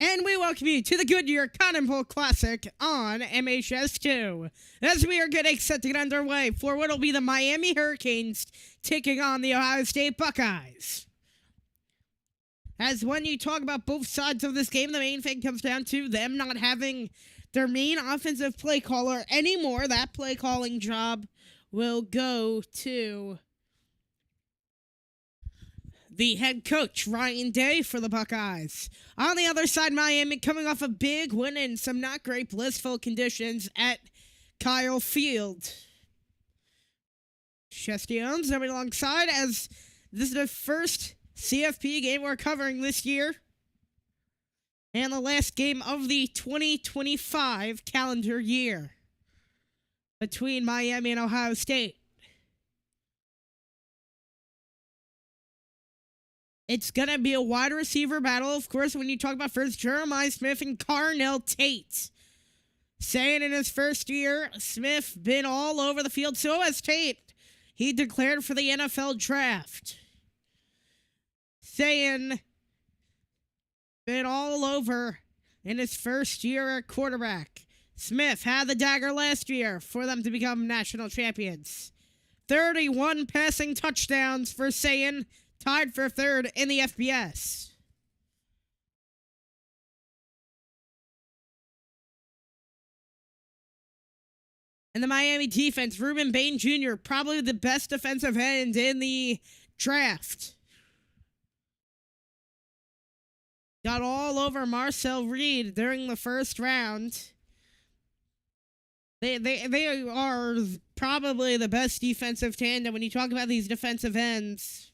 And we welcome you to the Goodyear Cotton Bowl Classic on MHS2, as we are getting set to get underway for what will be the Miami Hurricanes taking on the Ohio State Buckeyes. As when you talk about both sides of this game, the main thing comes down to them not having their main offensive play caller anymore. That play calling job will go to the head coach, Ryan Day, for the Buckeyes. On the other side, Miami coming off a big win in some not great blissful conditions at Kyle Field. Chestions coming alongside, as this is the first CFP game we're covering this year, and the last game of the 2025 calendar year between Miami and Ohio State. It's going to be a wide receiver battle, of course, when you talk about first Jeremiah Smith and Carnell Tate. Saying in his first year, Smith been all over the field, so has Tate. He declared for the NFL draft. Saying been all over in his first year at quarterback. Smith had the dagger last year for them to become national champions. 31 passing touchdowns for Sayin, tied for third in the FBS. And the Miami defense, Ruben Bain Jr., probably the best defensive end in the draft. Got all over Marcel Reed during the first round. They are probably the best defensive tandem when you talk about these defensive ends.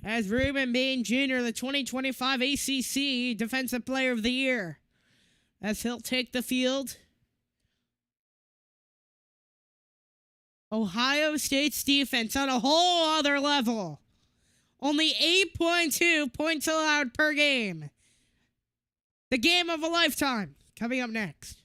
As Ruben Bain Jr., the 2025 ACC Defensive Player of the Year, as he'll take the field. Ohio State's defense on a whole other level. Only 8.2 points allowed per game. The game of a lifetime coming up next.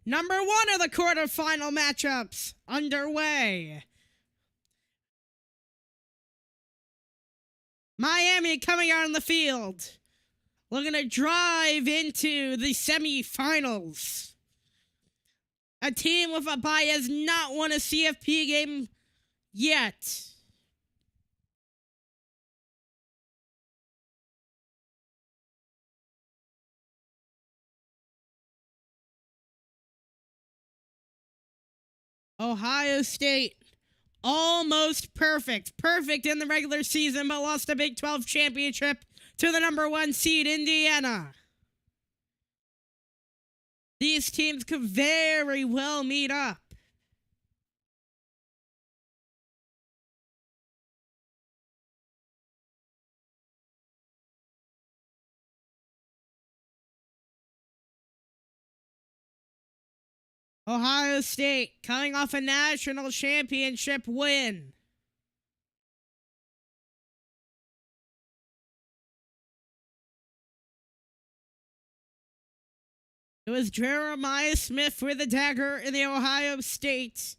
Number one of the quarterfinal matchups underway. Miami coming out on the field, looking to drive into the semifinals. A team with a bye has not won a CFP game yet. Ohio State, almost perfect. Perfect in the regular season, but lost the Big 12 championship to the number 1 seed, Indiana. These teams could very well meet up. Ohio State coming off a national championship win. It was Jeremiah Smith with a dagger in the Ohio State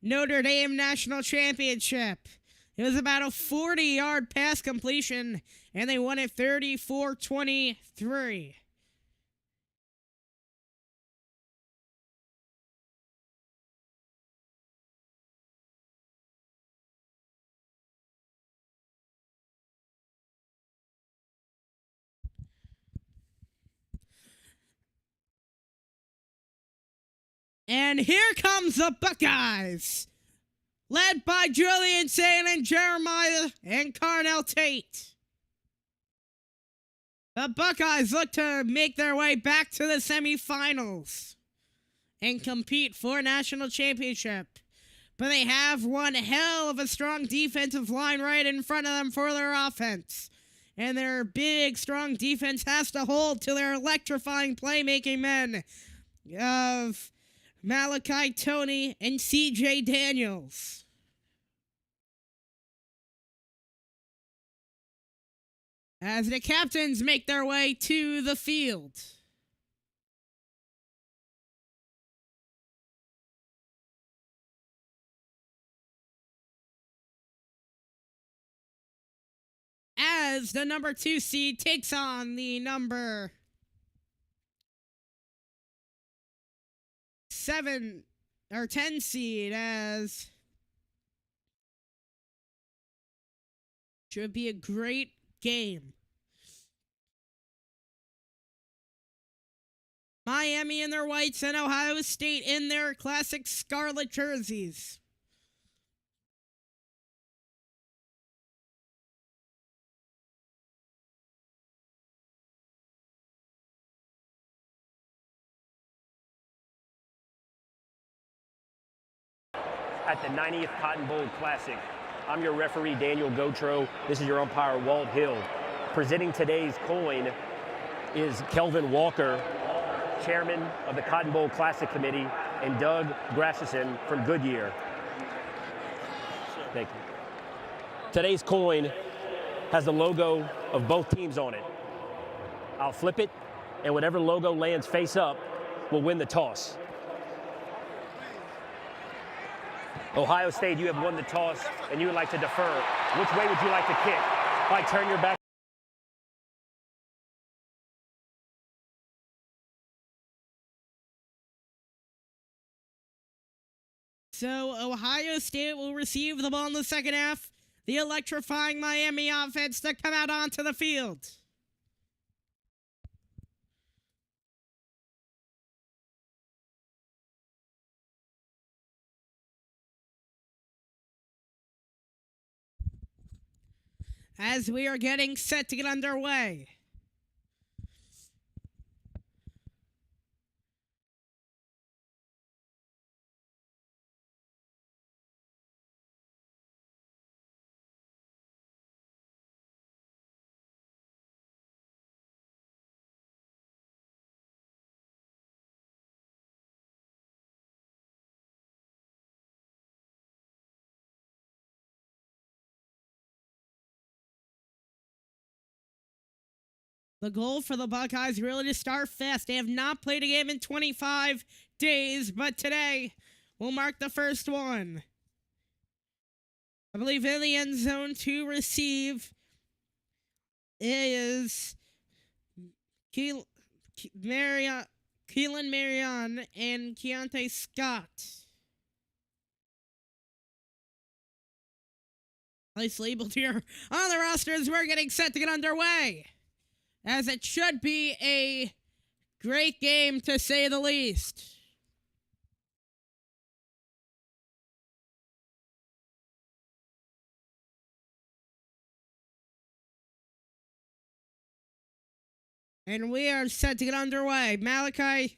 Notre Dame National Championship. It was about a 40-yard pass completion, and they won it 34-23. And here comes the Buckeyes, led by Julian Sain and Jeremiah and Carnell Tate. The Buckeyes look to make their way back to the semifinals and compete for a national championship. But they have one hell of a strong defensive line right in front of them for their offense. And their big, strong defense has to hold to their electrifying playmaking men of Malachi Tony and C.J. Daniels. As the captains make their way to the field. As the number 2 seed takes on the number 7 or 10 seed, as should be a great game. Miami in their whites and Ohio State in their classic scarlet jerseys. At the 90th Cotton Bowl Classic, I'm your referee, Daniel Gotro. This is your umpire, Walt Hill. Presenting today's coin is Kelvin Walker, chairman of the Cotton Bowl Classic Committee, and Doug Grashison from Goodyear. Thank you. Today's coin has the logo of both teams on it. I'll flip it, and whatever logo lands face up will win the toss. Ohio State, you have won the toss, and you would like to defer. Which way would you like to kick? All right, turn your back. So Ohio State will receive the ball in the second half. The electrifying Miami offense to come out onto the field. As we are getting set to get underway. The goal for the Buckeyes really to start fast. They have not played a game in 25 days, but today will mark the first one. I believe in the end zone to receive is Keelan Marion and Keontae Scott. Nice labeled here on the roster as we're getting set to get underway. As it should be a great game, to say the least. And we are set to get underway. Malachi,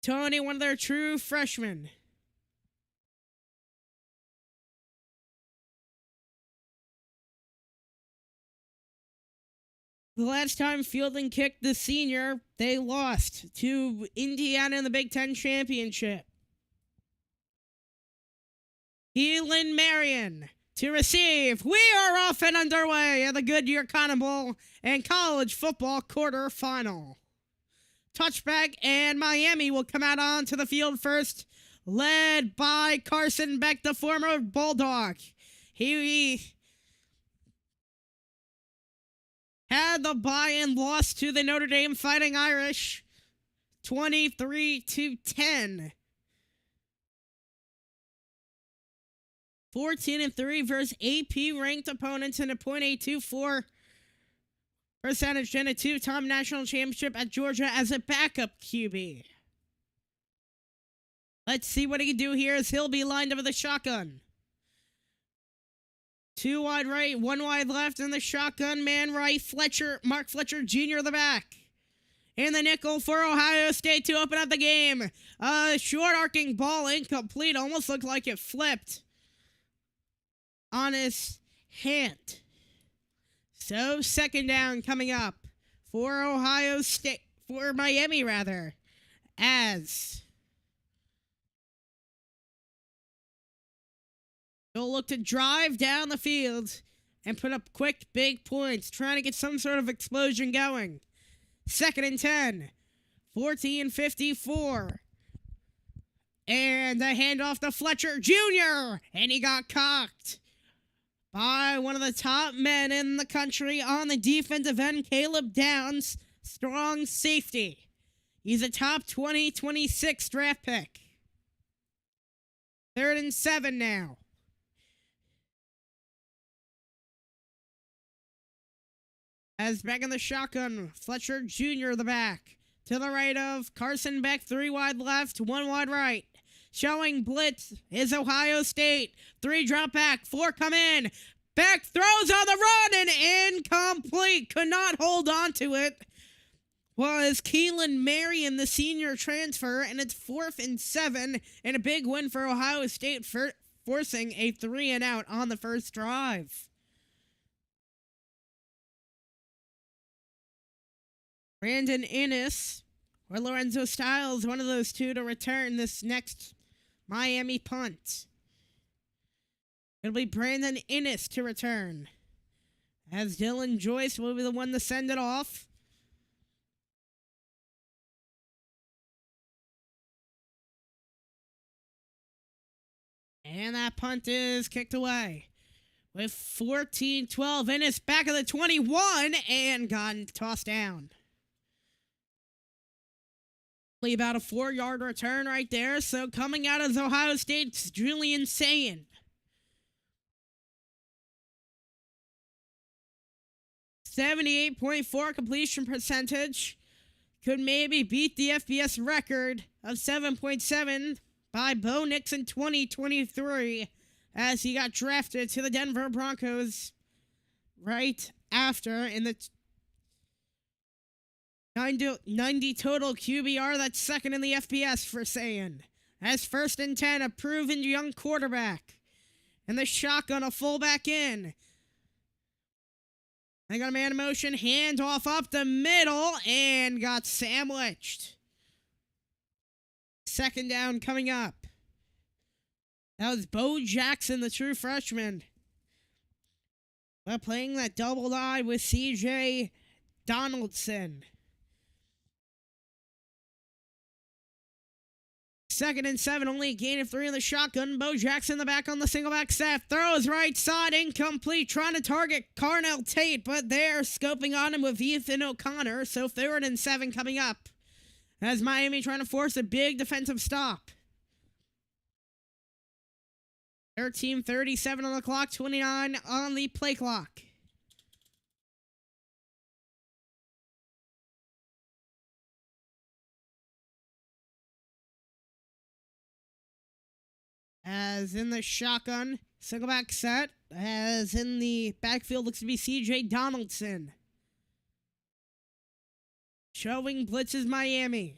Tony, one of their true freshmen. The last time Fielding kicked the senior, they lost to Indiana in the Big Ten Championship. Keelan Marion to receive. We are off and underway at the Goodyear Cotton Bowl and college football quarterfinal. Touchback, and Miami will come out onto the field first, led by Carson Beck, the former Bulldog. He had the bye and lost to the Notre Dame Fighting Irish 23-10. 14-3 versus AP-ranked opponents in a .824 percentage in a two-time national championship at Georgia as a backup QB. Let's see what he can do here as he'll be lined up with a shotgun. 2 wide right, 1 wide left, and the shotgun man right, Mark Fletcher Jr. the back. In the nickel for Ohio State to open up the game. A short arcing ball, incomplete, almost looked like it flipped on his hand. So second down coming up for Miami rather, as they'll look to drive down the field and put up quick, big points, trying to get some sort of explosion going. 2nd and 10, 14-54. And the handoff to Fletcher Jr., and he got cocked by one of the top men in the country on the defensive end, Caleb Downs, strong safety. He's a top 2026 draft pick. 3rd and 7 now. As back in the shotgun, Fletcher Jr. the back. To the right of Carson Beck, 3 wide left, 1 wide right. Showing blitz is Ohio State. 3 drop back, 4 come in. Beck throws on the run and incomplete. Could not hold on to it. Was Keelan Marion, the senior transfer, and it's 4th and 7, and a big win for Ohio State for forcing a 3 and out on the first drive. Brandon Innes or Lorenzo Styles, one of those two, to return this next Miami punt. It'll be Brandon Innes to return, as Dylan Joyce will be the one to send it off. And that punt is kicked away. With 14-12, Innes back of the 21 and gotten tossed down. About a 4-yard return right there. So coming out of Ohio State's Julian Sayin. 78.4 completion percentage. Could maybe beat the FBS record of 7.7 by Bo Nix in 2023 as he got drafted to the Denver Broncos right after in the 90 total QBR. That's second in the FBS for Sayin. As 1st and 10, a proven young quarterback. And the shotgun, a fullback in. They got a man in motion, handoff up the middle, and got sandwiched. 2nd down coming up. That was Bo Jackson, the true freshman. But playing that double I with CJ Donaldson. Second and 7, only a gain of 3 in the shotgun. Bo Jackson in the back on the single back set. Throws right side, incomplete. Trying to target Carnell Tate, but they're scoping on him with Ethan O'Connor. So 3rd and 7 coming up as Miami trying to force a big defensive stop. 13:37 on the clock, 29 on the play clock. As in the shotgun, single back set. As in the backfield looks to be C.J. Donaldson. Showing blitzes Miami.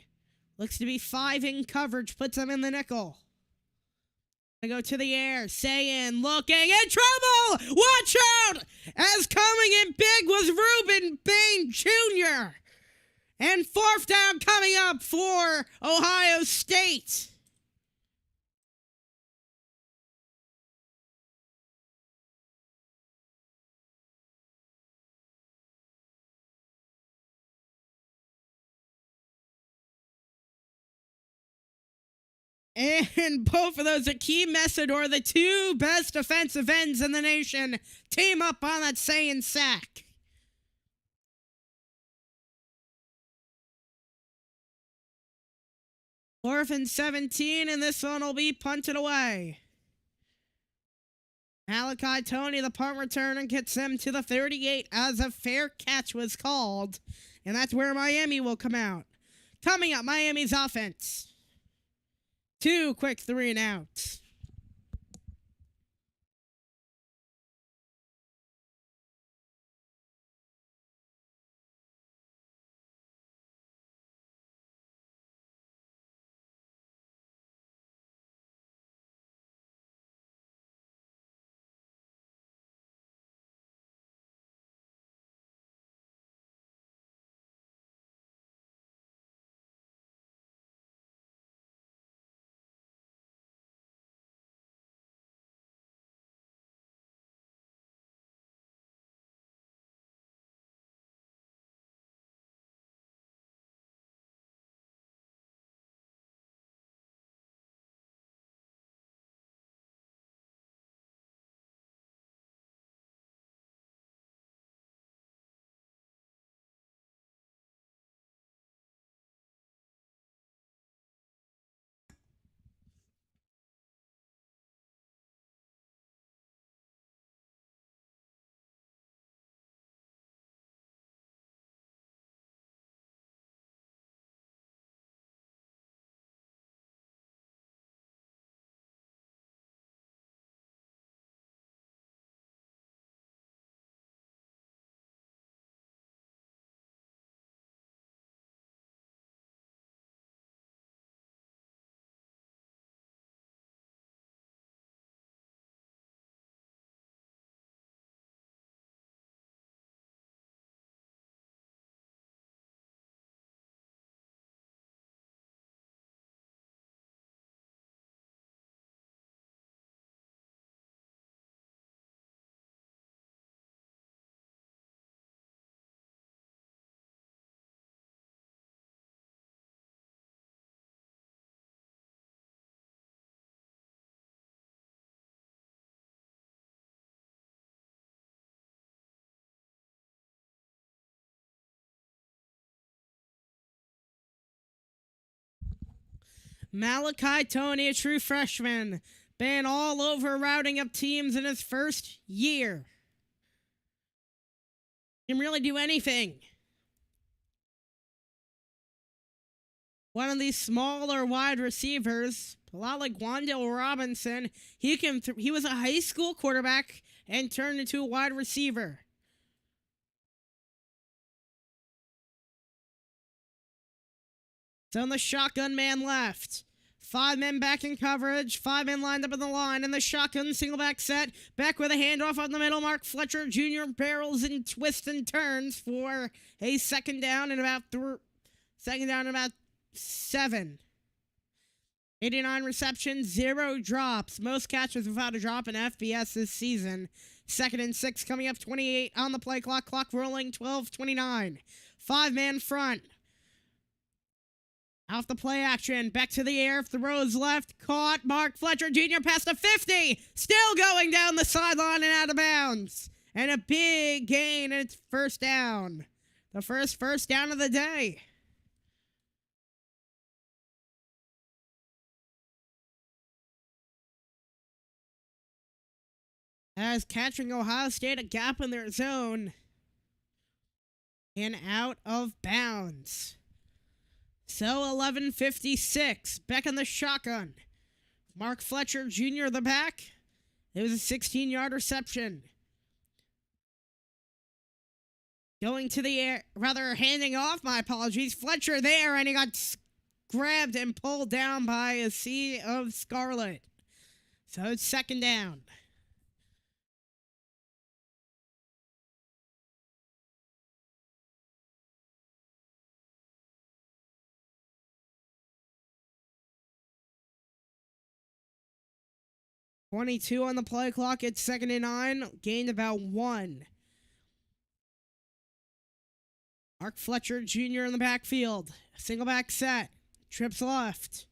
Looks to be 5 in coverage, puts them in the nickel. They go to the air, Sayin looking in trouble! Watch out! As coming in big was Reuben Bain Jr. And 4th down coming up for Ohio State. And both of those, Akeem Messidor, the 2 best defensive ends in the nation, team up on that Sayin sack. Fourth and 17, and this one will be punted away. Malachi Tony, the punt returner, gets them to the 38 as a fair catch was called. And that's where Miami will come out. Coming up, Miami's offense. 2 quick 3 and outs. Malachi Tony, a true freshman, been all over routing up teams in his first year. Can really do anything. One of these smaller wide receivers, a lot like Wandale Robinson, he was a high school quarterback and turned into a wide receiver. So in the shotgun man left. 5 men back in coverage. 5 men lined up in the line. In the shotgun single back set. Back with a handoff on the middle. Mark Fletcher Jr. barrels and twists and turns for a second down and about 7. 89 receptions, 0 drops. Most catches without a drop in FBS this season. 2nd and 6 coming up, 28 on the play clock. Clock rolling, 12:29. 5-man front. Off the play action, back to the air, throws left, caught, Mark Fletcher Jr. past the 50, still going down the sideline and out of bounds. And a big gain, and it's first down. The first down of the day. As catching Ohio State a gap in their zone. And out of bounds. So 11:56, back in the shotgun. Mark Fletcher Jr. the back. It was a 16-yard reception. Going to the air, rather handing off, my apologies. Fletcher there, and he got grabbed and pulled down by a sea of scarlet. So it's second down. .22 on the play clock. It's 2nd and 9. Gained about 1. Mark Fletcher Jr. in the backfield. Single back set. Trips left.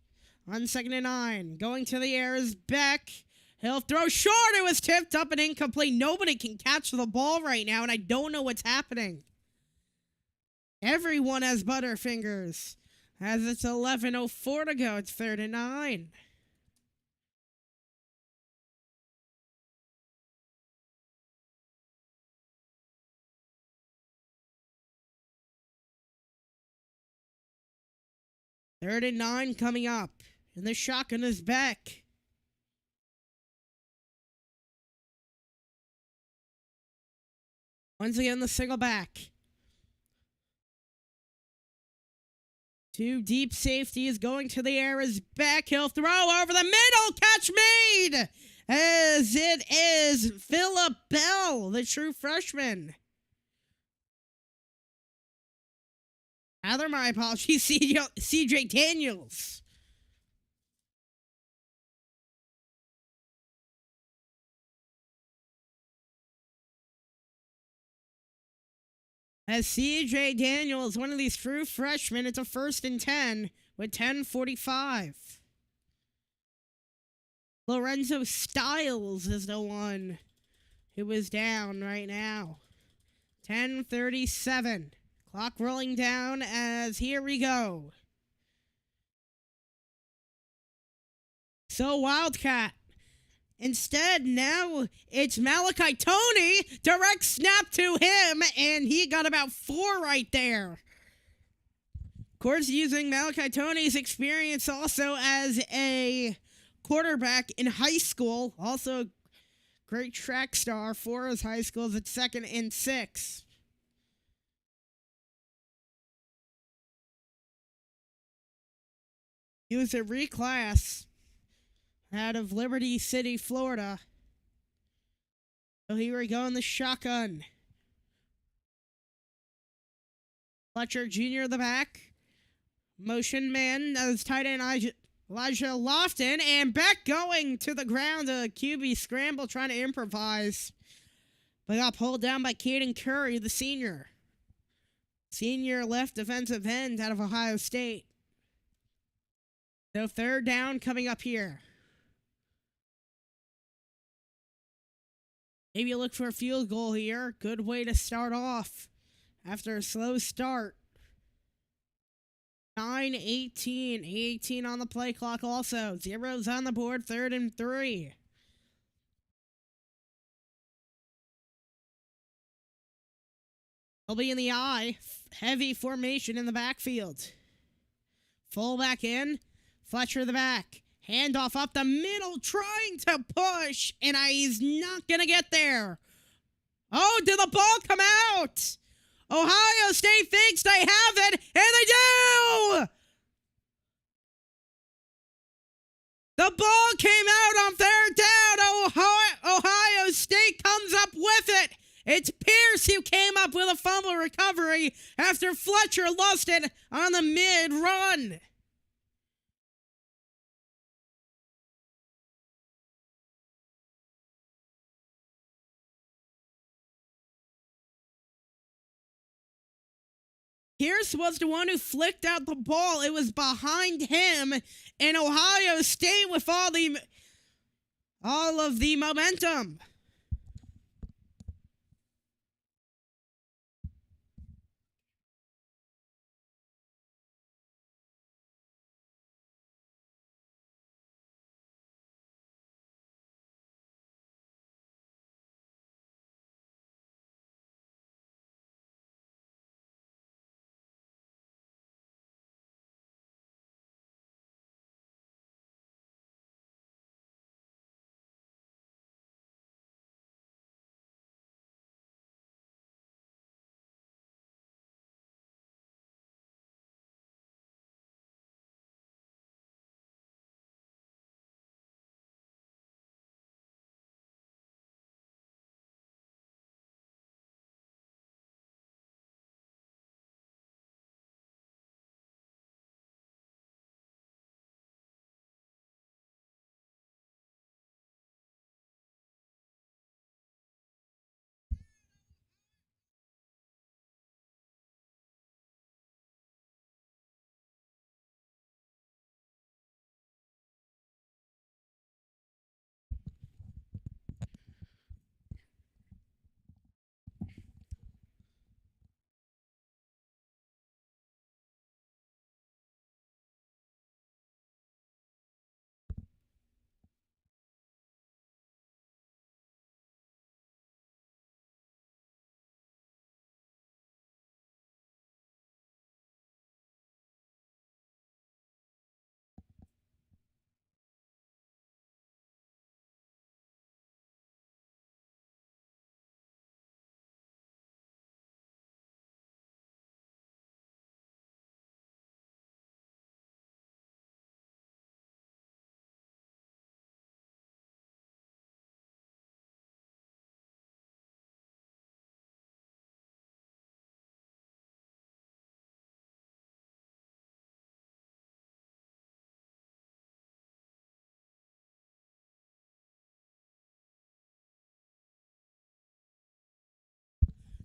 On 2nd and 9. Going to the air is Beck. He'll throw short. It was tipped up and incomplete. Nobody can catch the ball right now, and I don't know what's happening. Everyone has butterfingers. As it's 11:04 to go. It's 3rd and 9. Third and 9 coming up. And the shotgun is back. Once again, the single back. 2 deep safeties going to the air is back. He'll throw over the middle. Catch made. As it is Phillip Bell, the true freshman. Rather, my apologies, CJ Daniels. As CJ Daniels, one of these true freshmen, it's a 1st and 10 with 10:45. Lorenzo Stiles is the one who is down right now. 10:37. Clock rolling down as here we go. So Wildcat. Instead, now it's Malachi Tony. Direct snap to him, and he got about 4 right there. Of course, using Malachi Tony's experience also as a quarterback in high school. Also a great track star for his high schools at 2nd and 6. He was a reclass out of Liberty City, Florida. So here we go in the shotgun. Fletcher Jr. the back. Motion man as tight end Elijah Lofton. And back going to the ground. A QB scramble trying to improvise. But got pulled down by Caden Curry, the senior. Senior left defensive end out of Ohio State. So 3rd down coming up here. Maybe look for a field goal here. Good way to start off after a slow start. 9:18. 18 on the play clock also. 0's on the board. 3rd and 3. He'll be in the eye. Heavy formation in the backfield. Fullback in. Fletcher the back. Handoff up the middle, trying to push, and he's not going to get there. Oh, did the ball come out? Ohio State thinks they have it, and they do! The ball came out on 3rd down. Ohio State comes up with it. It's Pierce who came up with a fumble recovery after Fletcher lost it on the mid-run. Pierce was the one who flicked out the ball. It was behind him, and Ohio State with all of the momentum.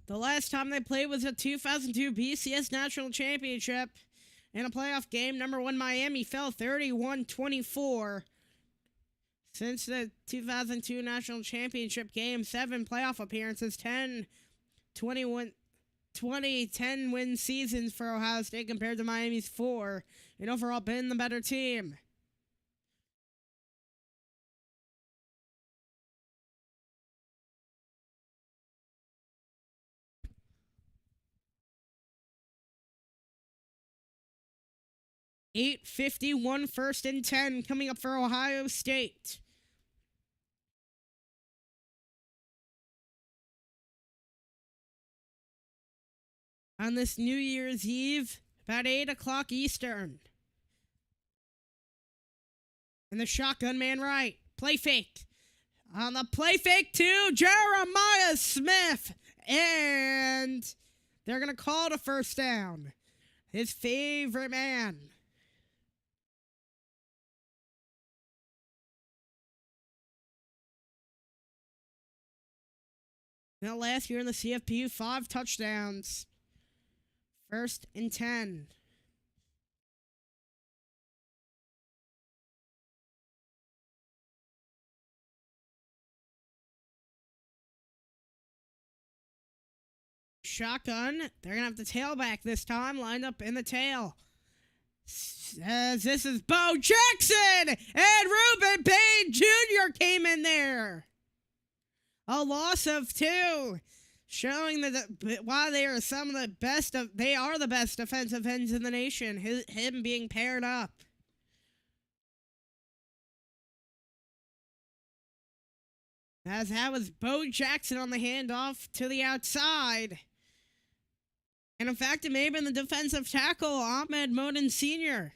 The last time they played was a 2002 BCS National Championship. In a playoff game, number 1 Miami fell 31-24. Since the 2002 National Championship game, 7 playoff appearances, 10 10-win seasons for Ohio State compared to Miami's 4, and overall been the better team. .851 first and 10 coming up for Ohio State. On this New Year's Eve, about 8 o'clock Eastern. And the shotgun man right. Play fake. On the play fake to Jeremiah Smith. And they're going to call it a first down. His favorite man. Now last year in the CFP, 5 touchdowns. First and 10. Shotgun. They're going to have the tailback this time, lined up in the tail. As this is Bo Jackson, and Ruben Payne Jr. came in there. A loss of 2, showing that while they are some of the best they are the best defensive ends in the nation. Him being paired up. As that was Bo Jackson on the handoff to the outside. And in fact, it may have been the defensive tackle, Ahmed Moden Sr.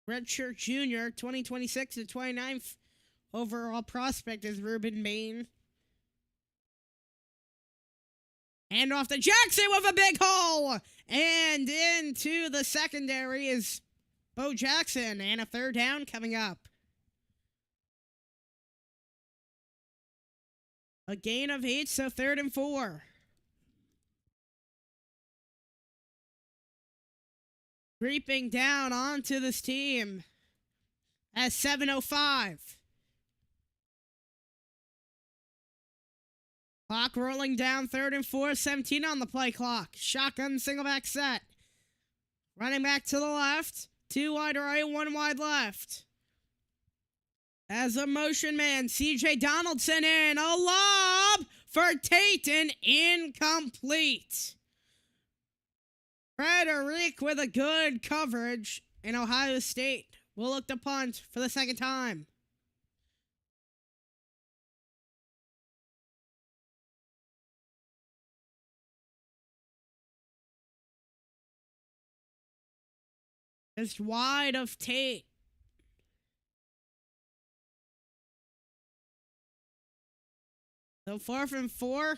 Redshirt Jr., 2026 and 29th overall prospect is Ruben Payne. And off to Jackson with a big hole. And into the secondary is Bo Jackson. And a third down coming up. A gain of 8, so 3rd and 4. creeping down onto this team at 7:05. Clock rolling down, 3rd and 4, 17 on the play clock. Shotgun single back set. Running back to the left. 2 wide right, 1 wide left. As a motion man, CJ Donaldson in. A lob for Tayton, incomplete. Frederick with a good coverage, and Ohio State will look to punt for the second time. Just wide of Tate. So 4th and 4.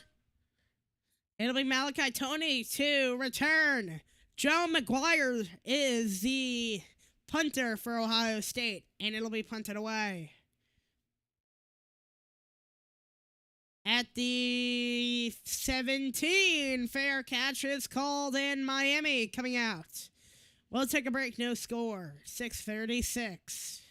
It'll be Malachi Tony to return. Joe McGuire is the punter for Ohio State, and it'll be punted away. At the 17, fair catch is called in Miami coming out. We'll take a break, no score, 6:36.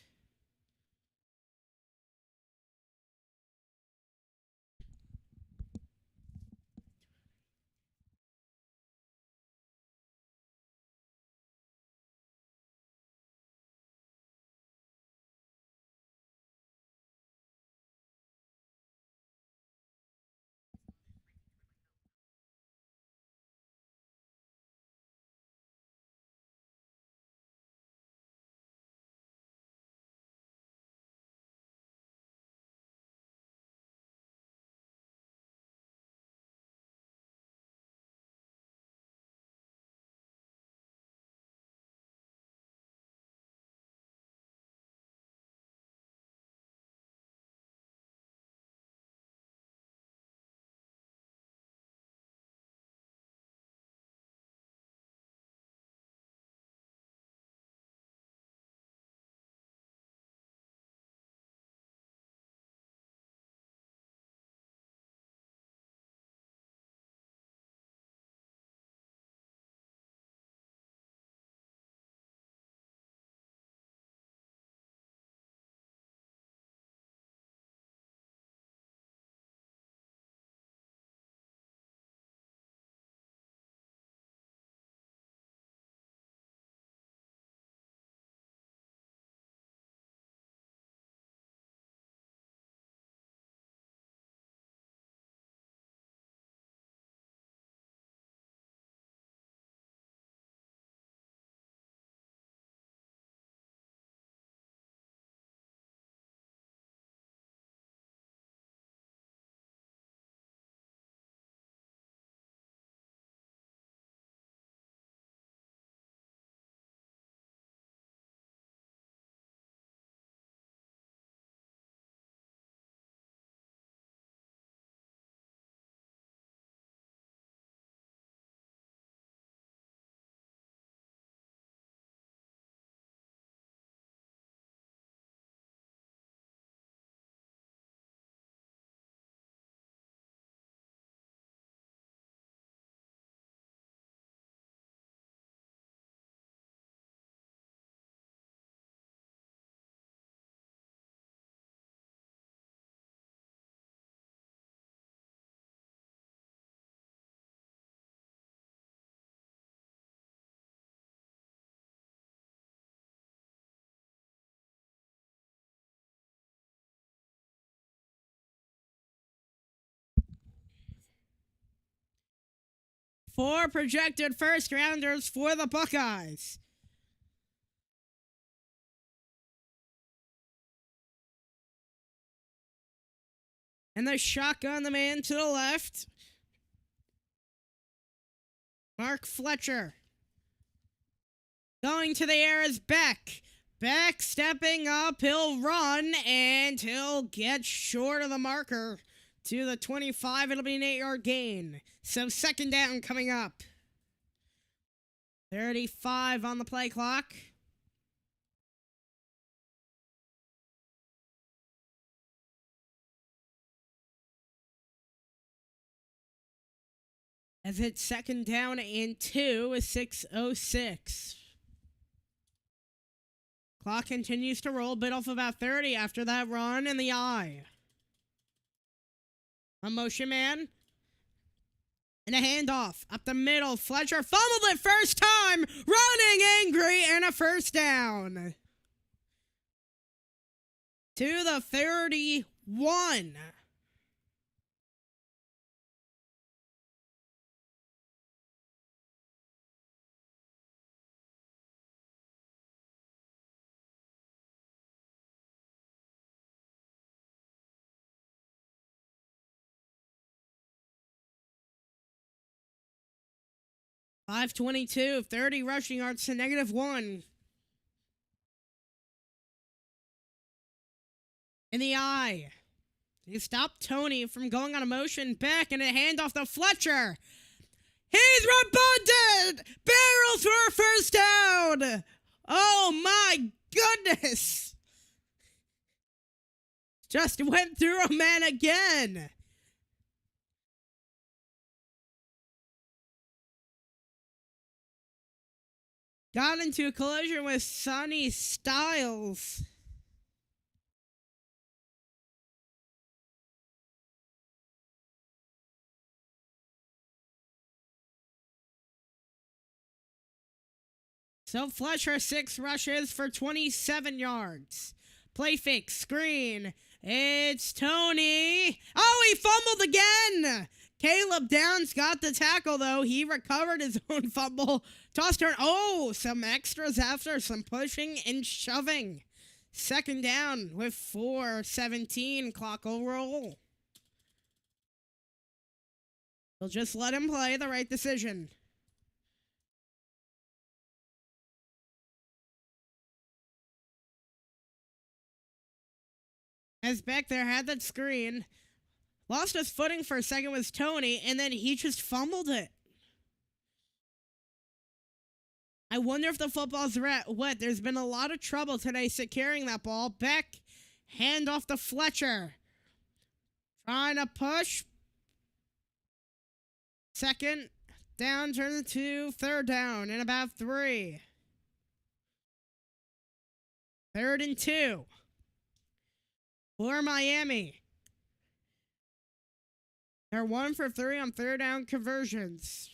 Four projected first rounders for the Buckeyes. And the shotgun, the man to the left. Mark Fletcher. Going to the air is Beck. Beck stepping up. He'll run and he'll get short of the marker to the 25. It'll be an 8-yard gain. So second down coming up. 35 on the play clock. As it's second down and 2 with 6:06. Clock continues to roll. Bit off about 30 after that run in the eye. A motion man. And a handoff up the middle. Fletcher fumbled it first time. Running angry and a first down. To the 31. .522, 30 rushing yards to -1. In the eye. He stopped Tony from going on a motion back and a handoff to Fletcher. He's rebutted! Barrels for a first down! Oh my goodness! Just went through a man again. Got into a collision with Sonny Styles. So Fletcher, 6 rushes for 27 yards. Play fake, screen. It's Tony. Oh, he fumbled again. Caleb Downs got the tackle, though. He recovered his own fumble. Toss turn. Oh, some extras after some pushing and shoving. Second down with 4:17. Clock will roll. They'll just let him play. The right decision. As back there had that screen. Lost his footing for a second was Tony, and then he just fumbled it. I wonder if the football's wet. There's been a lot of trouble today securing that ball. Back, hand off to Fletcher. Trying to push. Second down, turn to third down in about 3. 3rd and 2. For Miami. They're 1 for 3 on third down conversions.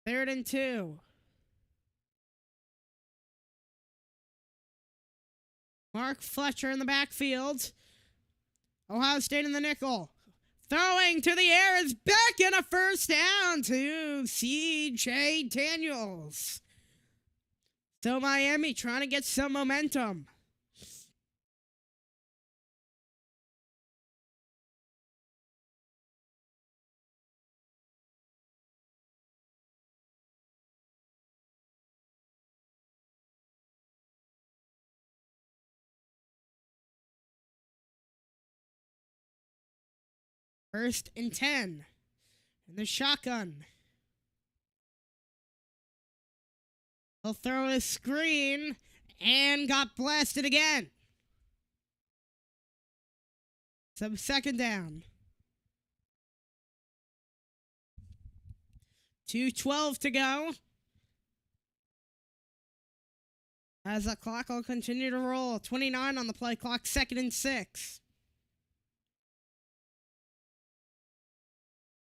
Third and 2. Mark Fletcher in the backfield. Ohio State in the nickel. Throwing to the air is back and a first down to C.J. Daniels. So Miami trying to get some momentum. First and 10. And the shotgun. He'll throw a screen and got blasted again. So second down. 2:12 to go. As the clock will continue to roll. 29 on the play clock, 2nd and 6.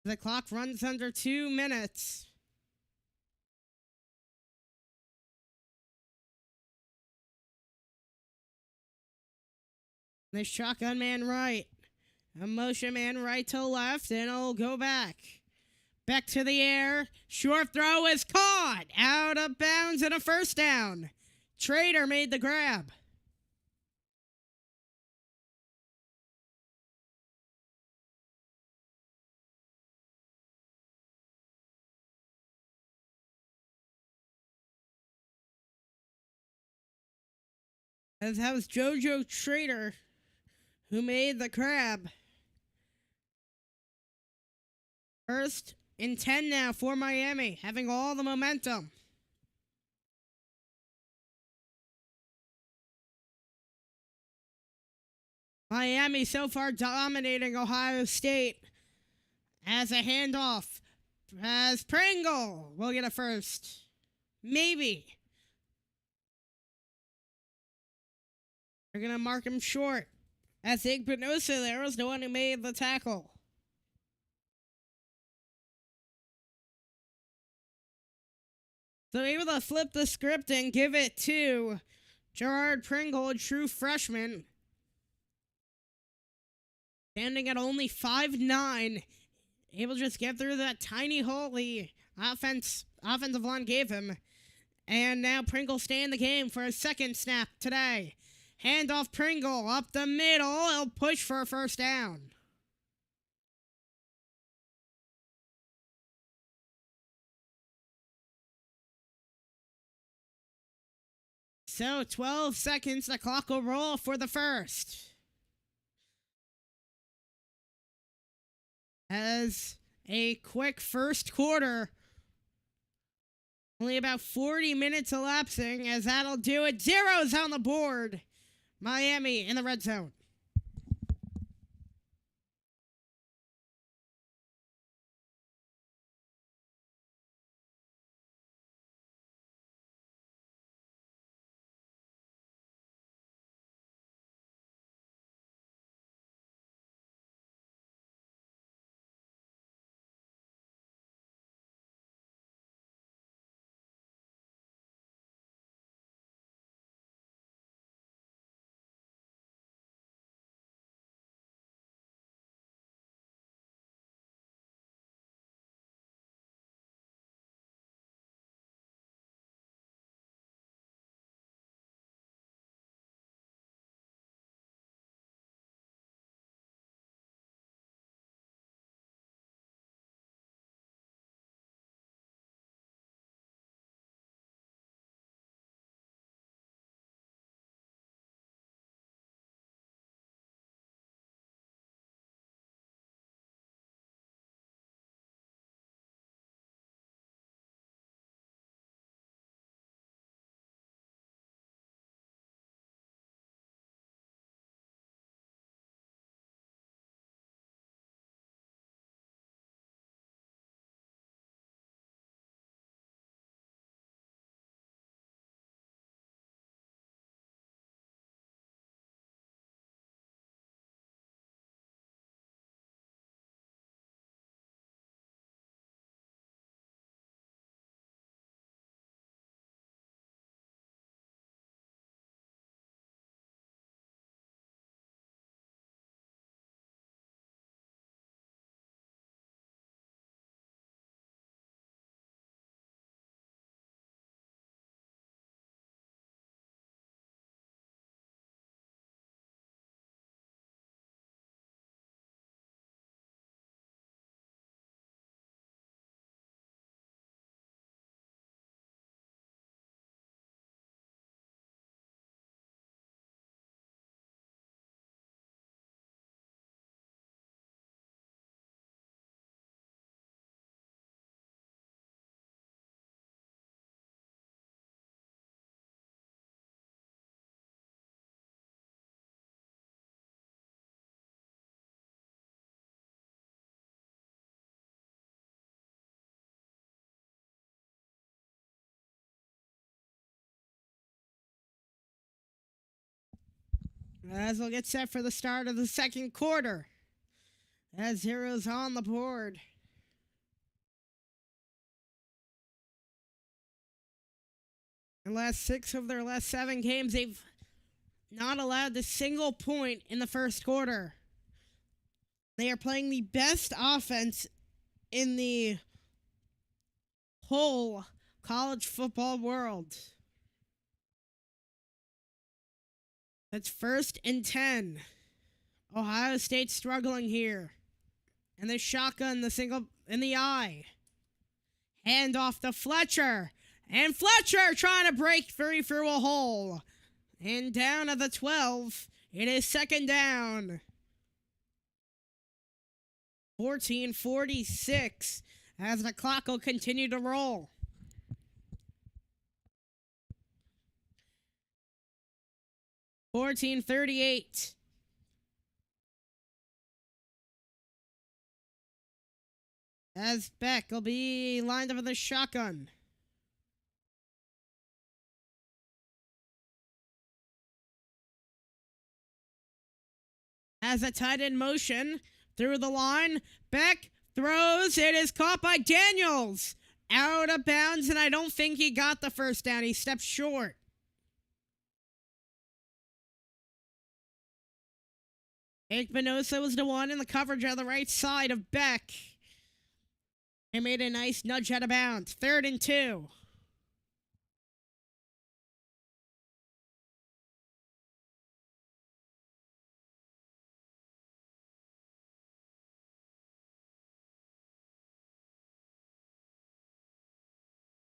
The clock runs under 2 minutes. The shotgun man right. A motion man right to left, and it'll go back. Back to the air. Short throw is caught. Out of bounds and a first down. Trader made the grab. As that was JoJo Trader who made the grab. First and 10 now for Miami, having all the momentum. Miami so far dominating Ohio State. As a handoff, as Pringle will get a first. Maybe. They're going to mark him short. As Igbinosa there was the one who made the tackle. So able to flip the script and give it to Gerard Pringle, a true freshman. Standing at only 5'9", able to just get through that tiny hole the offensive line gave him. And now Pringle stay in the game for a second snap today. Handoff Pringle up the middle. He'll push for a first down. So 12 seconds, the clock will roll for the first. As a quick first quarter, only about 40 minutes elapsing, as that'll do it. Zeros on the board. Miami in the red zone. As we'll get set for the start of the second quarter. As zeros on the board. In the last 6 of their last 7 games, they've not allowed a single point in the first quarter. They are playing the best offense in the whole college football world. That's 1st and 10. Ohio State struggling here. And the shotgun, the single in the eye. Hand off to Fletcher. And Fletcher trying to break free through a hole. And down at the 12. It is second down. 14:46 as the clock will continue to roll. $14:38. As Beck will be lined up in the shotgun. As a tight end motion through the line, Beck throws. It is caught by Daniels. Out of bounds, and I don't think he got the first down. He stepped short. Espinosa was the one in the coverage on the right side of Beck. He made a nice nudge out of bounds. 3rd and 2.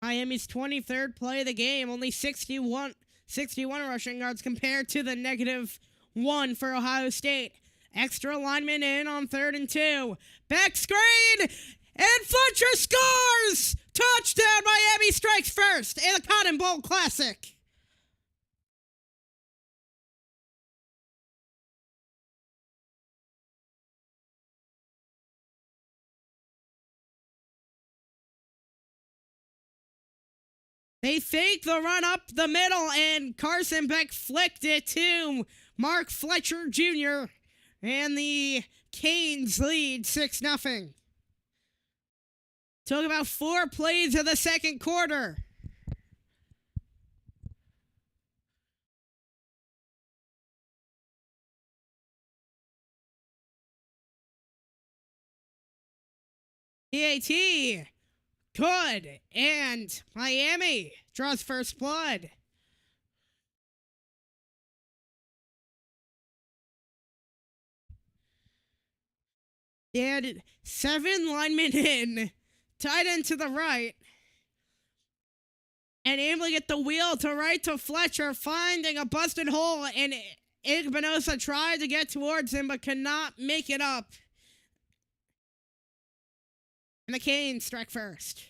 Miami's 23rd play of the game, only 61 rushing yards compared to the -1 for Ohio State. Extra lineman in on 3rd and 2. Back screen, and Fletcher scores! Touchdown, Miami strikes first in the Cotton Bowl Classic. They fake the run up the middle, and Carson Beck flicked it to Mark Fletcher Jr., and the Canes lead 6-0. Took about 4 plays of the second quarter. PAT, good, and Miami draws first blood. They had 7 linemen in, tight end to the right, and able to get the wheel to right to Fletcher, finding a busted hole, and Espinosa tried to get towards him but could not make it up. And the Canes strike first.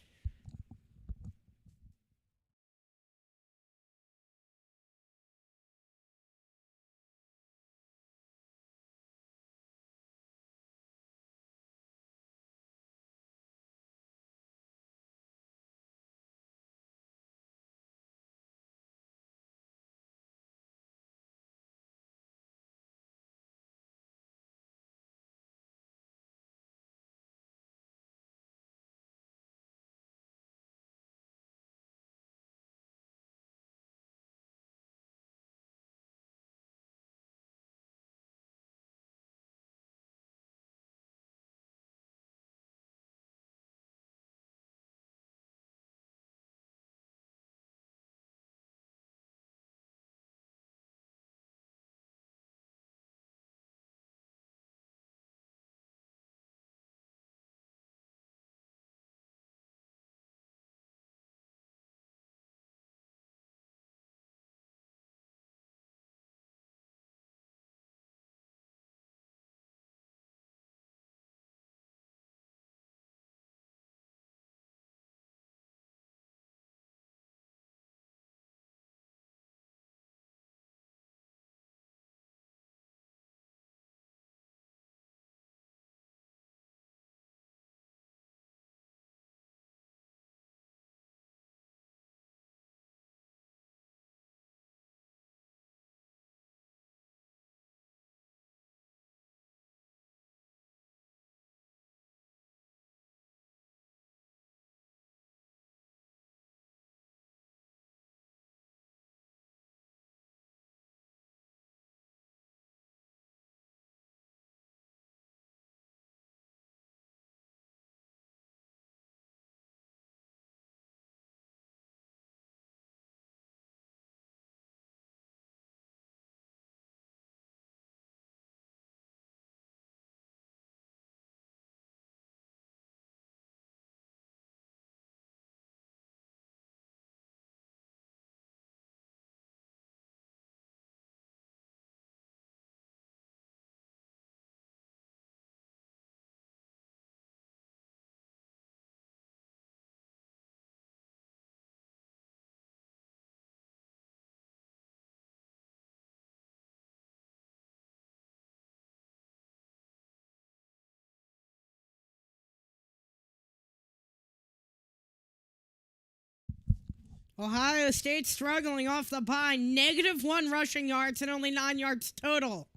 Ohio State struggling off the bye. -1 rushing yards and only 9 yards total.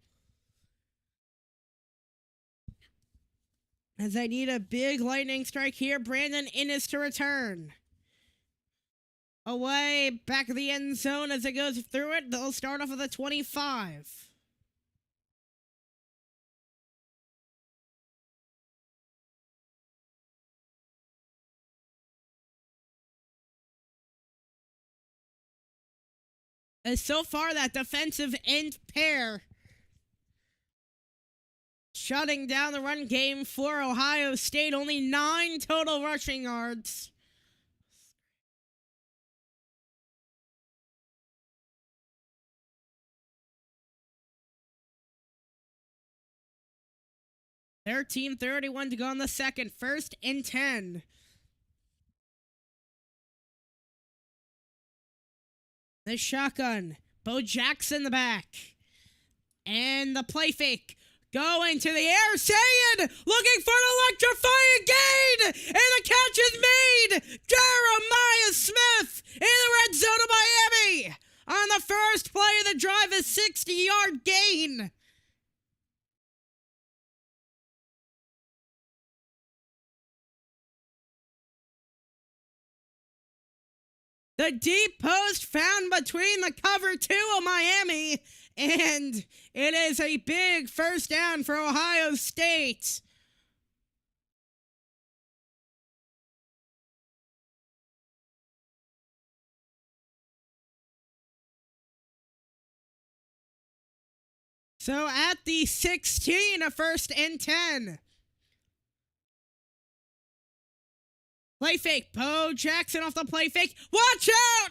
As I need a big lightning strike here, Brandon Innes to return. Away, back of the end zone as it goes through it. They'll start off with a 25. As so far, that defensive end pair shutting down the run game for Ohio State. Only 9 total rushing yards. $13:31 to go in the second. 1st and 10. The shotgun. Bo Jackson the back. And the play fake. Going to the air. Saying, looking for an electrifying gain. And the catch is made. Jeremiah Smith in the red zone of Miami. On the first play of the drive, a 60-yard gain. The deep post found between the cover 2 of Miami, and it is a big first down for Ohio State. So at the 16, a 1st and 10. Play fake. Bo Jackson off the play fake. Watch out!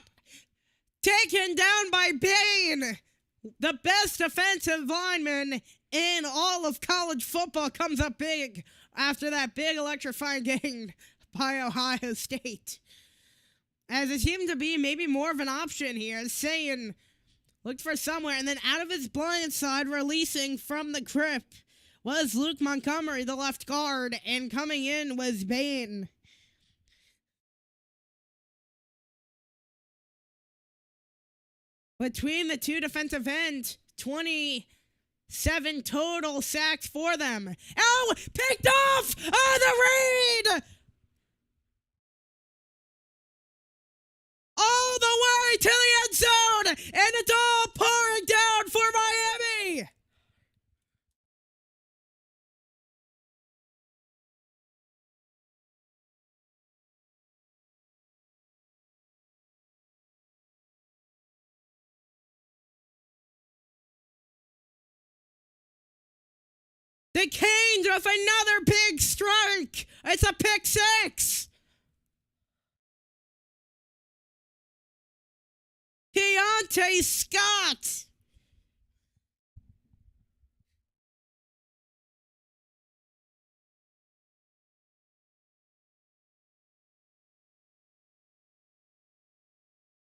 Taken down by Bain. The best defensive lineman in all of college football comes up big after that big electrifying gain by Ohio State. As it seemed to be maybe more of an option here, saying looked for somewhere, and then out of his blind side, releasing from the grip, was Luke Montgomery, the left guard, and coming in was Bain. Between the two defensive ends, 27 total sacks for them. Oh, picked off on the read! All the way to the end zone, and it's all pouring down for Miami! The Canes with another big strike. It's a pick 6. Deontay Scott.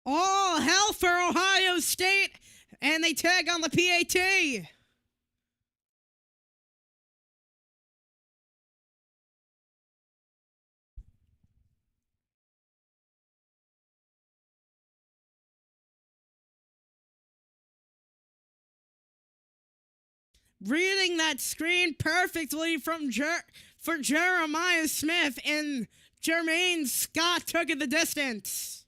All hell for Ohio State, and they tag on the PAT. Reading that screen perfectly from for Jeremiah Smith, and Jermaine Scott took it the distance.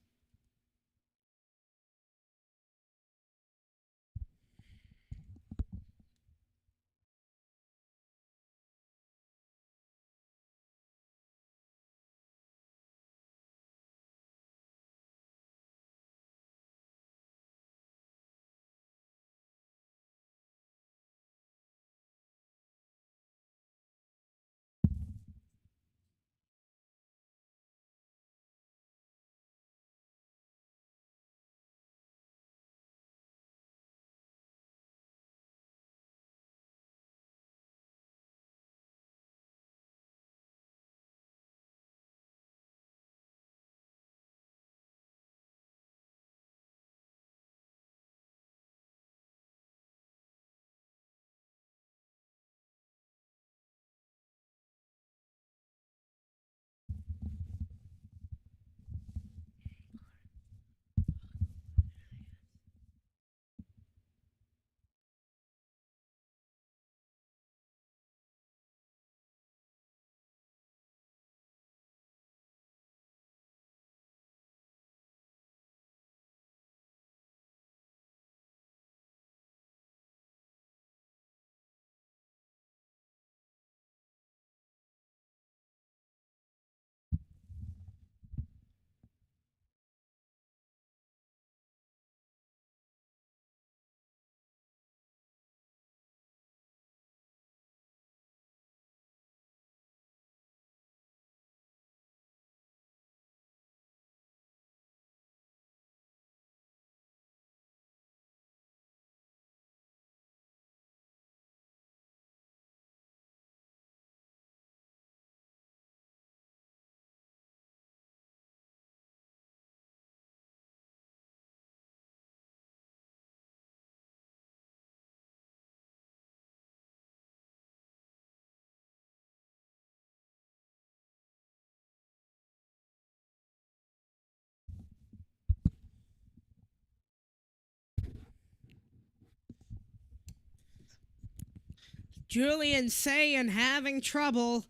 Julian Sayin having trouble.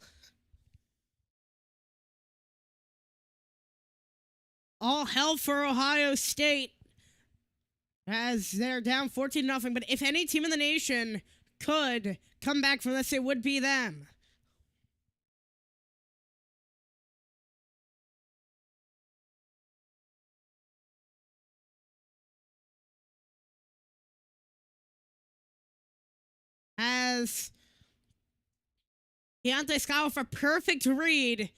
All hell for Ohio State as they're down 14-0. But if any team in the nation could come back from this, it would be them. As Deontay Scott with a perfect read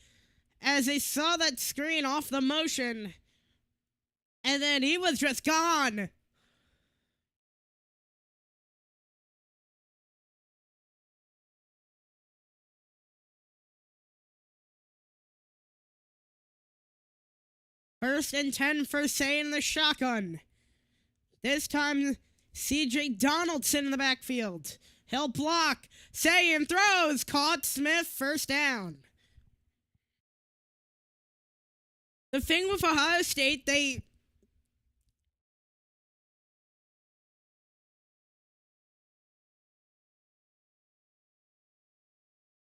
as they saw that screen off the motion. And then he was just gone. First and 10 for Sayin in the shotgun. This time, C.J. Donaldson in the backfield. He'll block. Sayin throws. Caught. Smith. First down. The thing with Ohio State,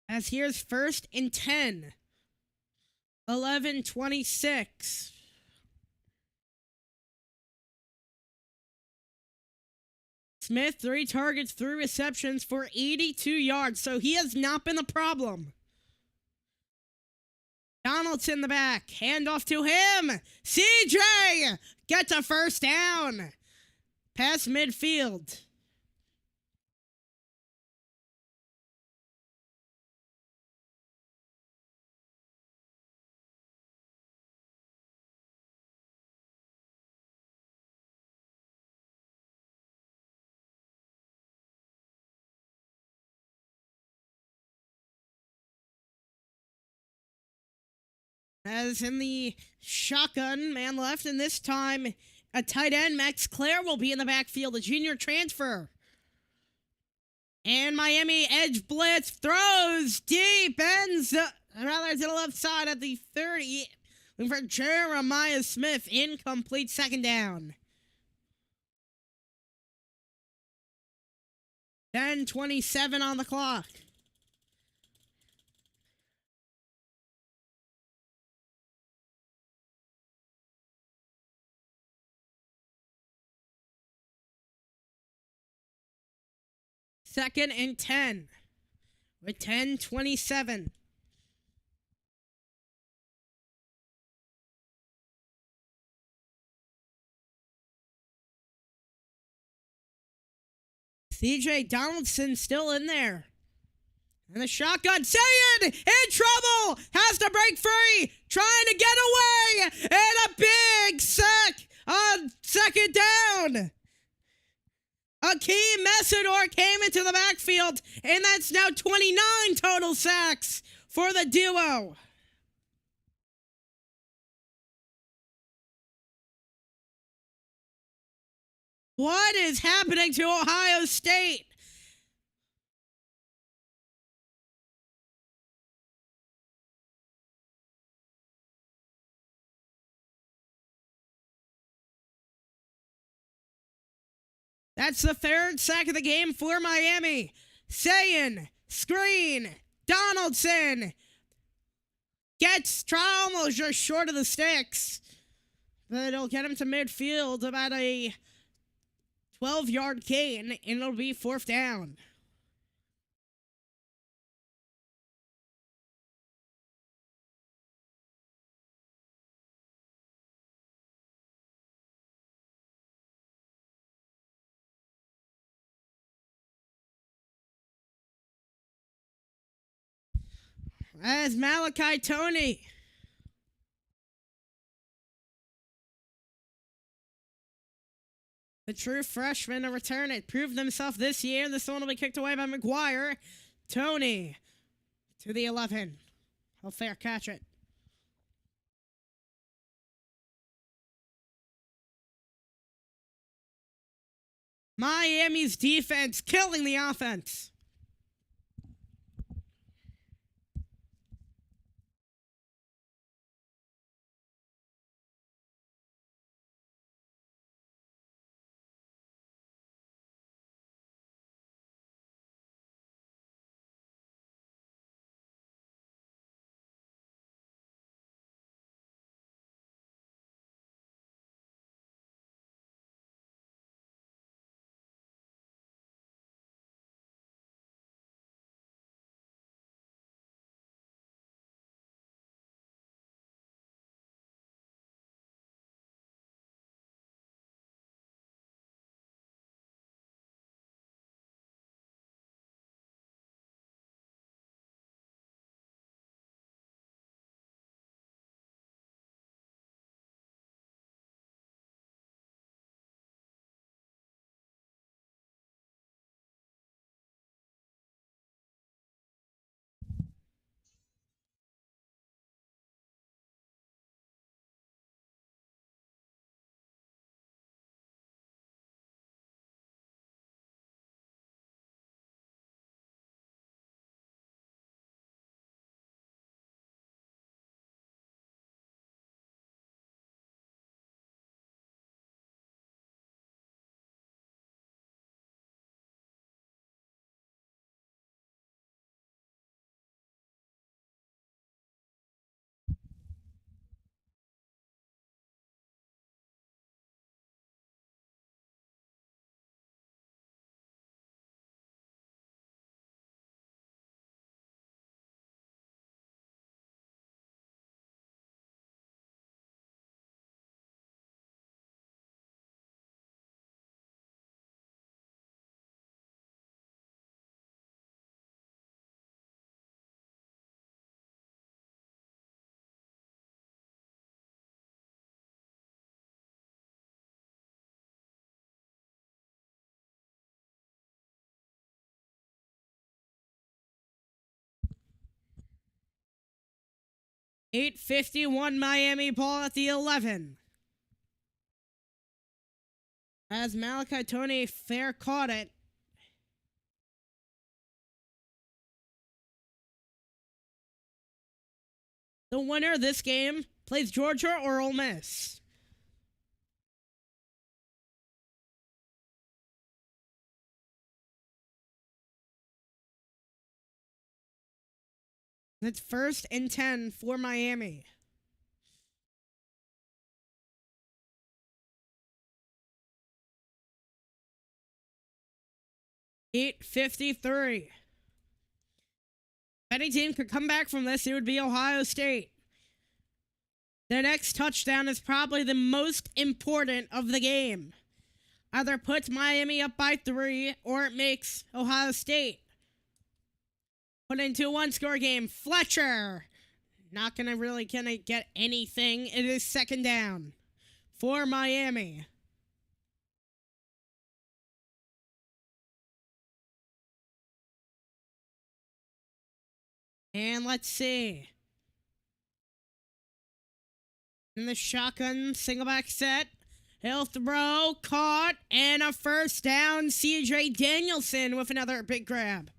as here's first and 10. 11-26. Smith, 3 targets, 3 receptions for 82 yards, so he has not been the problem. Donaldson in the back, handoff to him. CJ gets a first down. Past midfield. As in the shotgun, man left, and this time a tight end, Max Clare, will be in the backfield, a junior transfer. And Miami edge blitz throws deep, ends rather to the left side at the 30. Looking for Jeremiah Smith, incomplete, second down. 10:27 on the clock. Second and 10 with 10:27. C.J. Donaldson still in there. And the shotgun, Sayin in trouble, has to break free, trying to get away, and a big sack on second down. Akeem Messidor came into the backfield, and that's now 29 total sacks for the duo. What is happening to Ohio State? That's the third sack of the game for Miami. Sayin, screen, Donaldson gets almost just short of the sticks. But it'll get him to midfield, about a 12-yard gain, and it'll be fourth down. As Malachi Tony the true freshman to return it, proved himself this year. This one will be kicked away by McGuire. Tony to the 11. He'll fair catch it. Miami's defense killing the offense. 8:51 Miami ball at the 11. As Malachi Tony fair caught it. The winner of this game plays Georgia or Ole Miss. It's 1st and 10 for Miami. $8:53. If any team could come back from this, it would be Ohio State. The next touchdown is probably the most important of the game. Either puts Miami up by 3 or it makes Ohio State put into a one-score game. Fletcher not gonna get anything. It is 2nd down for Miami. And let's see. In the shotgun single back set, he'll throw, caught, and a 1st down. CJ Danielson with another big grab.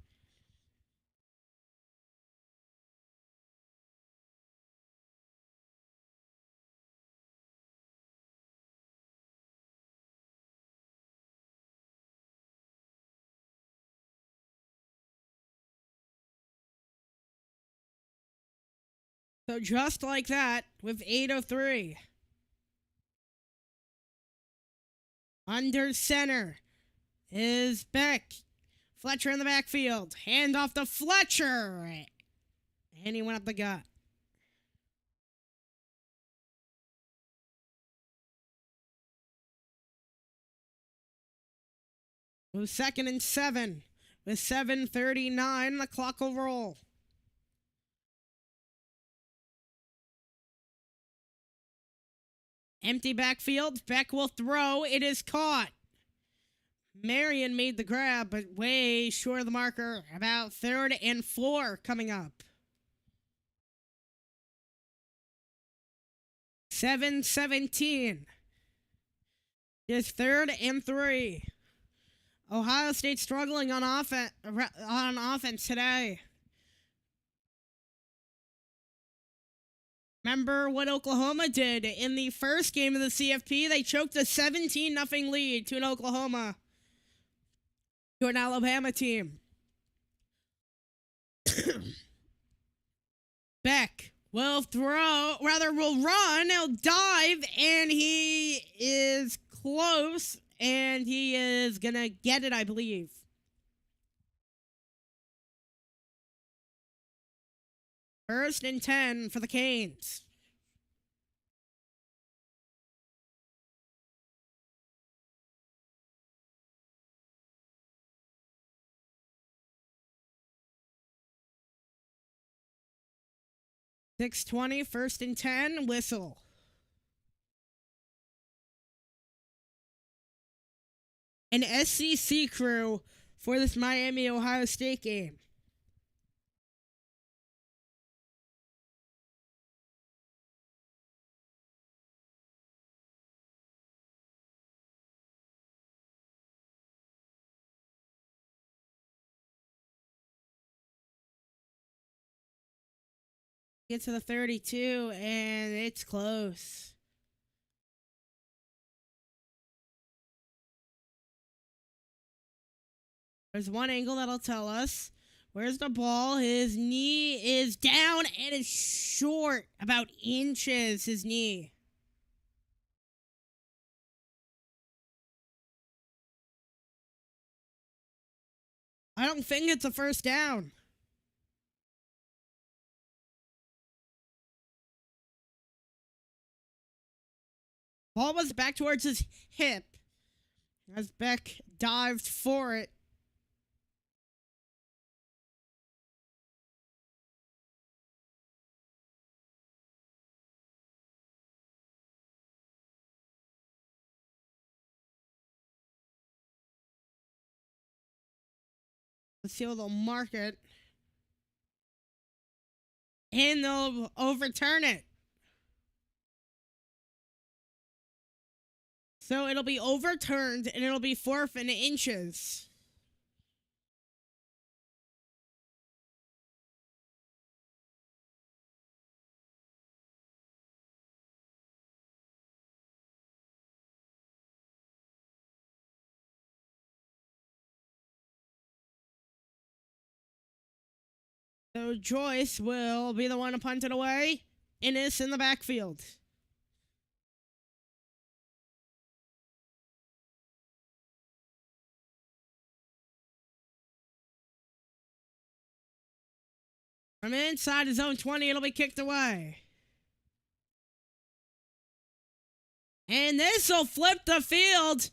So just like that, with 8:03. Under center is Beck. Fletcher in the backfield. Hand off to Fletcher. And he went up the gut. With 2nd and 7. With 7:39, the clock will roll. Empty backfield. Beck will throw. It is caught. Marion made the grab, but way short of the marker. About 3rd and 4 coming up. 7:17. Just 3rd and 3. Ohio State struggling on offense today. Remember what Oklahoma did in the first game of the CFP? They choked a 17-0 lead to an Alabama team. Beck will run, he'll dive, and he is close, and he is gonna get it, I believe. First and 10 for the Canes. .620, 1st and 10, whistle. An SEC crew for this Miami-Ohio State game. Get to the 32, and it's close. There's one angle that'll tell us. Where's the ball? His knee is down and is short, about inches, his knee. I don't think it's a 1st down. Ball was back towards his hip as Beck dived for it. Let's see how they'll mark it. And they'll overturn it. So it'll be overturned and it'll be 4th and inches. So Joyce will be the one to punt it away. Innes in the backfield. From inside his own 20, it'll be kicked away. And this will flip the field.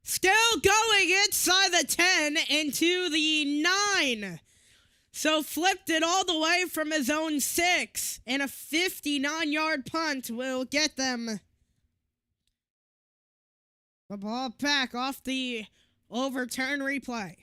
Still going inside the 10 into the 9. So flipped it all the way from his own 6. And a 59-yard punt will get them the ball back off the overturn replay.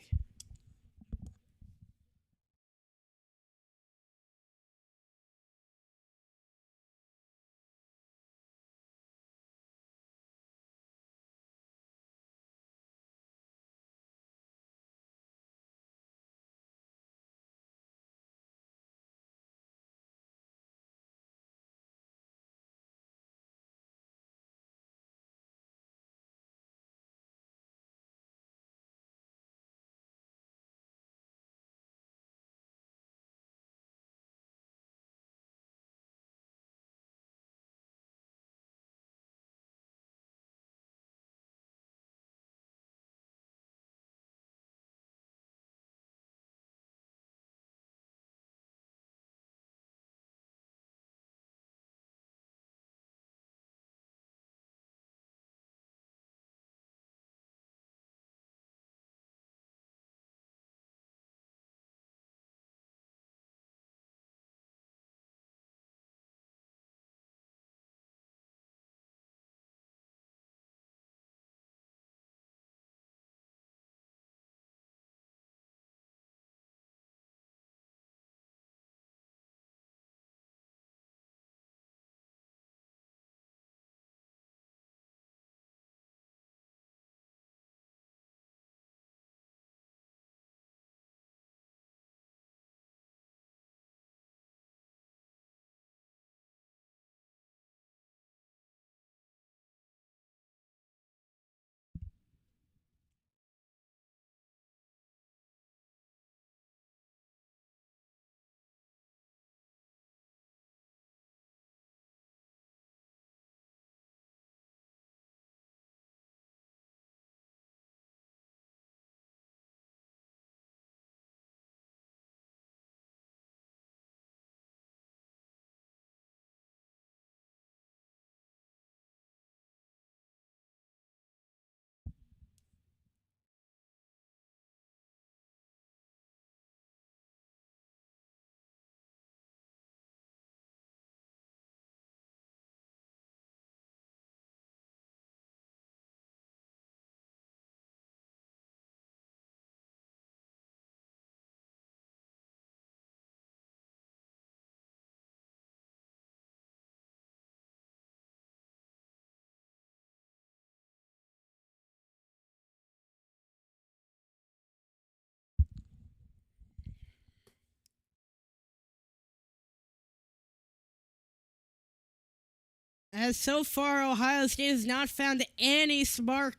As so far, Ohio State has not found any spark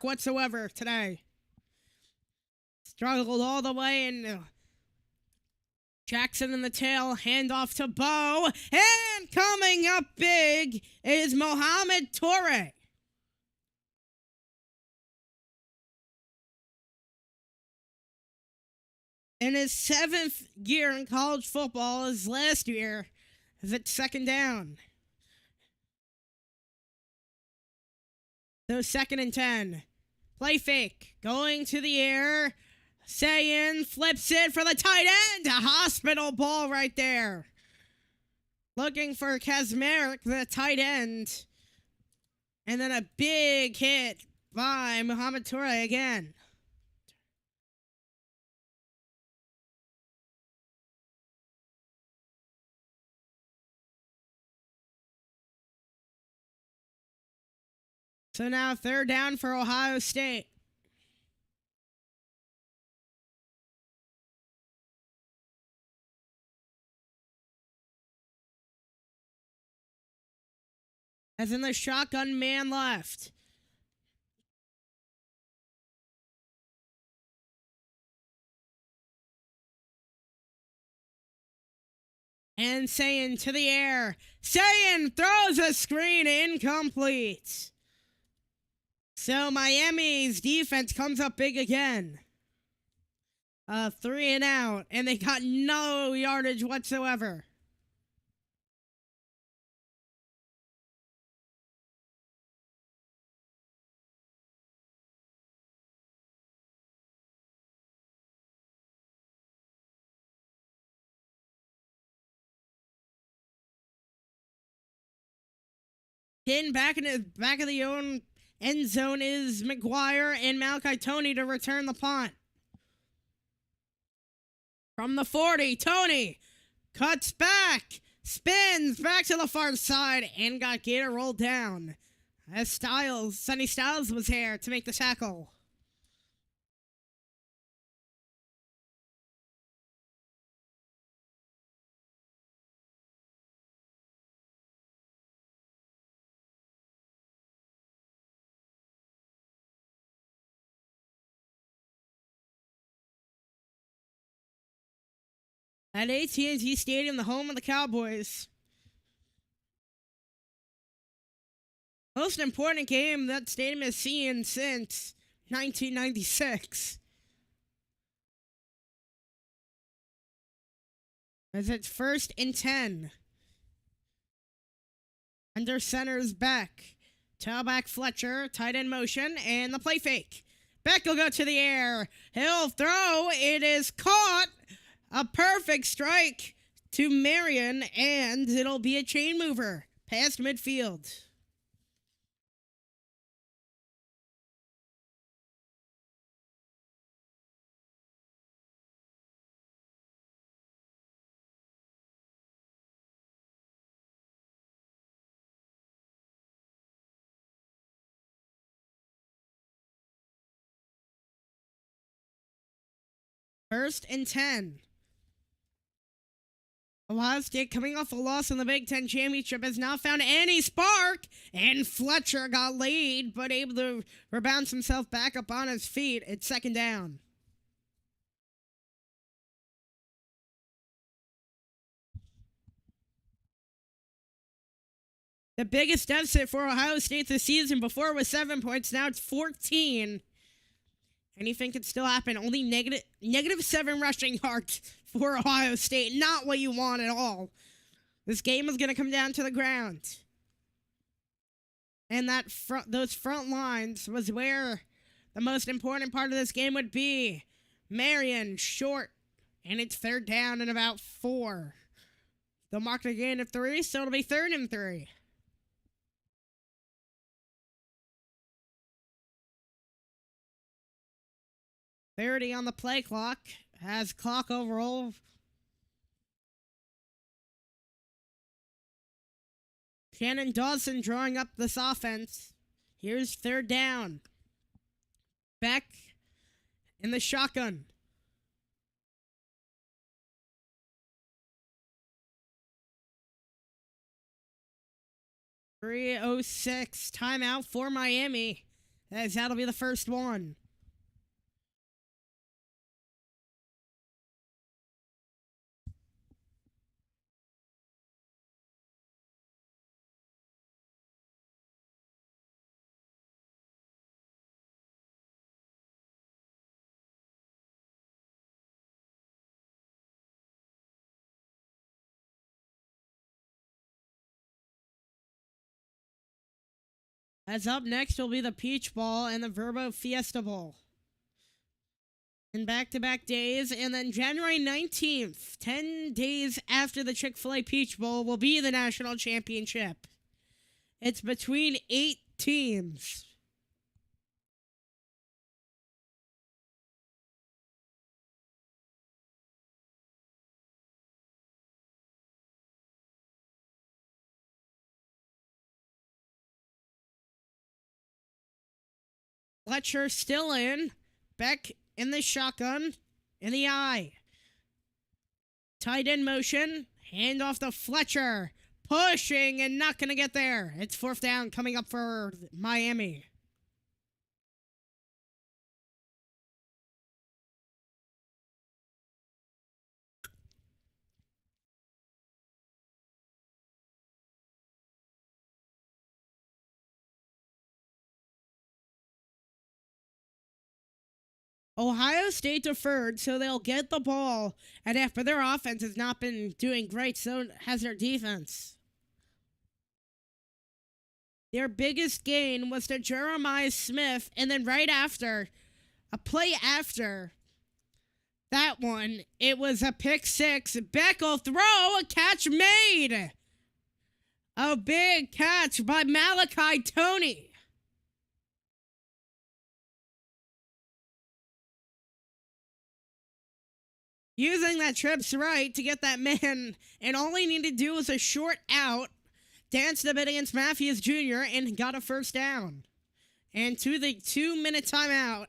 whatsoever today. Struggled all the way, and Jackson in the tail, handoff to Bo, and coming up big is Mohamed Torre. In his 7th year in college football, his last year, is at 2nd down. So 2nd and 10. Play fake. Going to the air. Sayin flips it for the tight end. A hospital ball right there. Looking for Kazmarek, the tight end. And then a big hit by Mohamed Torre again. So now 3rd down for Ohio State. As in the shotgun man left. And Sayin to the air. Sayin throws a screen incomplete. So Miami's defense comes up big again. 3 and out, and they got no yardage whatsoever. In back of the own end zone is McGuire and Malachi Tony to return the punt. From the 40, Tony cuts back, spins back to the far side, and got Gator rolled down. As Sonny Styles was here to make the tackle. At AT&T Stadium, the home of the Cowboys. Most important game that stadium has seen since 1996. As it's 1st and 10. Under center's Beck. Tailback Fletcher, tight end motion, and the play fake. Beck will go to the air. He'll throw. It is caught. A perfect strike to Marion, and it'll be a chain mover past midfield. First and 10. Ohio State, coming off a loss in the Big Ten Championship, has now found any spark, and Fletcher got laid, but able to rebound himself back up on his feet. It's 2nd down. The biggest deficit for Ohio State this season, before it was 7 points, now it's 14. Anything can still happen. Only negative 7 rushing yards for Ohio State. Not what you want at all. This game is going to come down to the ground. And those front lines was where the most important part of this game would be. Marion short. And it's 3rd down and about 4. They'll mark a gain of 3, so it'll be 3rd and 3. .30 on the play clock. Has clock overall. Shannon Dawson drawing up this offense. Here's 3rd down. Beck in the shotgun. .306 timeout for Miami, as that'll be the first one. As up next will be the Peach Ball and the Verbo Fiesta Bowl. In back-to-back days, and then January 19th, 10 days after the Chick-fil-A Peach Bowl, will be the national championship. It's between 8 teams. Fletcher still in. Beck in the shotgun. In the eye. Tight end motion. Hand off to Fletcher. Pushing and not going to get there. It's 4th down coming up for Miami. Ohio State deferred, so they'll get the ball. And after their offense has not been doing great, so has their defense. Their biggest gain was to Jeremiah Smith, and then right after, a play after that one, it was a pick 6. Beck will throw, a catch made. A big catch by Malachi Toney. Using that trips right to get that man, and all he needed to do was a short out, danced a bit against Matthews Jr., and got a 1st down. And to the 2-minute timeout,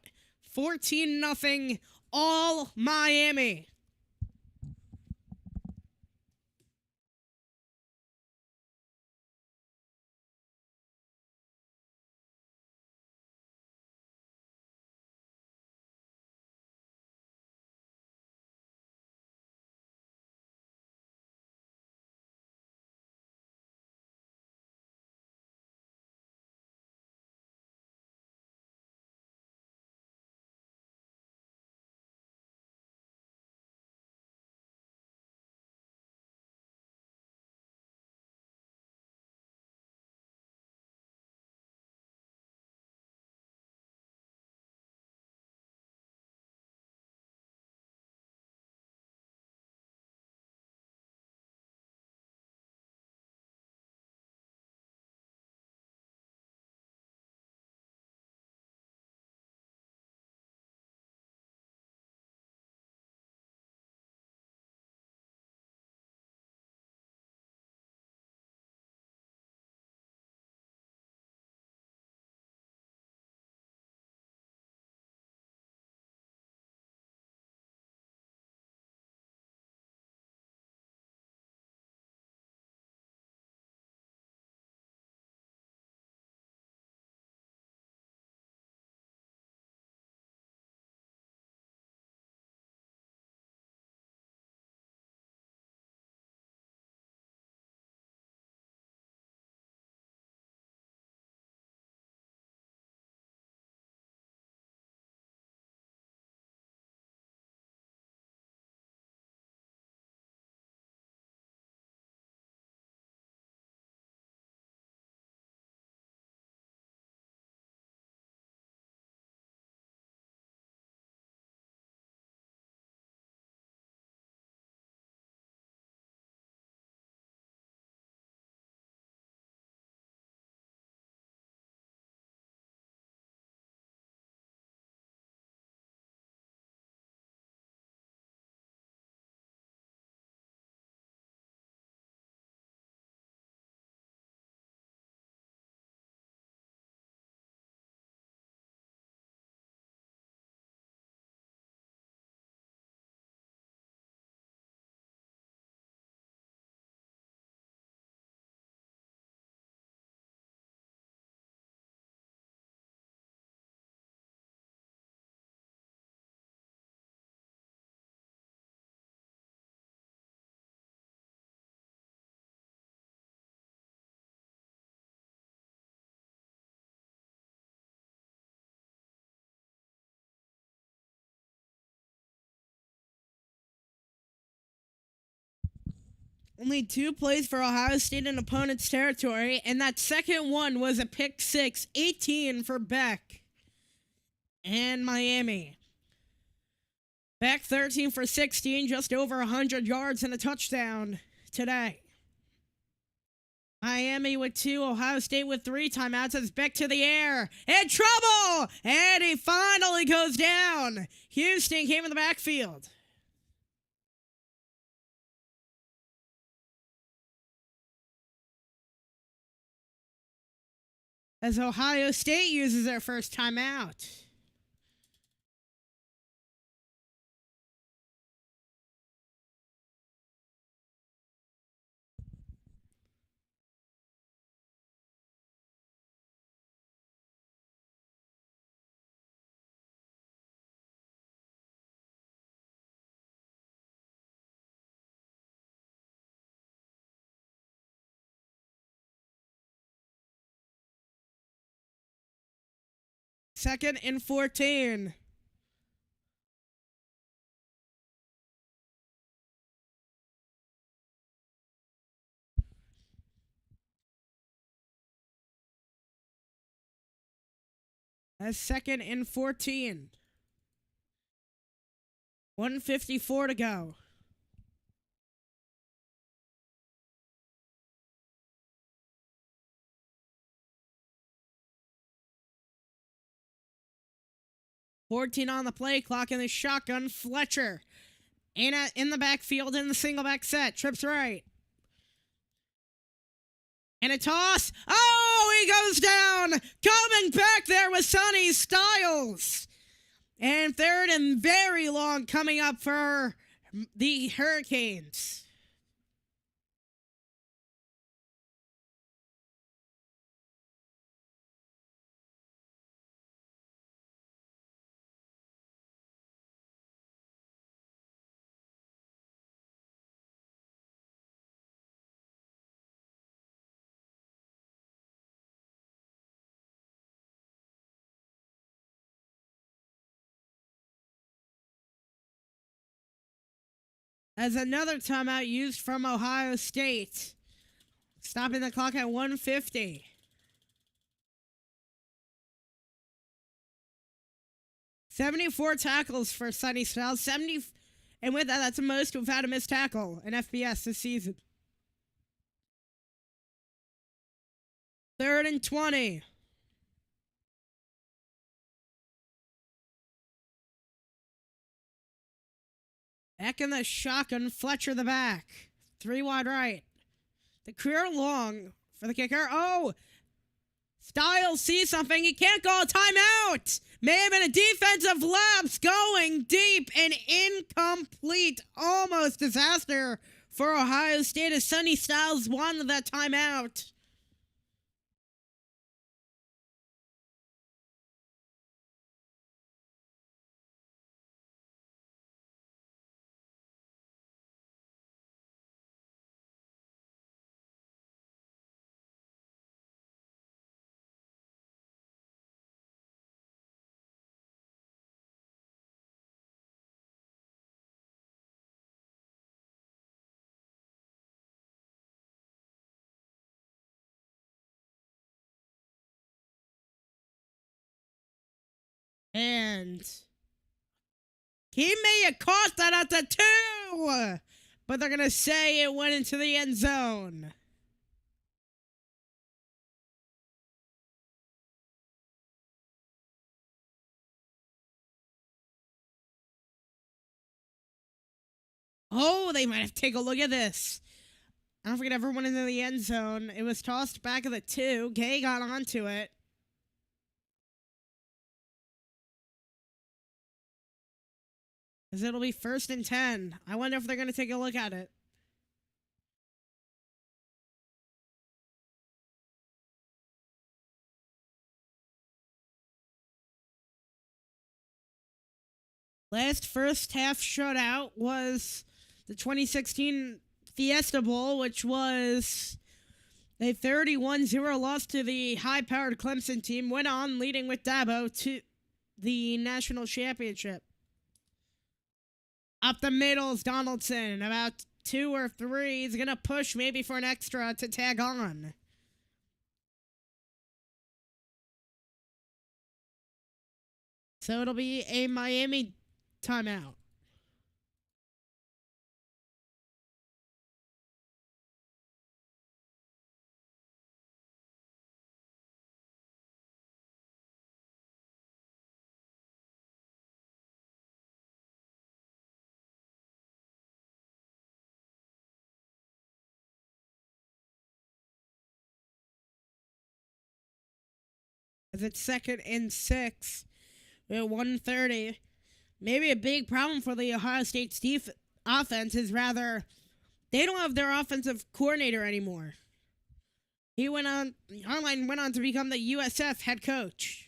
14-0, all Miami. Only 2 plays for Ohio State in opponent's territory, and that second one was a pick 6, 18 for Beck and Miami. Beck 13 for 16, just over 100 yards and a touchdown today. Miami with 2, Ohio State with 3 timeouts as Beck to the air. In trouble! And he finally goes down. Houston came in the backfield. as Ohio State uses their first timeout. Second and 14. That's second and 14. 1:54 to go. $14 on the play clock in the shotgun. Fletcher in the backfield in the single back set. Trips right. And a toss. Oh, he goes down. Coming back there with Sonny Styles. And third and very long coming up for the Hurricanes. As another timeout used from Ohio State. Stopping the clock at 1:50. "74 tackles for Sonny Styles. And with that, that's the most without a missed tackle in FBS this season. Third and 20. Back in the shotgun, Fletcher the back. 3 wide right. The career long for the kicker. Oh! Styles sees something. He can't call a timeout. May have been a defensive lapse going deep and incomplete. Almost disaster for Ohio State as Sonny Styles won that timeout. And he may have caught that at the 2, but they're going to say it went into the end zone. Oh, they might have to take a look at this. I don't forget everyone into the end zone. It was tossed back at the 2. Gay got onto it. Because it'll be 1st and 10. I wonder if they're going to take a look at it. Last first half shutout was the 2016 Fiesta Bowl, which was a 31-0 loss to the high-powered Clemson team. Went on leading with Dabo to the national championship. Up the middle is Donaldson. About 2 or 3. He's going to push maybe for an extra to tag on. So it'll be a Miami timeout. It's 2nd and 6 at 1:30. Maybe a big problem for the Ohio State's offense is rather they don't have their offensive coordinator anymore. Harline went on to become the USF head coach.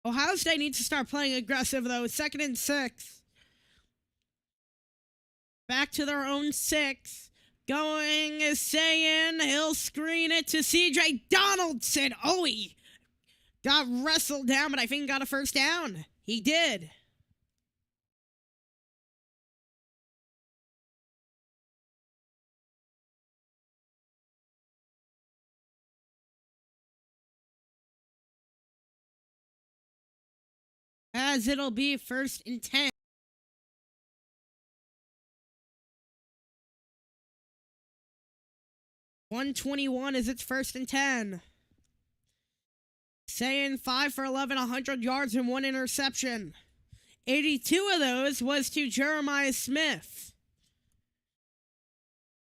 Ohio State needs to start playing aggressive, though. 2nd and 6. Back to their own 6. Going is saying he'll screen it to CJ Donaldson. Oh, he got wrestled down, but I think he got a first down. He did. As it'll be 1st and 10. .121 is its 1st and 10. Saying 5 for 11, 100 yards and 1 interception. 82 of those was to Jeremiah Smith.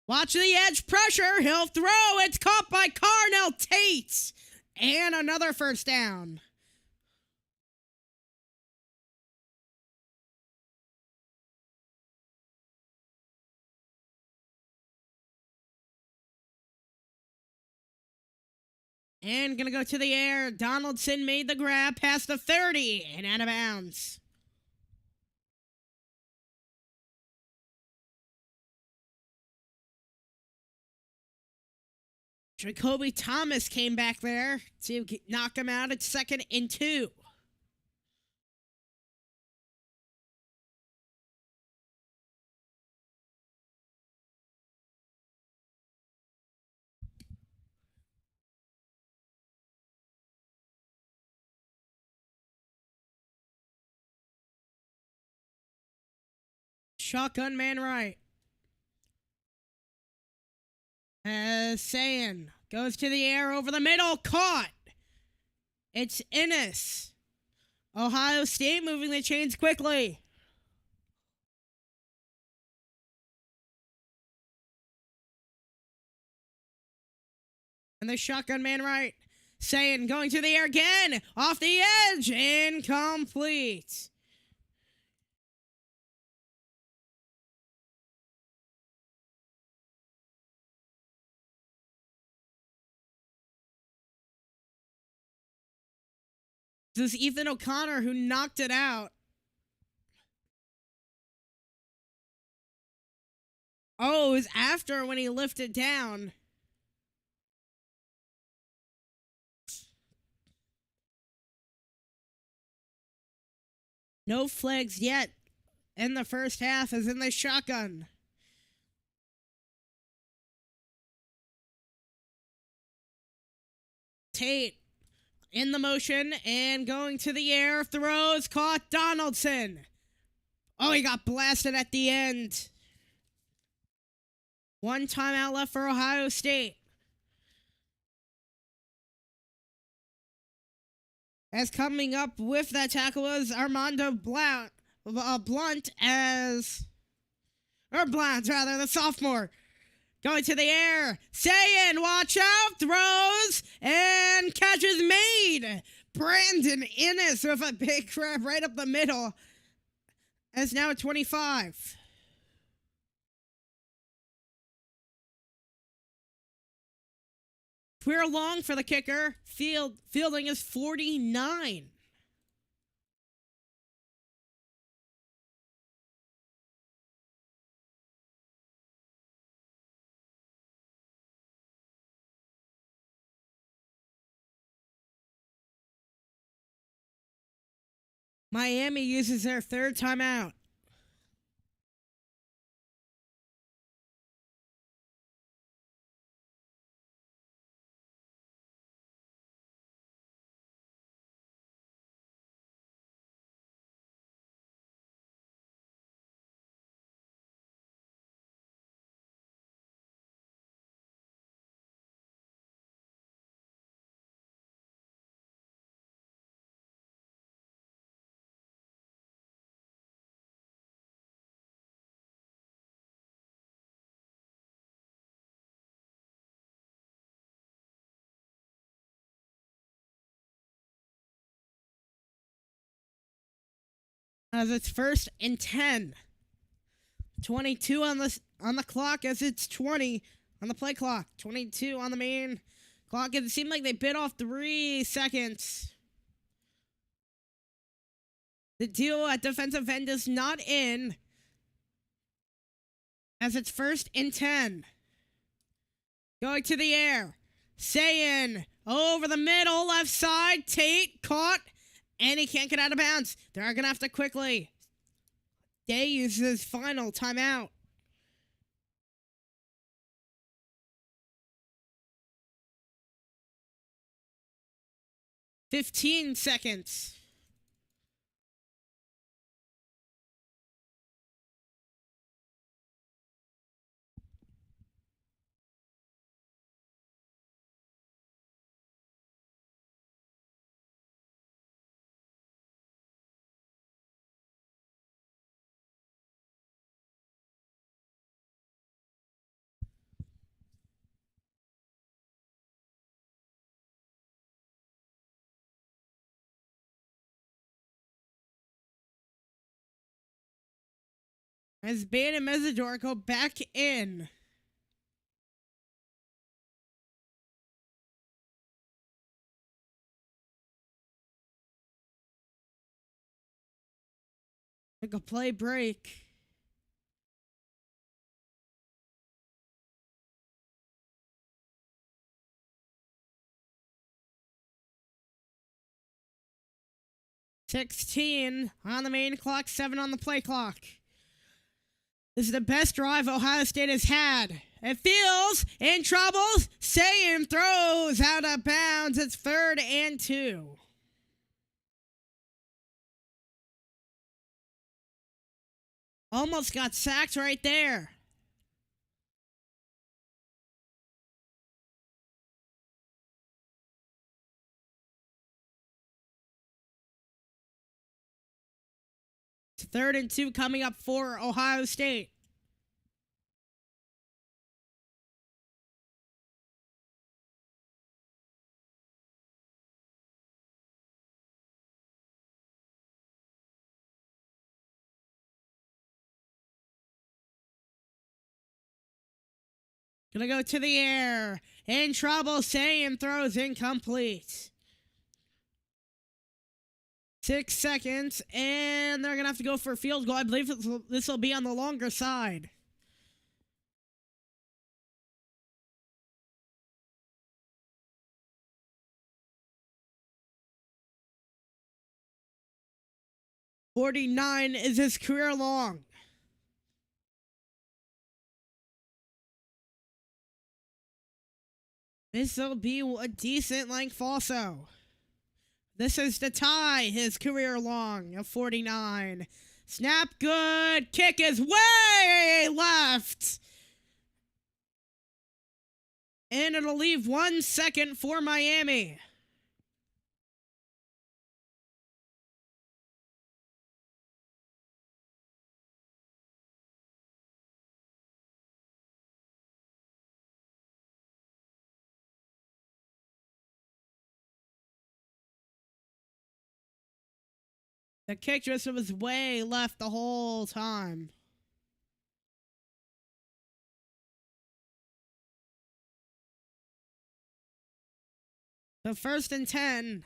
Watch the edge pressure. He'll throw. It's caught by Carnell Tate. And another first down. And gonna go to the air. Donaldson made the grab past the 30 and out of bounds. Jacoby Thomas came back there to knock him out at 2nd and 2. Shotgun man right. Saying goes to the air over the middle, caught. It's Ennis. Ohio State moving the chains quickly. And the shotgun man right. Saying going to the air again, off the edge, incomplete. This is Ethan O'Connor who knocked it out. Oh, it was after when he lifted down. No flags yet in the first half as in the shotgun. Tate in the motion and going to the air. Throws, caught Donaldson. Oh, he got blasted at the end. 1 timeout left for Ohio State. As coming up with that tackle was Armando Blunt the sophomore. Going to the air. Saying, watch out. Throws and catches made. Brandon Ennis with a big grab right up the middle. As now at 25. We're long for the kicker. Fielding is 49. Miami uses their 3rd timeout. as it's first and 10. 22 on the clock as it's 20 on the play clock. 22 on the main clock. It seemed like they bit off 3 seconds. The deal at defensive end is not in as it's first and 10. Going to the air. Sayin over the middle, left side. Tate caught, and he can't get out of bounds. They're going to have to quickly. Day uses his final timeout. "15 seconds. As Bain and Mesidor go back in. Like a play break. "16 on the main clock, 7 on the play clock. This is the best drive Ohio State has had. It feels in trouble. Sayin throws out of bounds. It's 3rd and 2. Almost got sacked right there. It's 3rd and 2 coming up for Ohio State. Gonna go to the air. In trouble, Sayin throws incomplete. 6 seconds, and they're gonna have to go for a field goal. I believe this will be on the longer side. "49 is his career long. This will be a decent length also. This is to tie his career long of 49. Snap good. Kick is way left. And it'll leave 1 second for Miami. The kick just was way left the whole time. So 1st and 10.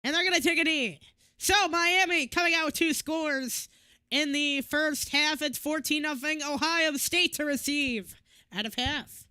And they're going to take a knee. So Miami coming out with 2 scores in the first half. It's 14-0 Ohio State to receive out of half.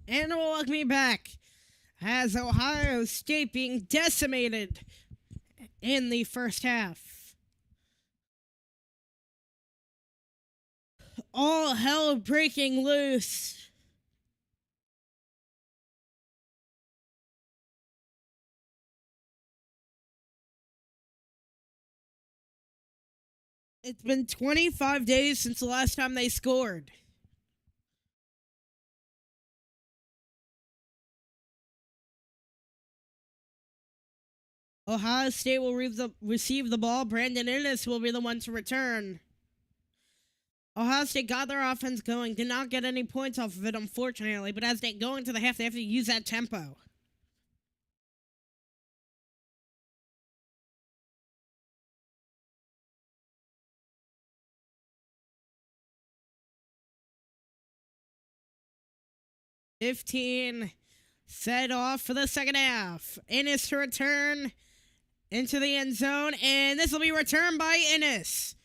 And welcome me back as Ohio State being decimated in the first half. All hell breaking loose. It's been 25 days since the last time they scored. Ohio State will receive the ball. Brandon Innes will be the one to return. Ohio State got their offense going. Did not get any points off of it, unfortunately. But as they go into the half, they have to use that tempo. "15 set off for the second half. Innes to return into the end zone, and this will be returned by Innes.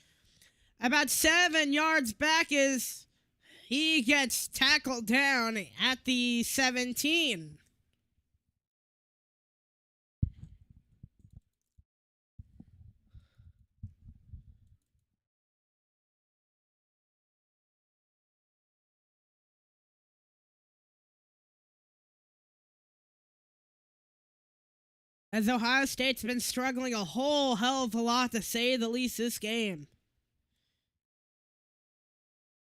About 7 yards back as he gets tackled down at the 17. As Ohio State's been struggling a whole hell of a lot, to say the least, this game.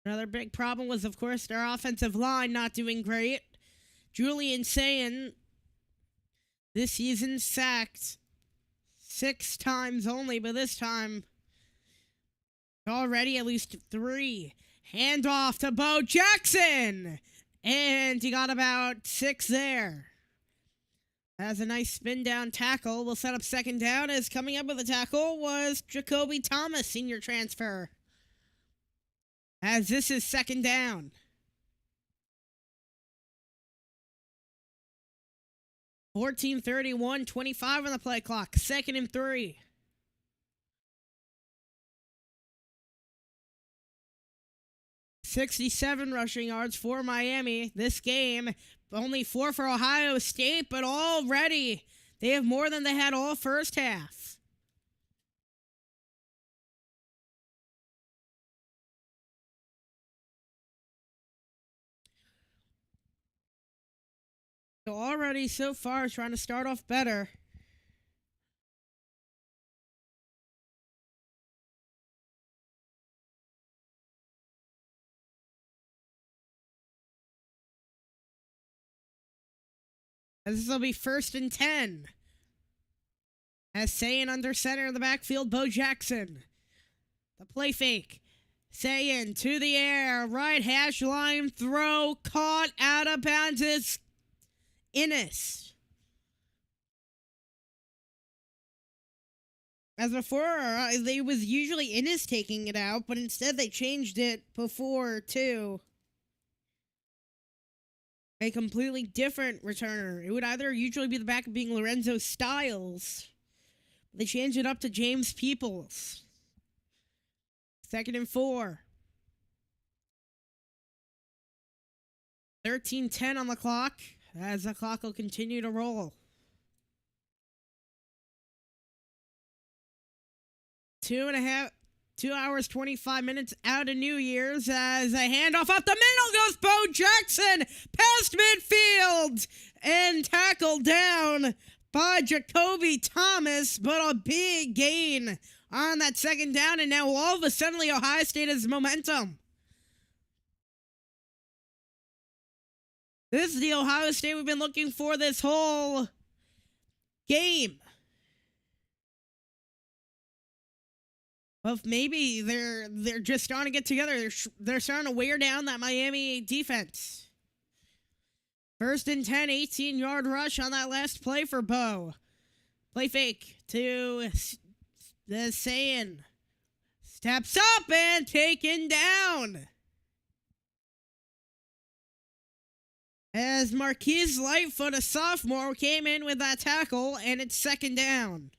Another big problem was, of course, their offensive line not doing great. Julian Sayin this season sacked 6 times only, but this time already at least 3. Handoff to Bo Jackson, and he got about 6 there. As a nice spin down tackle will set up second down, as coming up with the tackle was Jacoby Thomas, senior transfer. As this is second down. (14:31, 25 on the play clock. 2nd and 3. (67 rushing yards for Miami. This game, only 4 for Ohio State, but already they have more than they had all first half. So already so far trying to start off better. As this will be 1st and 10. As Sayin under center in the backfield, Bo Jackson. The play fake. Sayin to the air. Right hash line throw. Caught out of bounds is Innes. As before, it was usually Innes taking it out, but instead they changed it before to a completely different returner. It would either usually be the backup being Lorenzo Styles. They changed it up to James Peoples. 2nd and 4. 13:10 on the clock, as the clock will continue to roll. 2 hours, 25 minutes out of New Year's, as a handoff up the middle goes Bo Jackson past midfield and tackled down by Jacoby Thomas, but a big gain on that second down, and now all of a sudden Ohio State has momentum. This is the Ohio State we've been looking for this whole game. Well, maybe they're just starting to get together. They're starting to wear down that Miami defense. 1st and 10, 18-yard rush on that last play for Bo. Play fake to the Sayin. Steps up and taken down. As Marquise Lightfoot, a sophomore, came in with that tackle, and it's 2nd down.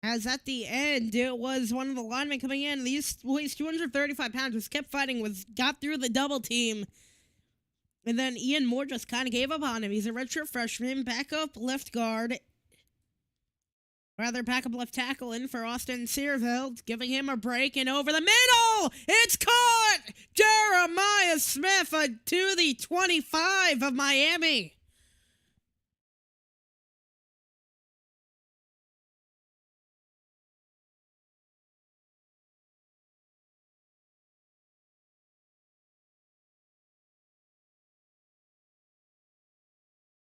As at the end, it was one of the linemen coming in. These weighs 235 pounds, just kept fighting, got through the double team. And then Ian Moore just kind of gave up on him. He's a redshirt freshman, backup left tackle in for Austin Searville, giving him a break, and over the middle, it's caught! Jeremiah Smith to the 25 of Miami.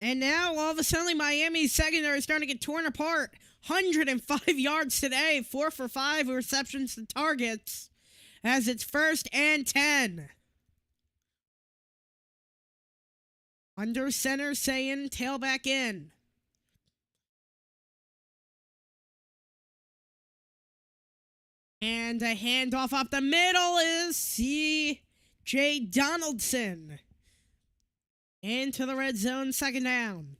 And now, all of a sudden, Miami's secondary is starting to get torn apart. 105 yards today, 4 for 5 receptions to targets, as it's 1st and 10. Under center, Sayin, tailback in. And a handoff up the middle is C.J. Donaldson. Into the red zone, 2nd down.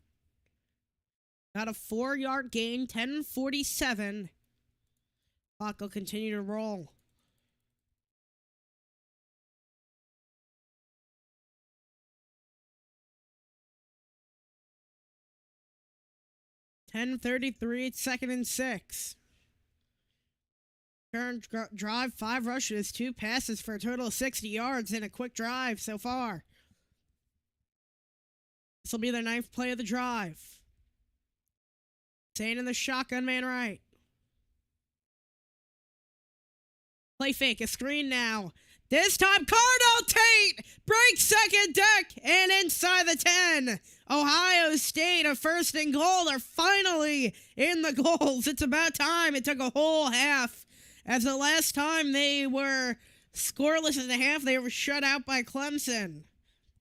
Got a 4-yard gain, 10:47. Clock will continue to roll. .33, it's 2nd and 6. Current drive, 5 rushes, 2 passes for a total of 60 yards in a quick drive so far. This will be their 9th play of the drive. Staying in the shotgun man right. Play fake, a screen now. This time, Cardell Tate breaks 2nd deck and inside the 10. Ohio State, a 1st and goal. They're finally in the goals. It's about time. It took a whole half. As the last time they were scoreless in the half, they were shut out by Clemson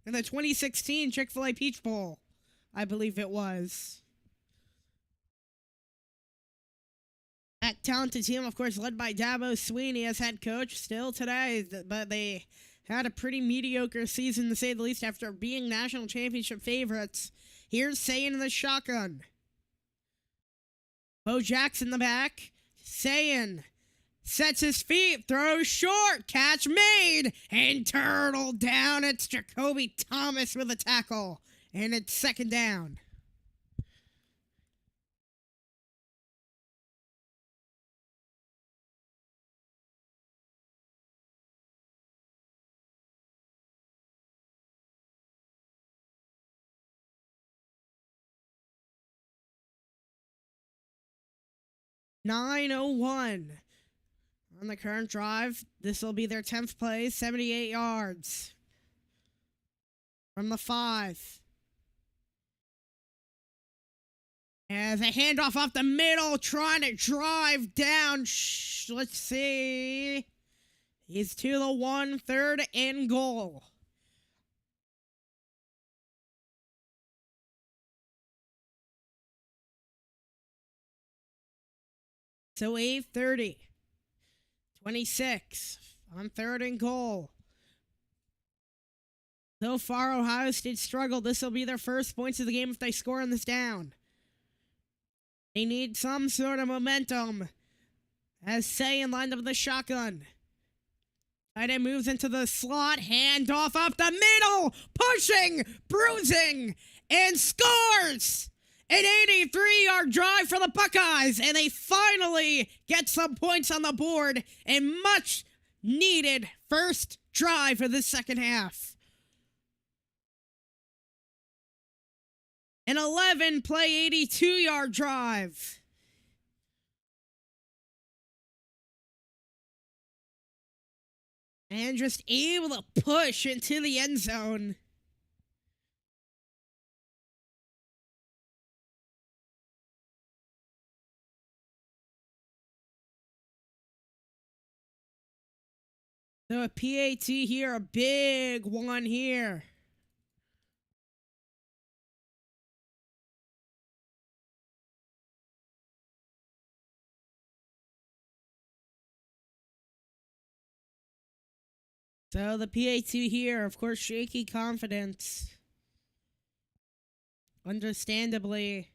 in the 2016 Chick-fil-A Peach Bowl, I believe it was. That talented team, of course, led by Dabo Sweeney as head coach still today, but they had a pretty mediocre season, to say the least, after being national championship favorites. Here's Sayin in the shotgun. Bo Jackson in the back. Sayin sets his feet, throws short, catch made, and turtle down. It's Jacoby Thomas with a tackle, and it's 2nd down. .901 on the current drive. This will be their 10th play, 78 yards from the 5. As a handoff off the middle, trying to drive down. Let's see. He's to the 1, 3rd and goal. So 8:30. 26 on 3rd and goal. So far, Ohio State struggled. This will be their first points of the game if they score on this down. They need some sort of momentum. As Sayin lined up with the shotgun. Tight end moves into the slot. Handoff up the middle. Pushing, bruising, and scores! An 83-yard drive for the Buckeyes, and they finally get some points on the board. A much-needed first drive for this 2nd half. An 11-play, 82-yard drive. And just able to push into the end zone. So a PAT here, a big one here. So the PAT here, of course, shaky confidence. Understandably,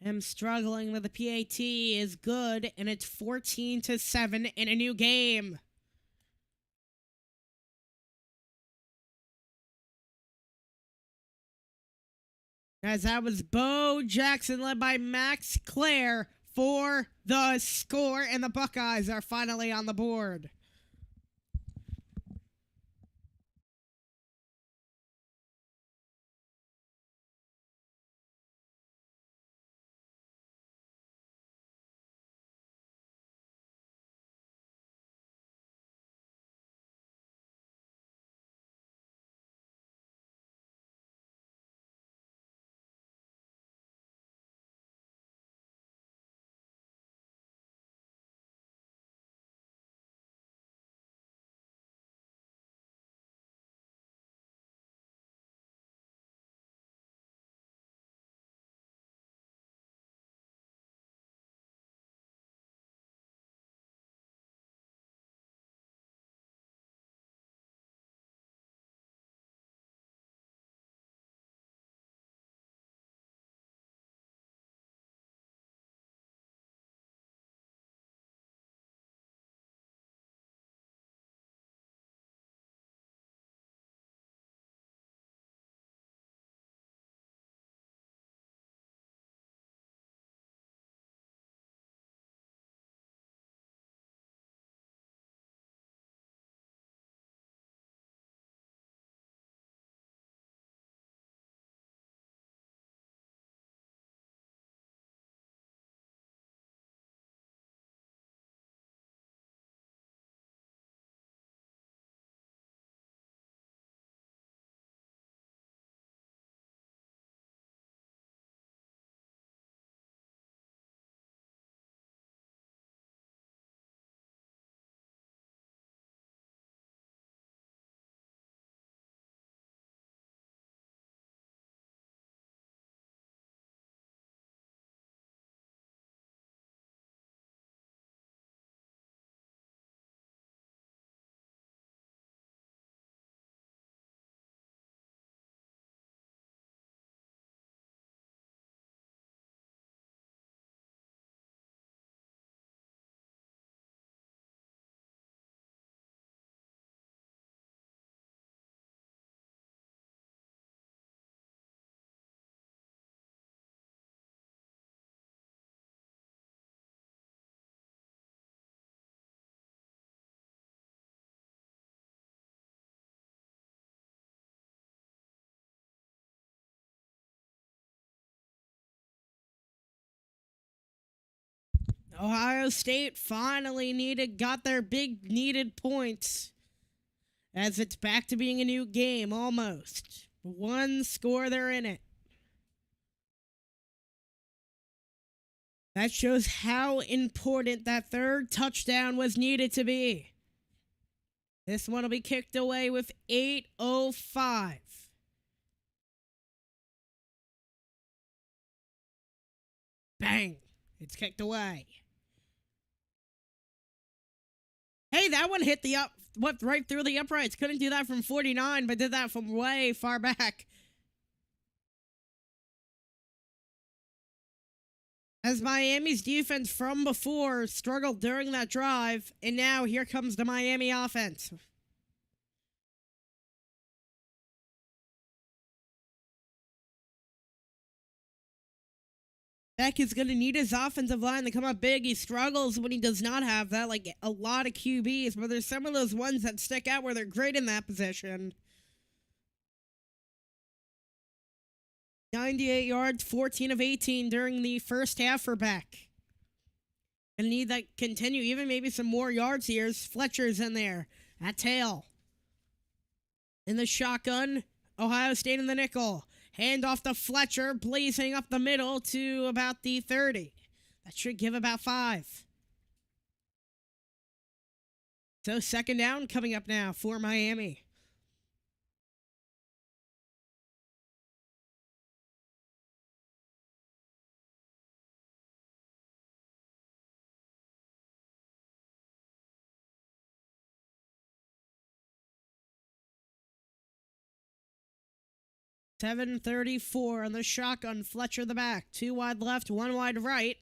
Him struggling with the PAT is good, and it's 14-7 in a new game. As that was Bo Jackson led by Max Clare for the score, and the Buckeyes are finally on the board. Ohio State finally got their big needed points, as it's back to being a new game almost. One score, they're in it. That shows how important that third touchdown was needed to be. This one will be kicked away with 8:05. Bang! It's kicked away. Hey, that one hit went right through the uprights. Couldn't do that from 49, but did that from way far back. As Miami's defense from before struggled during that drive, and now here comes the Miami offense. Beck is going to need his offensive line to come up big. He struggles when he does not have that, like a lot of QBs, but there's some of those ones that stick out where they're great in that position. 98 yards, 14 of 18 during the first half for Beck. Gonna need that to continue, even maybe some more yards here. Fletcher's in there at tail. In the shotgun, Ohio State in the nickel. Hand off to Fletcher, blazing up the middle to about the 30. That should give about 5. So second down coming up now for Miami. 7:34 on the shotgun. Fletcher the back. 2 wide left, 1 wide right.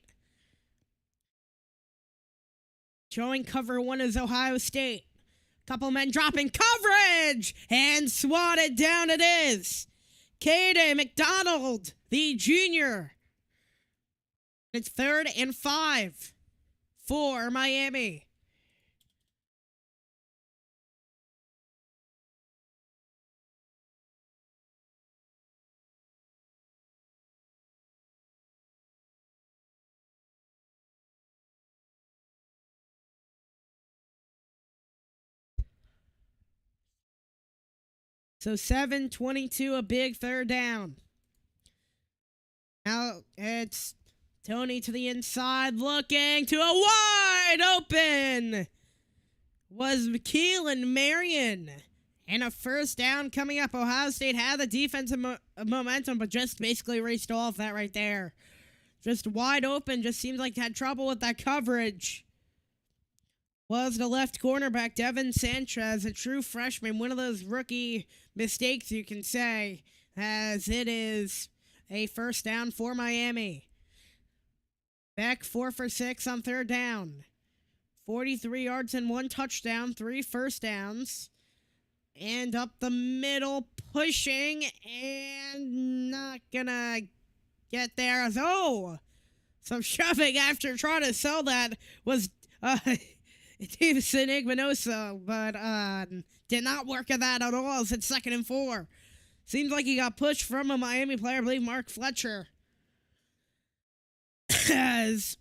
Showing cover 1 is Ohio State. Couple men dropping coverage! And swatted down it is. Caden McDonald, the junior. It's 3rd and 5 for Miami. So 7:22, a big 3rd down. Now it's Tony to the inside, looking to a wide open. Was Keelan Marion. And a 1st down coming up. Ohio State had the defensive momentum, but just basically raced off that right there. Just wide open, just seems like had trouble with that coverage. Was the left cornerback, Devin Sanchez, a true freshman. One of those rookie mistakes, you can say, as it is a 1st down for Miami. Beck 4 for 6 on 3rd down. 43 yards and 1 touchdown, 3 first downs. And up the middle, pushing, and not gonna get there. Oh, some shoving after trying to sell that was Davison Igbinosa, but did not work at that at all. It's 2nd and 4. Seems like he got pushed from a Miami player, I believe Mark Fletcher. As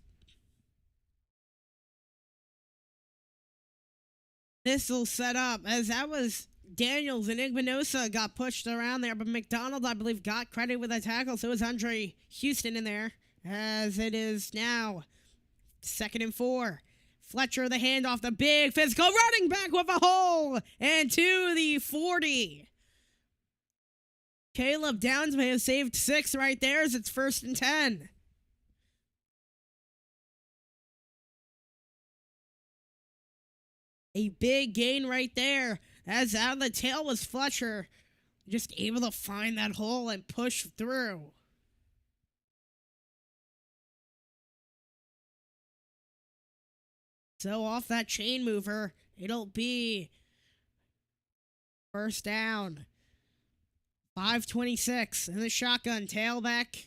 this will set up, as that was Daniels and Igbinosa got pushed around there, but McDonald, I believe, got credit with a tackle, so is Andre Houston in there, as it is now 2nd and 4. Fletcher, the handoff, the big physical running back with a hole, and to the 40. Caleb Downs may have saved 6 right there as it's 1st and 10. A big gain right there, as out of the tail was Fletcher, just able to find that hole and push through. So off that chain mover, it'll be 1st down. 5:26 in the shotgun, tailback.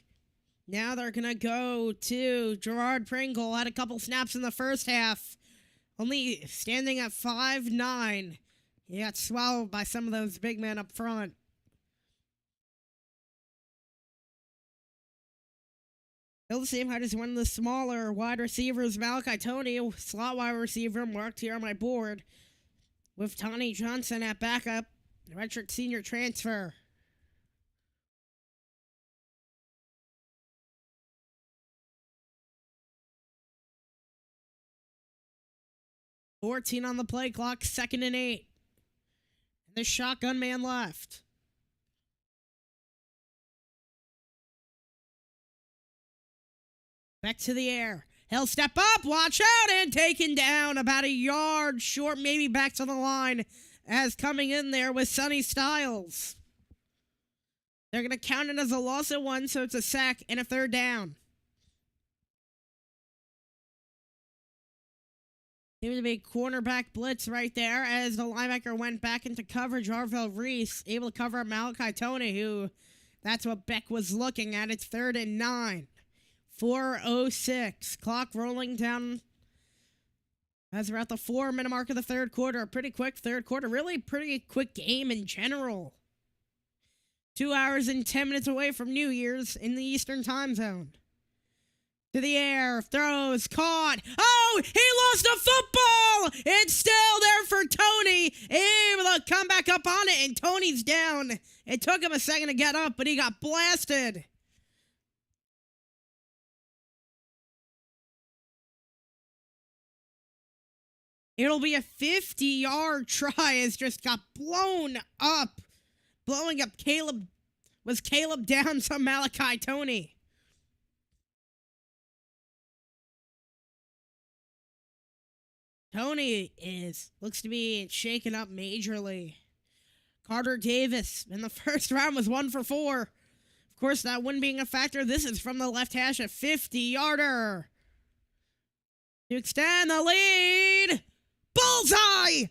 Now they're going to go to Gerard Pringle. Had a couple snaps in the 1st half. Only standing at 5'9". He got swallowed by some of those big men up front. Still the same height as one of the smaller wide receivers, Malachi Tony, slot wide receiver, marked here on my board, with Tony Johnson at backup, redshirt senior transfer. $14 on the play clock, 2nd and 8. And the shotgun man left. Back to the air. He'll step up, watch out, and taken down about a yard short, maybe back to the line, as coming in there with Sonny Styles. They're going to count it as a loss of 1, so it's a sack and a 3rd down. Seemed to be cornerback blitz right there as the linebacker went back into coverage. Arvell Reese able to cover Malachi Tony, who that's what Beck was looking at. It's 3rd and 9. 4:06. Clock rolling down as we're at the 4-minute mark of the 3rd quarter. A pretty quick 3rd quarter. Really pretty quick game in general. 2 hours and 10 minutes away from New Year's in the Eastern time zone. To the air, throws, caught. Oh, he lost the football! It's still there for Tony. Able to come back up on it, and Tony's down. It took him a second to get up, but he got blasted. It'll be a 50-yard try as just got blown up. Blowing up Caleb down to Malachi Tony. Tony looks to be shaken up majorly. Carter Davis in the first round was 1 for 4. Of course, that one being a factor, this is from the left hash, a 50-yarder. To extend the lead. Bullseye!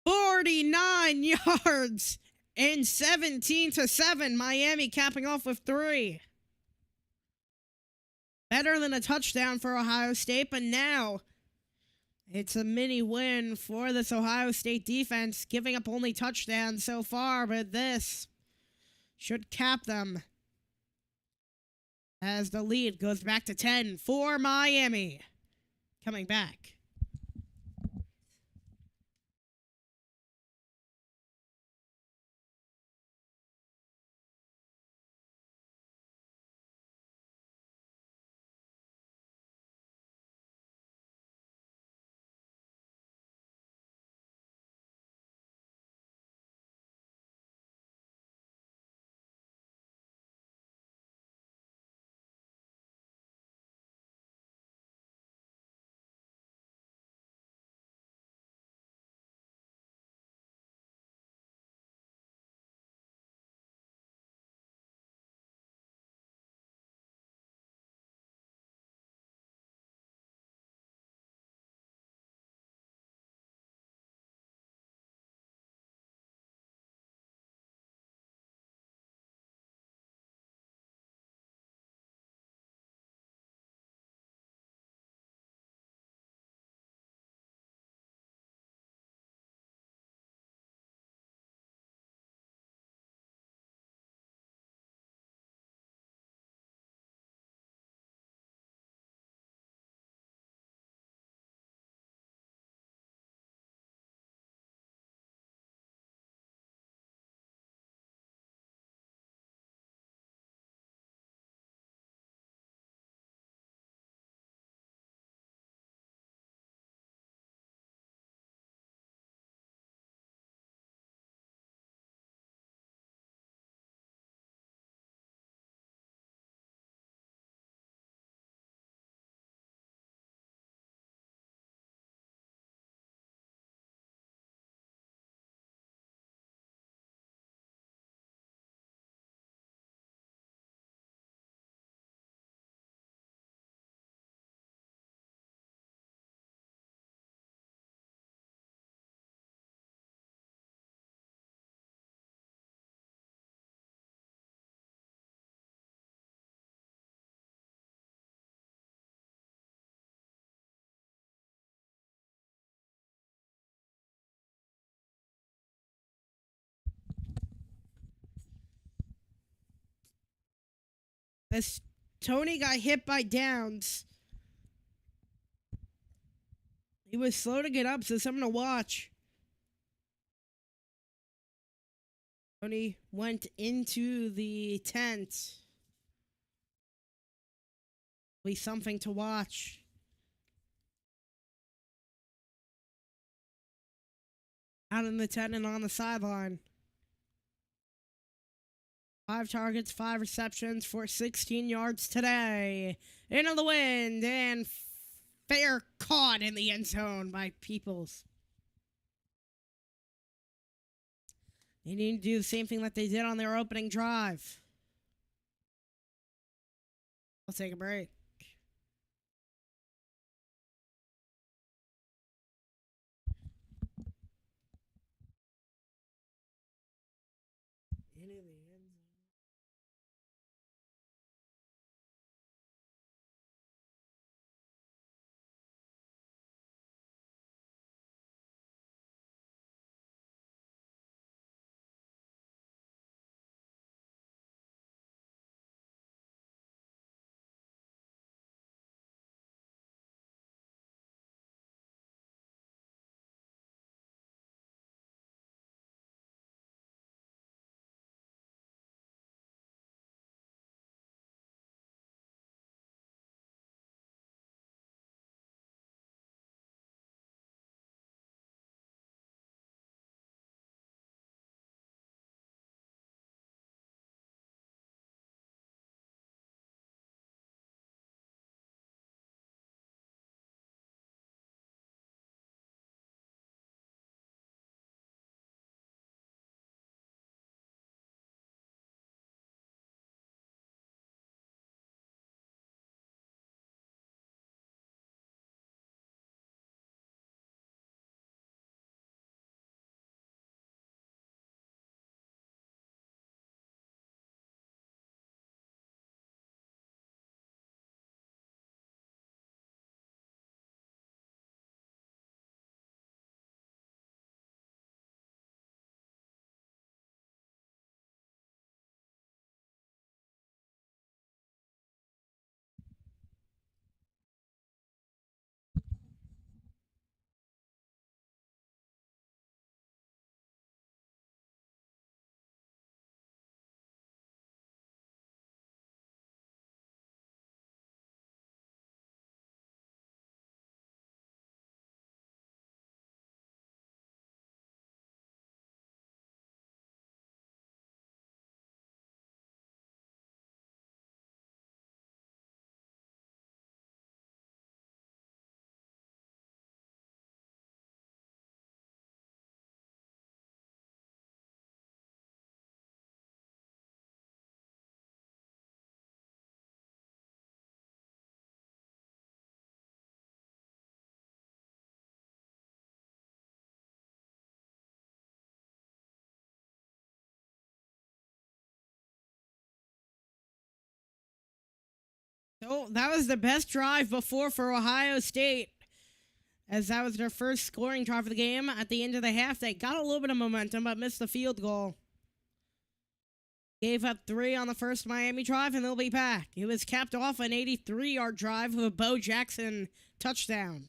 49 yards and 17-7. Miami capping off with 3. Better than a touchdown for Ohio State, but now it's a mini win for this Ohio State defense, giving up only touchdowns so far, but this should cap them as the lead goes back to 10 for Miami. Coming back. As Tony got hit by downs, he was slow to get up, so something to watch. Tony went into the tent. Be something to watch. Out in the tent and on the sideline. 5 targets, 5 receptions for 16 yards today. Into the wind and fair caught in the end zone by Peoples. They need to do the same thing that they did on their opening drive. I'll take a break. Into the end zone. So that was the best drive before for Ohio State, as that was their first scoring drive of the game. At the end of the half, they got a little bit of momentum, but missed the field goal. Gave up 3 on the first Miami drive, and they'll be back. It was capped off an 83-yard drive with a Bo Jackson touchdown.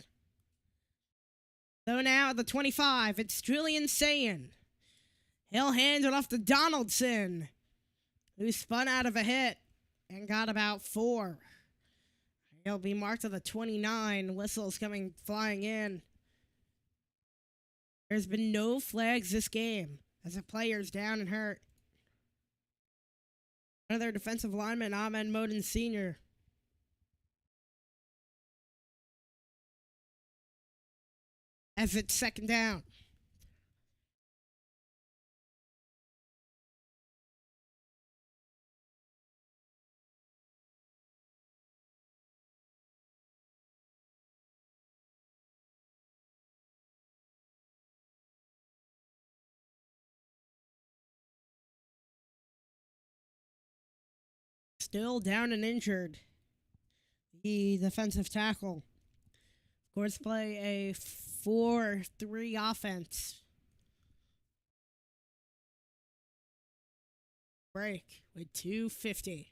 So now at the 25, it's Julian Sayin. He'll hand it off to Donaldson, who spun out of a hit and got about 4. He'll be marked at the 29. Whistles coming flying in. There's been no flags this game as a player's down and hurt. Another defensive lineman, Ahmed Modin Sr. As it's second down. Still down and injured. The defensive tackle. Of course, play a 4-3 offense. Break with 2:50.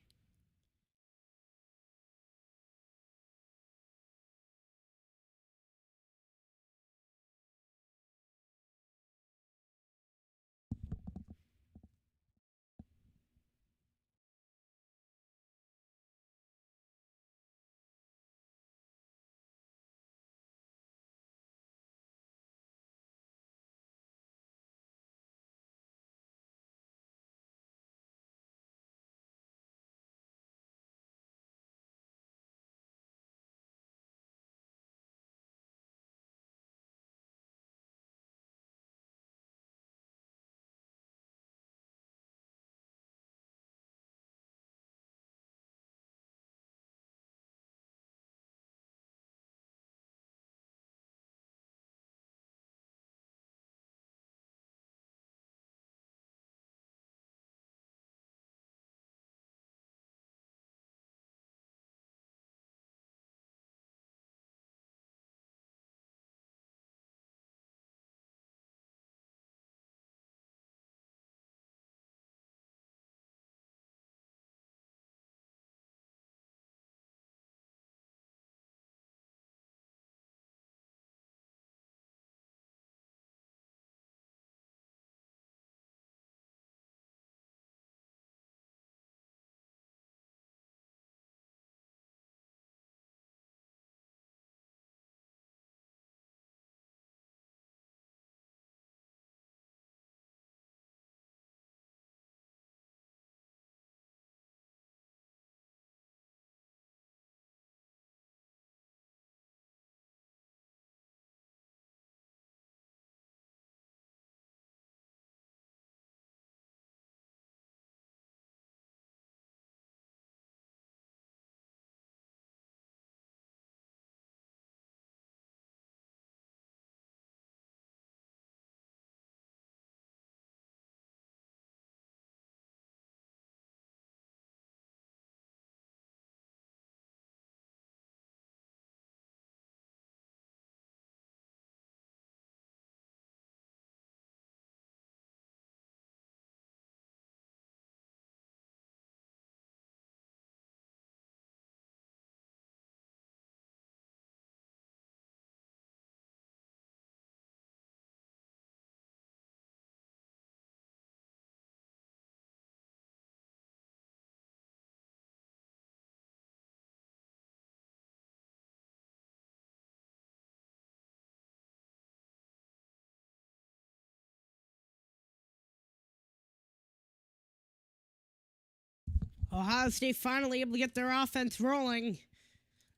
Ohio State finally able to get their offense rolling.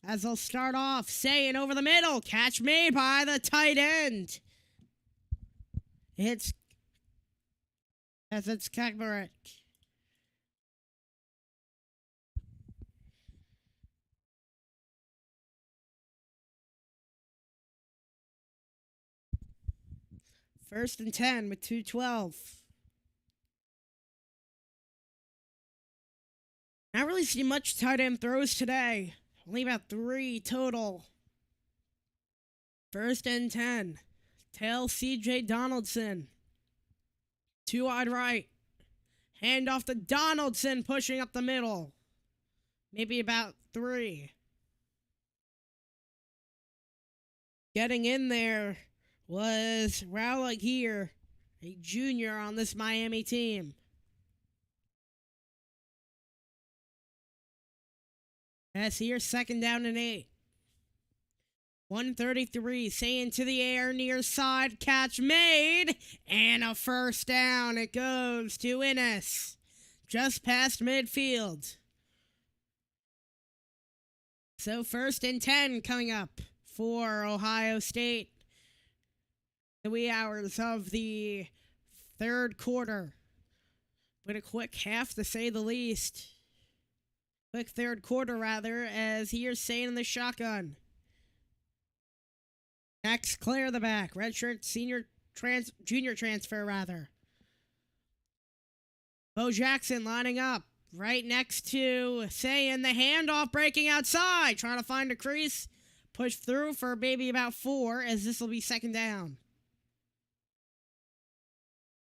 As they'll start off, saying over the middle, catch made by the tight end. It's Kagmarek. First and 10 with 2:12. Not really see much tight end throws today. Only about 3 total. 1st and 10. Tail C.J. Donaldson. 2 wide right. Hand off to Donaldson, pushing up the middle. Maybe about 3. Getting in there was Raul here, a junior on this Miami team. As here, 2nd down and 8. 133, saying to the air, near side, catch made, and a 1st down. It goes to Innes, just past midfield. So 1st and 10 coming up for Ohio State. The wee hours of the 3rd quarter. But a quick half, to say the least. Quick 3rd quarter, rather, as here's Sane in the shotgun. Next, clear the back. Redshirt junior transfer, rather. Bo Jackson lining up right next to Sayin. The handoff breaking outside. Trying to find a crease. Push through for maybe about 4, as this will be 2nd down.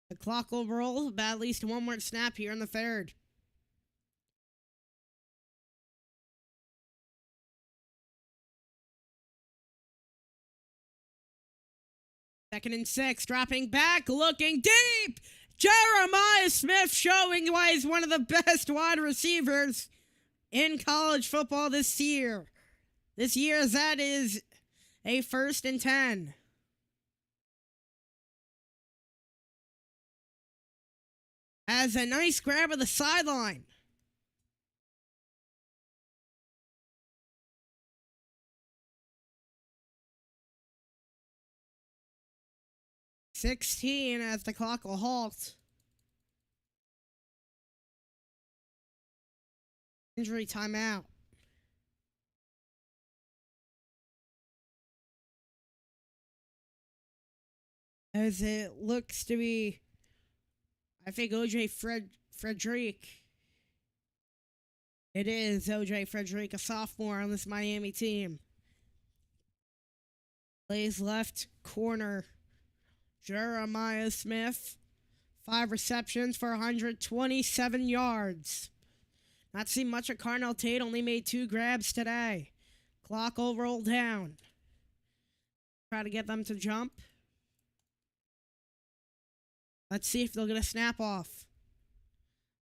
The clock will roll about at least 1 more snap here in the 3rd. Second and 6, dropping back, looking deep. Jeremiah Smith showing why he's one of the best wide receivers in college football this year. This year, that is a 1st and 10. As a nice grab of the sideline. .16 as the clock will halt. Injury timeout. As it looks to be, I think O.J. Frederick. It is O.J. Frederick, a sophomore on this Miami team. Plays left corner. Jeremiah Smith, 5 receptions for 127 yards. Not seen much of Carnell Tate, only made 2 grabs today. Clock will roll down. Try to get them to jump. Let's see if they'll get a snap off.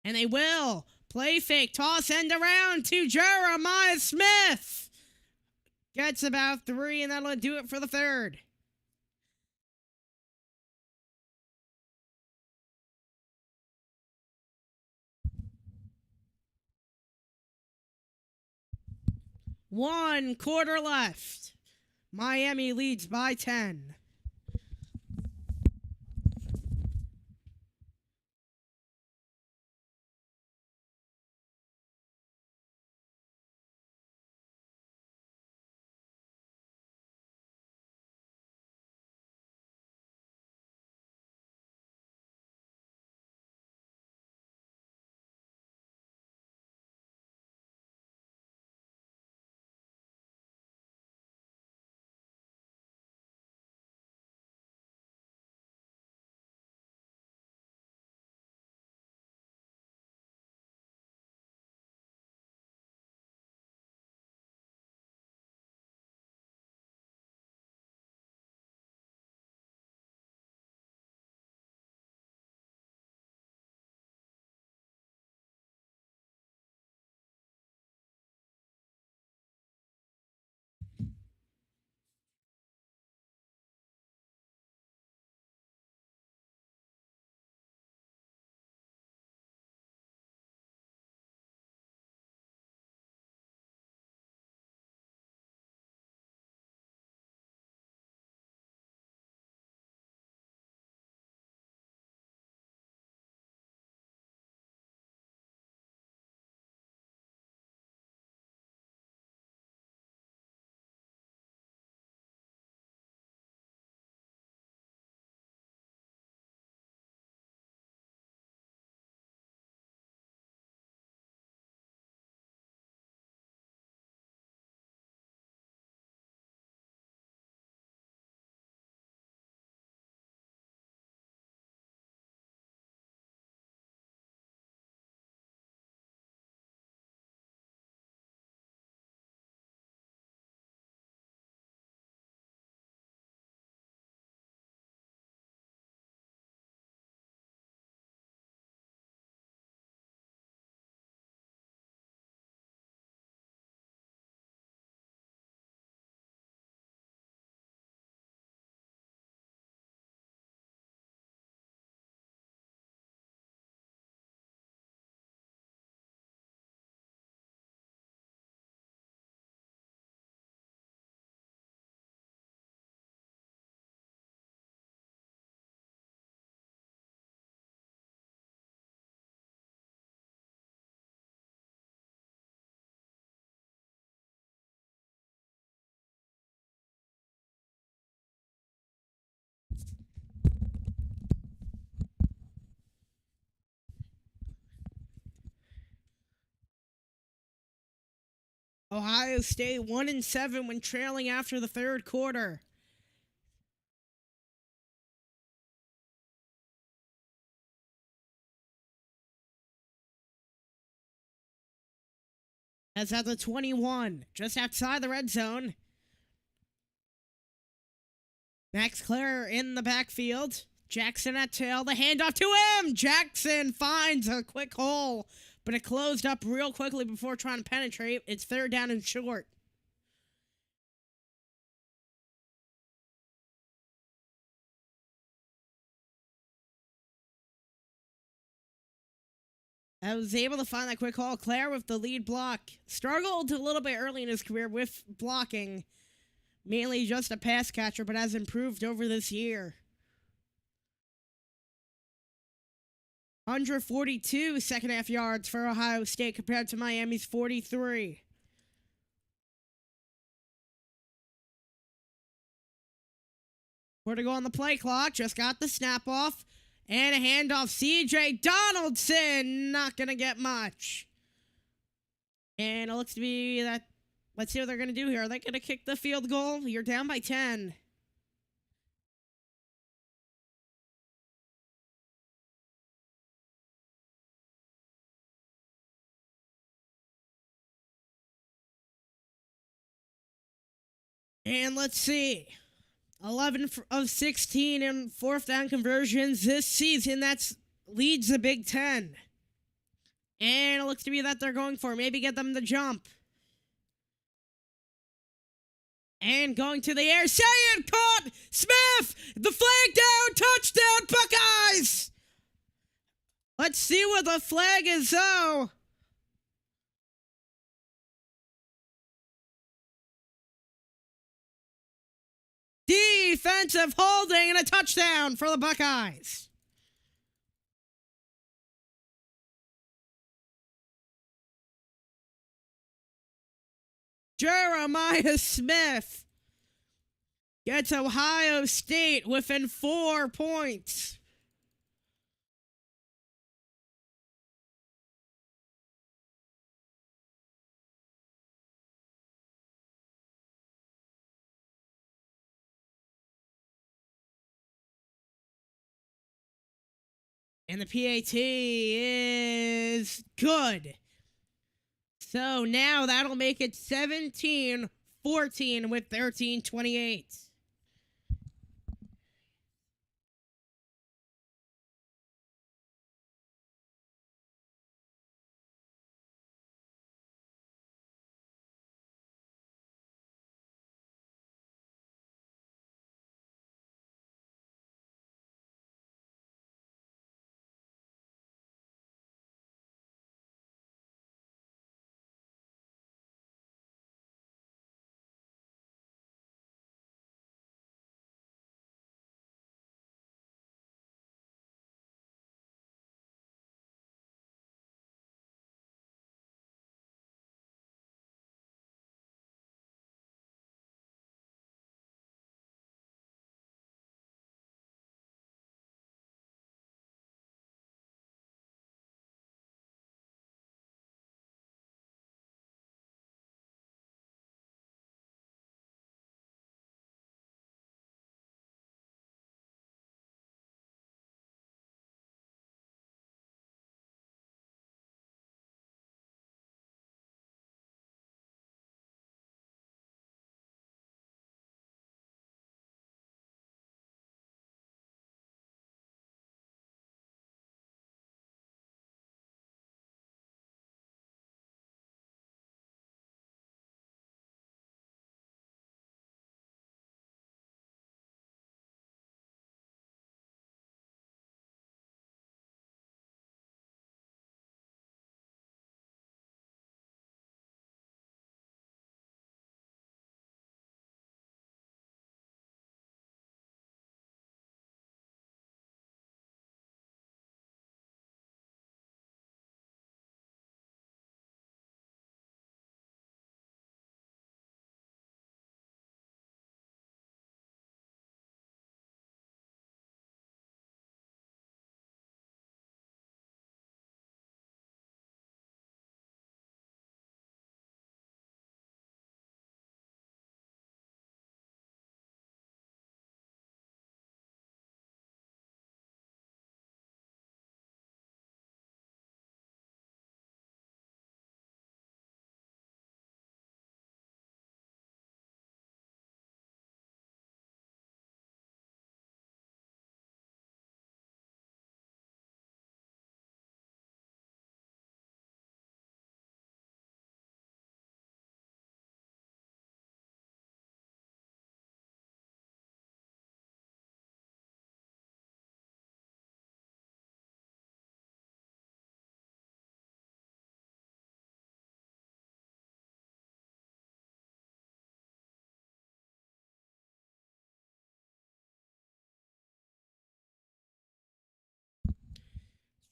And they will. Play fake, toss end around to Jeremiah Smith. Gets about 3, and that'll do it for the 3rd. One quarter left. Miami leads by 10. Ohio State 1-7 when trailing after the third quarter. That's at the 21, just outside the red zone. Max Clare in the backfield. Jackson at tail, the handoff to him. Jackson finds a quick hole, but it closed up real quickly before trying to penetrate. It's third down and short. I was able to find that quick hole. Clare with the lead block. Struggled a little bit early in his career with blocking. Mainly just a pass catcher, but has improved over this year. 142 second half yards for Ohio State compared to Miami's 43. Where to go on the play clock? Just got the snap off. And a handoff. C.J. Donaldson. Not going to get much. And it looks to be that. Let's see what they're going to do here. Are they going to kick the field goal? You're down by 10. And let's see. 11 of 16 in fourth down conversions this season. That's leads the Big Ten. And it looks to be that they're going for maybe get them to jump. And going to the air. Saying caught. Smith. The flag down. Touchdown Buckeyes. Let's see what the flag is though. Defensive holding and a touchdown for the Buckeyes. Jeremiah Smith gets Ohio State within 4 points. And the PAT is good. So now that'll make it 17-14 with 13:28.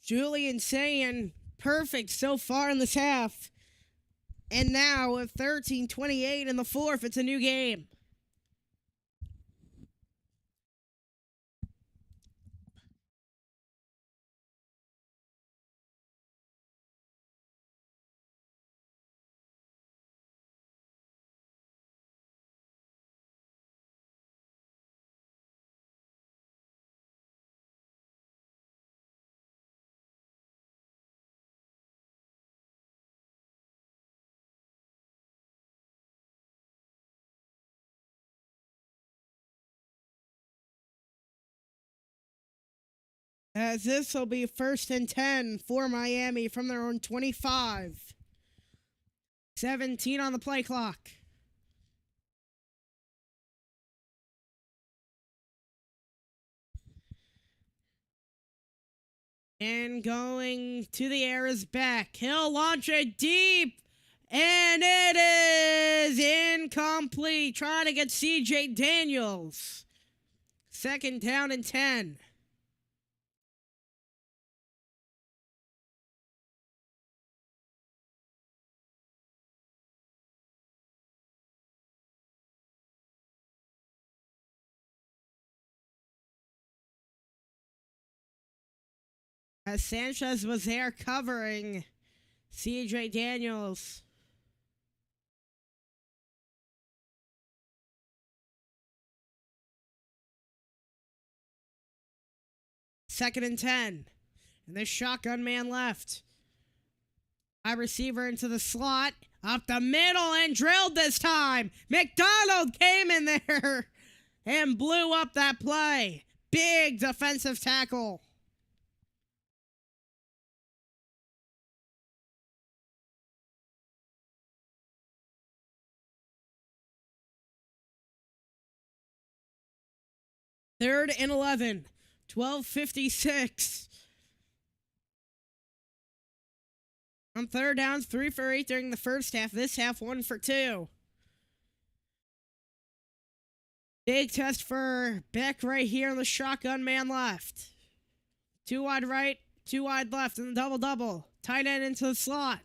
Julian saying perfect so far in this half. And now with 13:28 in the fourth, it's a new game. As this will be 1st and 10 for Miami from their own 25. 17 on the play clock. And going to the air is Beck. He'll launch it deep. And it is incomplete. Trying to get C.J. Daniels. 2nd down and 10. As Sanchez was there covering C.J. Daniels. Second and 10. And the shotgun man left. High receiver into the slot. Up the middle and drilled this time. McDonald came in there and blew up that play. Big defensive tackle. Third and 11. 12:56. On third downs, 3 for 8 during the first half. This half, 1 for 2. Big test for Beck right here on the shotgun man left. 2 wide right, 2 wide left in the double-double. Tight end into the slot.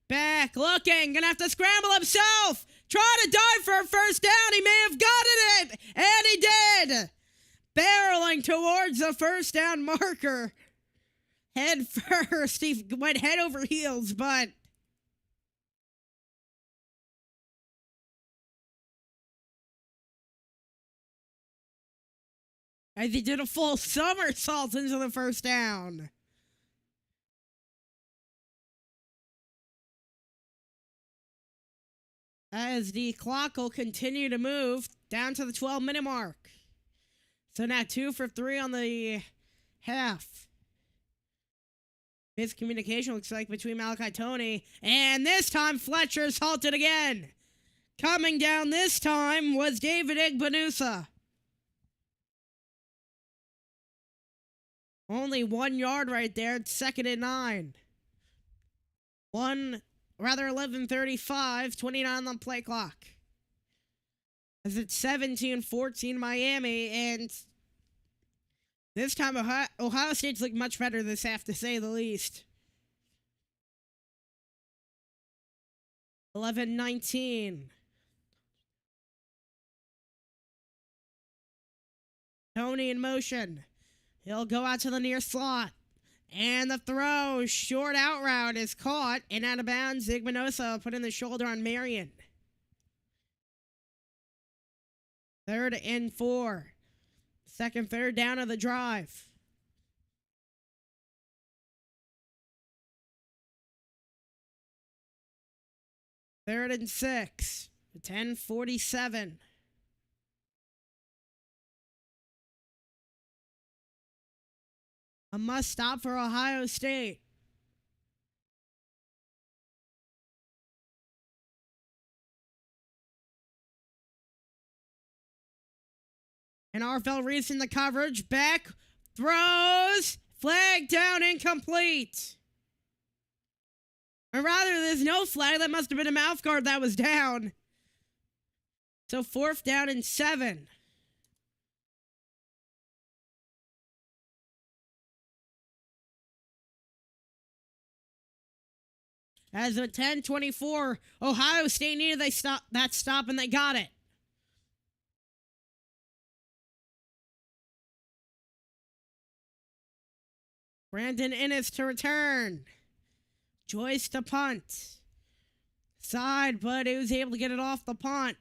Beck looking, gonna have to scramble himself. Try to dive for a first down. He may have gotten it, and he did. Barreling towards the first down marker. Head first. He went head over heels, but as he did a full somersault into the first down. As the clock will continue to move down to the 12-minute mark. So now 2 for 3 on the half. Miscommunication looks like between Malachi Toney. And this time Fletcher's halted again. Coming down this time was David Igbenusa. Only 1 yard right there. It's 2nd and 9. 11:35, 29 on the play clock. As it's 17-14 Miami, and this time Ohio State's looked much better this half, to say the least. 11-19. Toney in motion. He'll go out to the near slot. And the throw, short out route, is caught and out of bounds. Igbenusa put in the shoulder on Marion. 3rd and 4. Second, third down of the drive. Third and 6. 10:47. A must stop for Ohio State. And Arfel Reese in the coverage. Beck throws. Flag down, incomplete. Or rather, there's no flag. That must have been a mouth guard that was down. So 4th down and 7. As with 10-24, Ohio State needed that stop, and they got it. Brandon Innes to return. Joyce to punt. Side, but he was able to get it off the punt.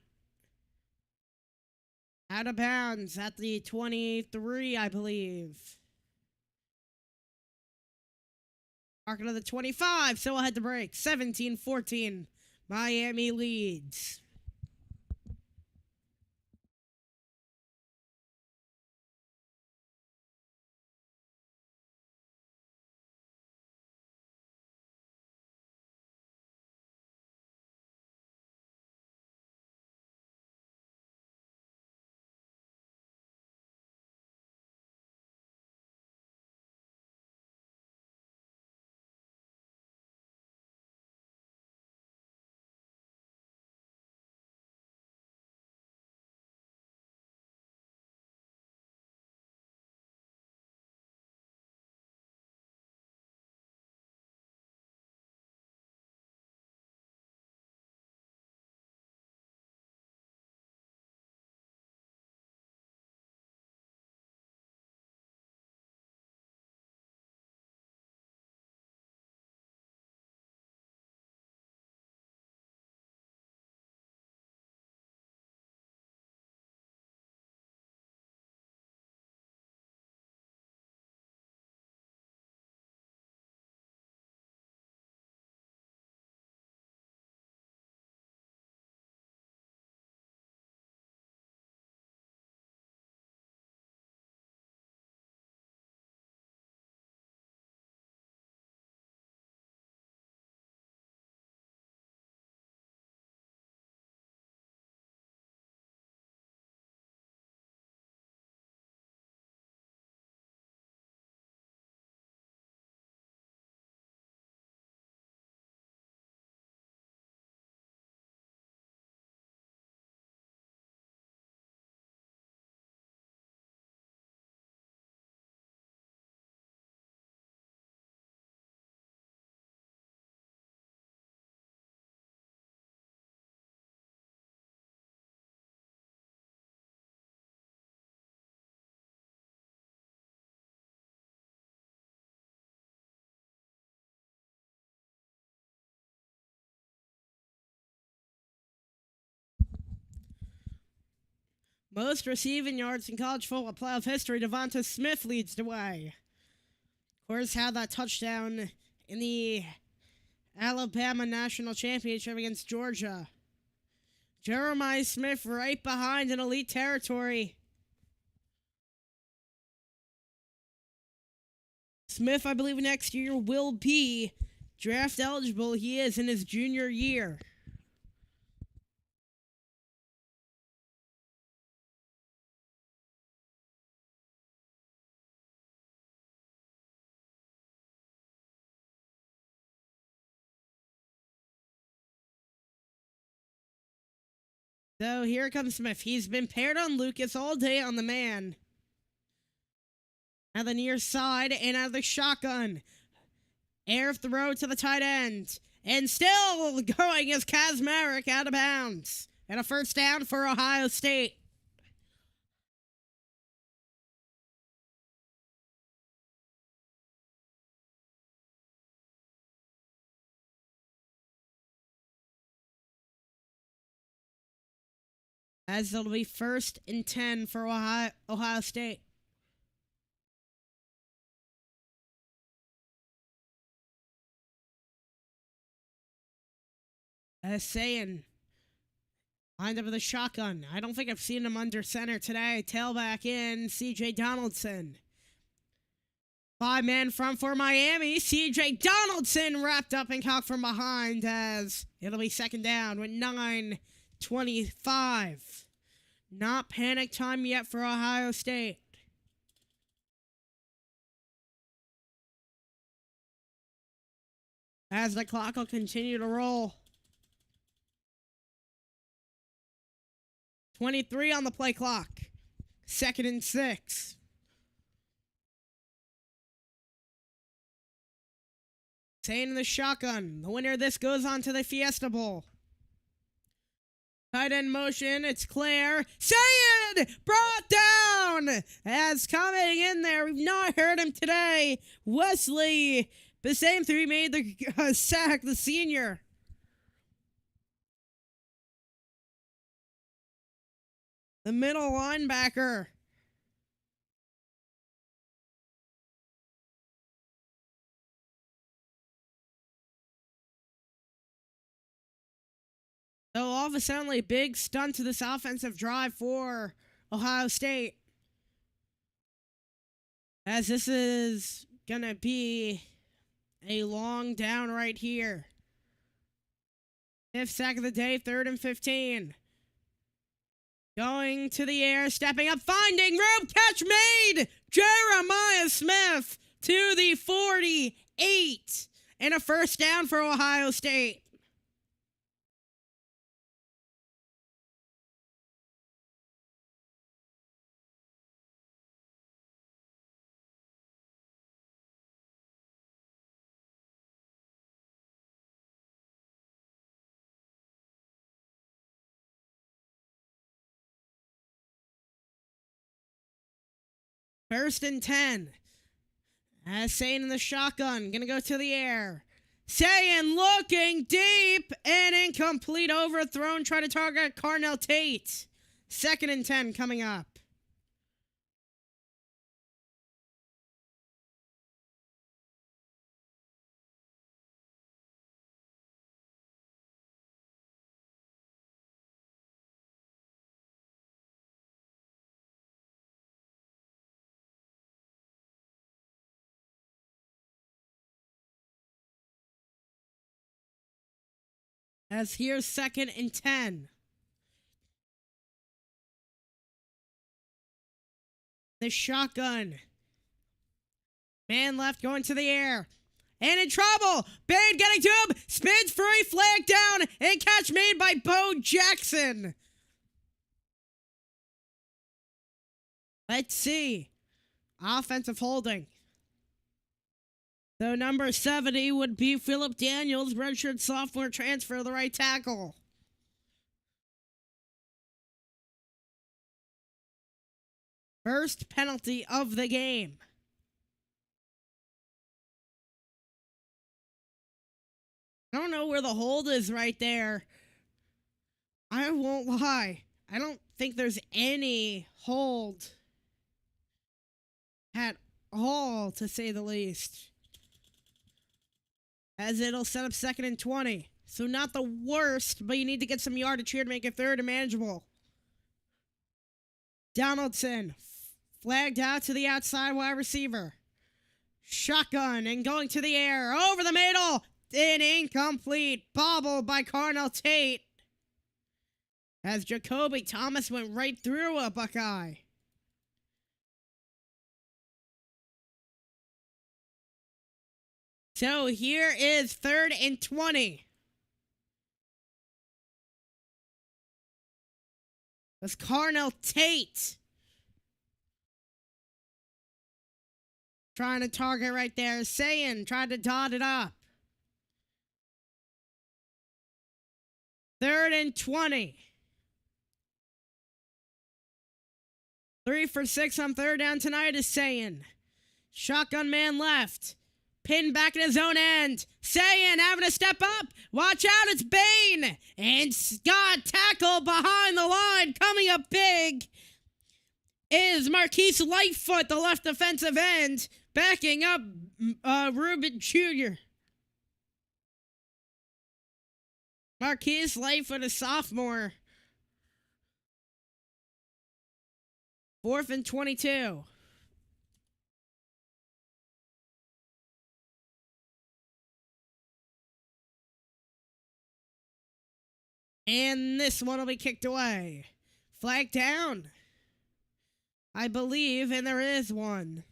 Out of bounds at the 23, I believe. Marking of the 25, so we'll head to break. 17-14, Miami leads. Most receiving yards in college football playoff history, Devonta Smith leads the way. Of course, had that touchdown in the Alabama National Championship against Georgia. Jeremiah Smith right behind in elite territory. Smith, I believe, next year will be draft eligible. He is in his junior year. So here comes Smith. He's been paired on Lucas all day on the man. Now the near side and out of the shotgun. Air throw to the tight end. And still going is Kazmarek out of bounds. And a first down for Ohio State. As it'll be 1st and 10 for Ohio State. As saying, lined up with a shotgun. I don't think I've seen him under center today. Tailback in, C.J. Donaldson. 5-man front for Miami. C.J. Donaldson wrapped up and caught from behind as it'll be 2nd down with 9:25. Not panic time yet for Ohio State. As the clock will continue to roll. 23 on the play clock. 2nd and 6. Staying in the shotgun. The winner of this goes on to the Fiesta Bowl. Tight end motion. It's Claire. Saying brought down. As coming in there. We've not heard him today. Wesley. The same three made the sack. The senior. The middle linebacker. So all of a sudden, a big stunt to this offensive drive for Ohio State. As this is going to be a long down right here. 5th sack of the day, 3rd and 15. Going to the air, stepping up, finding room, catch made! Jeremiah Smith to the 48. And a first down for Ohio State. First and 10. As Sayin in the shotgun. Gonna go to the air. Sayin looking deep and incomplete, overthrown. Try to target Carnell Tate. 2nd and 10 coming up. As here's 2nd and 10. The shotgun. Man left going to the air. And in trouble. Bain getting to him. Spins free. Flag down. And catch made by Bo Jackson. Let's see. Offensive holding. So number 70 would be Phillip Daniels, redshirt sophomore transfer, the right tackle. First penalty of the game. I don't know where the hold is right there. I won't lie. I don't think there's any hold at all, to say the least. As it'll set up 2nd and 20. So not the worst, but you need to get some yardage here to make it 3rd and manageable. Donaldson flagged out to the outside wide receiver. Shotgun and going to the air. Over the middle. And incomplete. Bobbled by Carnell Tate. As Jacoby Thomas went right through a Buckeye. So here is 3rd and 20. That's Carnell Tate. Trying to target right there. Sayin tried to dot it up. 3rd and 20. 3 for 6 on 3rd down tonight is Sayin. Shotgun man left. Pinned back in his own end. Sayin having to step up. Watch out, it's Bain. And Scott tackled behind the line. Coming up big is Marquise Lightfoot, the left defensive end. Backing up Reuben Jr. Marquise Lightfoot, a sophomore. 4th and 22. And this one will be kicked away. Flag down, I believe, and there is one.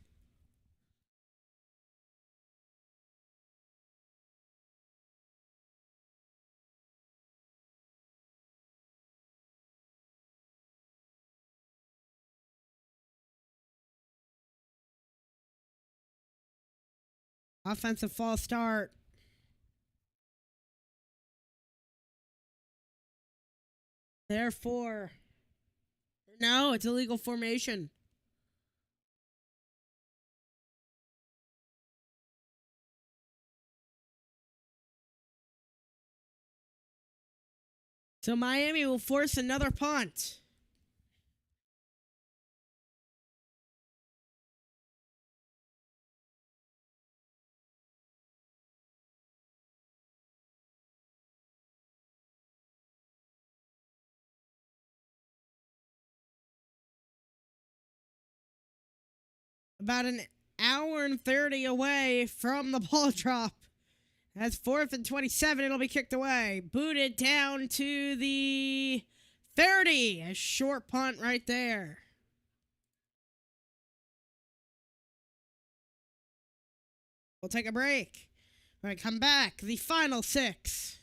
Offensive false start. Therefore, no, it's illegal formation. So Miami will force another punt. About an hour and 30 away from the ball drop. That's 4th and 27. It'll be kicked away. Booted down to the 30. A short punt right there. We'll take a break. When I come back, the final 6.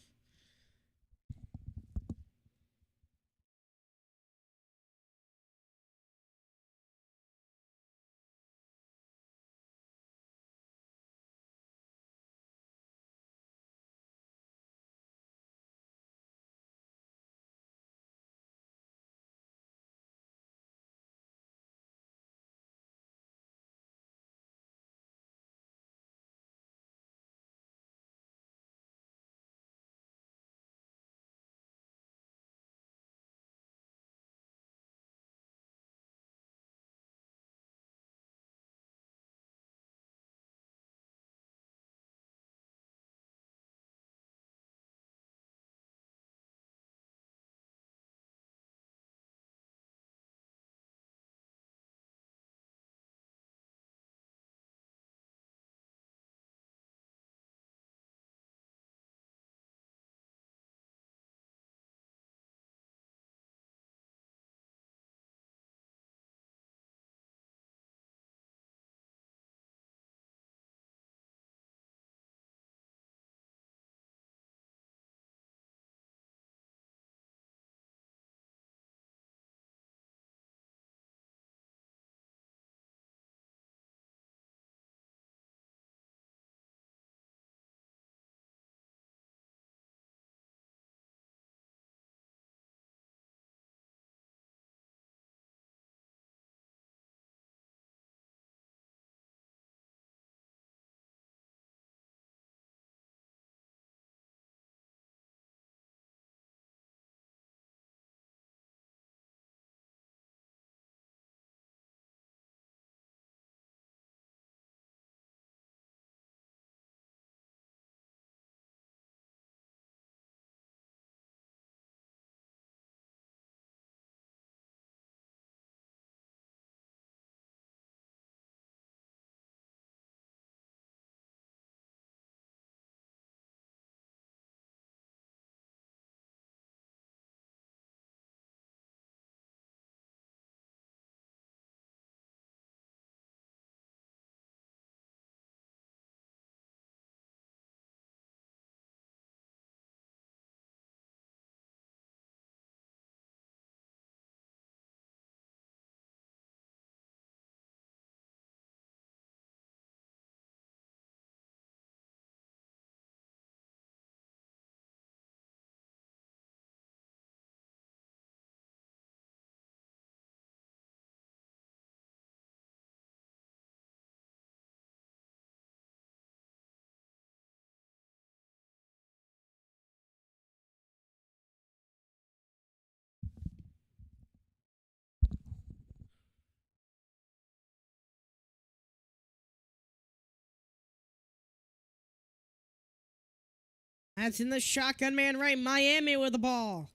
That's in the shotgun man right. Miami with the ball.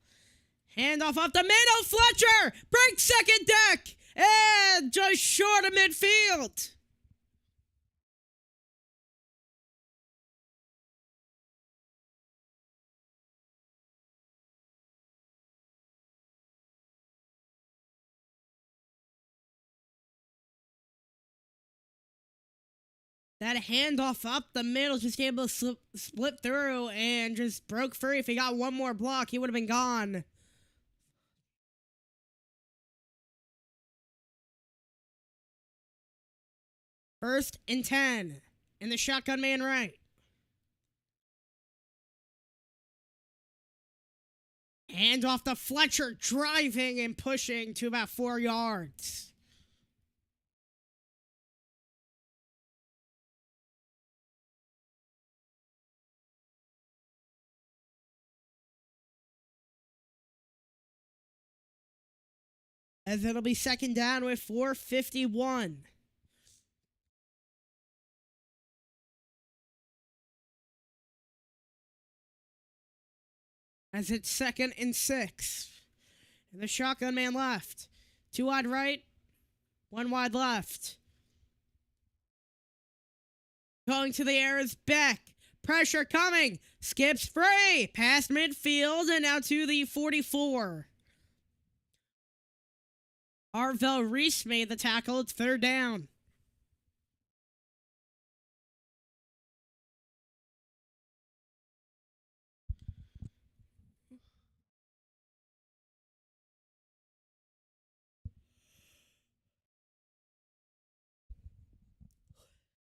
Handoff off the middle. Fletcher breaks second deck. And just short of midfield. That handoff up the middle, just able to split through and just broke free. If he got one more block, he would have been gone. First and 10 in the shotgun man right. Hand off to Fletcher, driving and pushing to about 4 yards. As it'll be second down with 4:51. As it's 2nd and 6. And the shotgun man left. 2 wide right, 1 wide left. Going to the air is Beck. Pressure coming. Skips free. Past midfield and now to the 44. Arvell Reese made the tackle. It's 3rd down.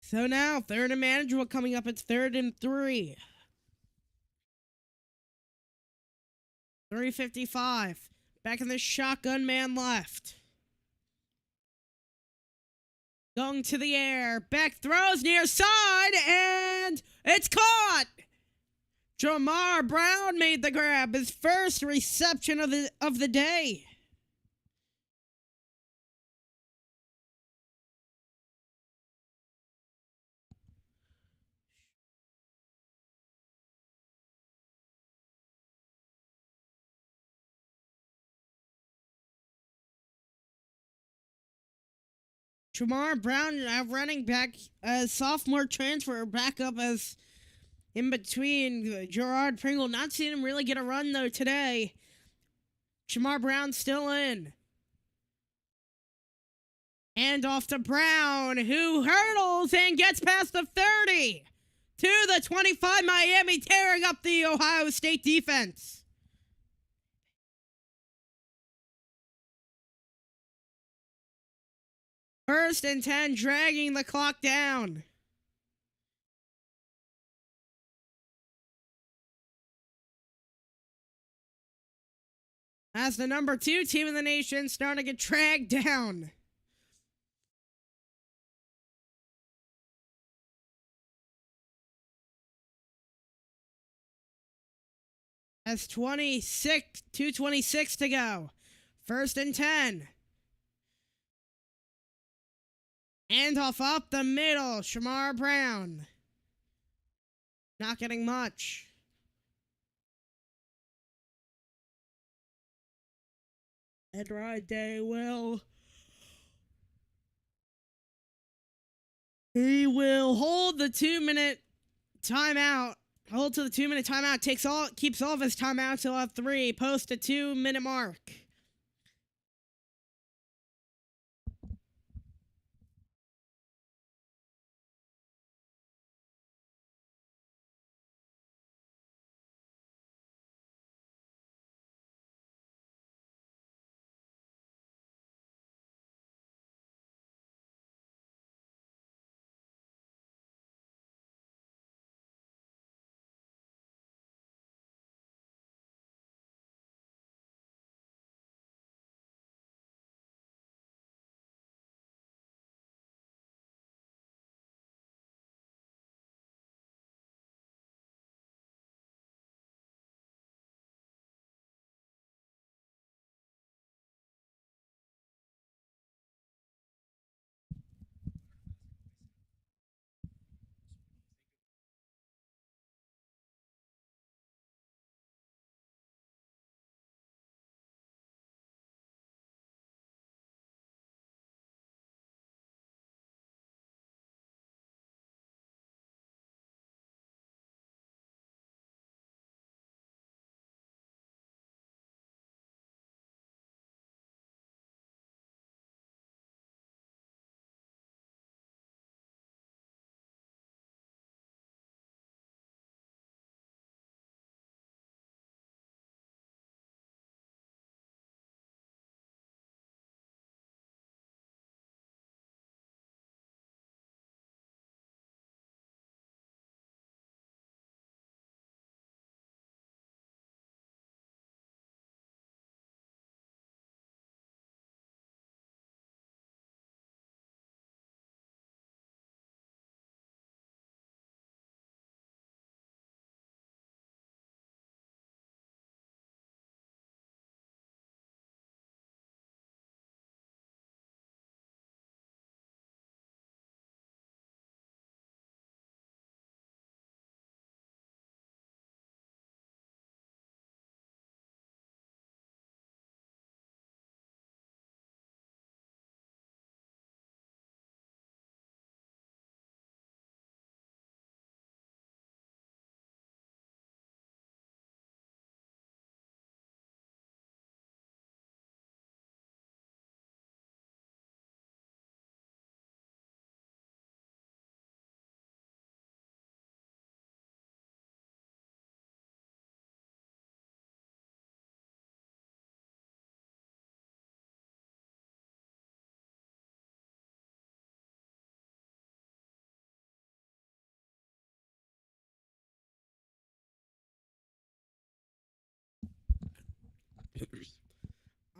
So now, 3rd and manageable coming up. It's 3rd and 3. 3:55. Back in the shotgun man left. Going to the air. Beck throws near side, and it's caught! Jamar Brown made the grab. His first reception of the day. Jamar Brown, running back, sophomore transfer, back up as in between Gerard Pringle. Not seeing him really get a run, though, today. Jamar Brown still in. And off to Brown, who hurdles and gets past the 30. To the 25, Miami tearing up the Ohio State defense. First and 10, dragging the clock down. As the number 2 team in the nation starting to get dragged down. As 2:26 to go. First and 10. Handoff up the middle. Shamar Brown. Not getting much. And right, they will. He will hold the 2-minute timeout. Hold to the 2-minute timeout. Keeps all of his timeouts. He'll have 3. Post a 2-minute mark.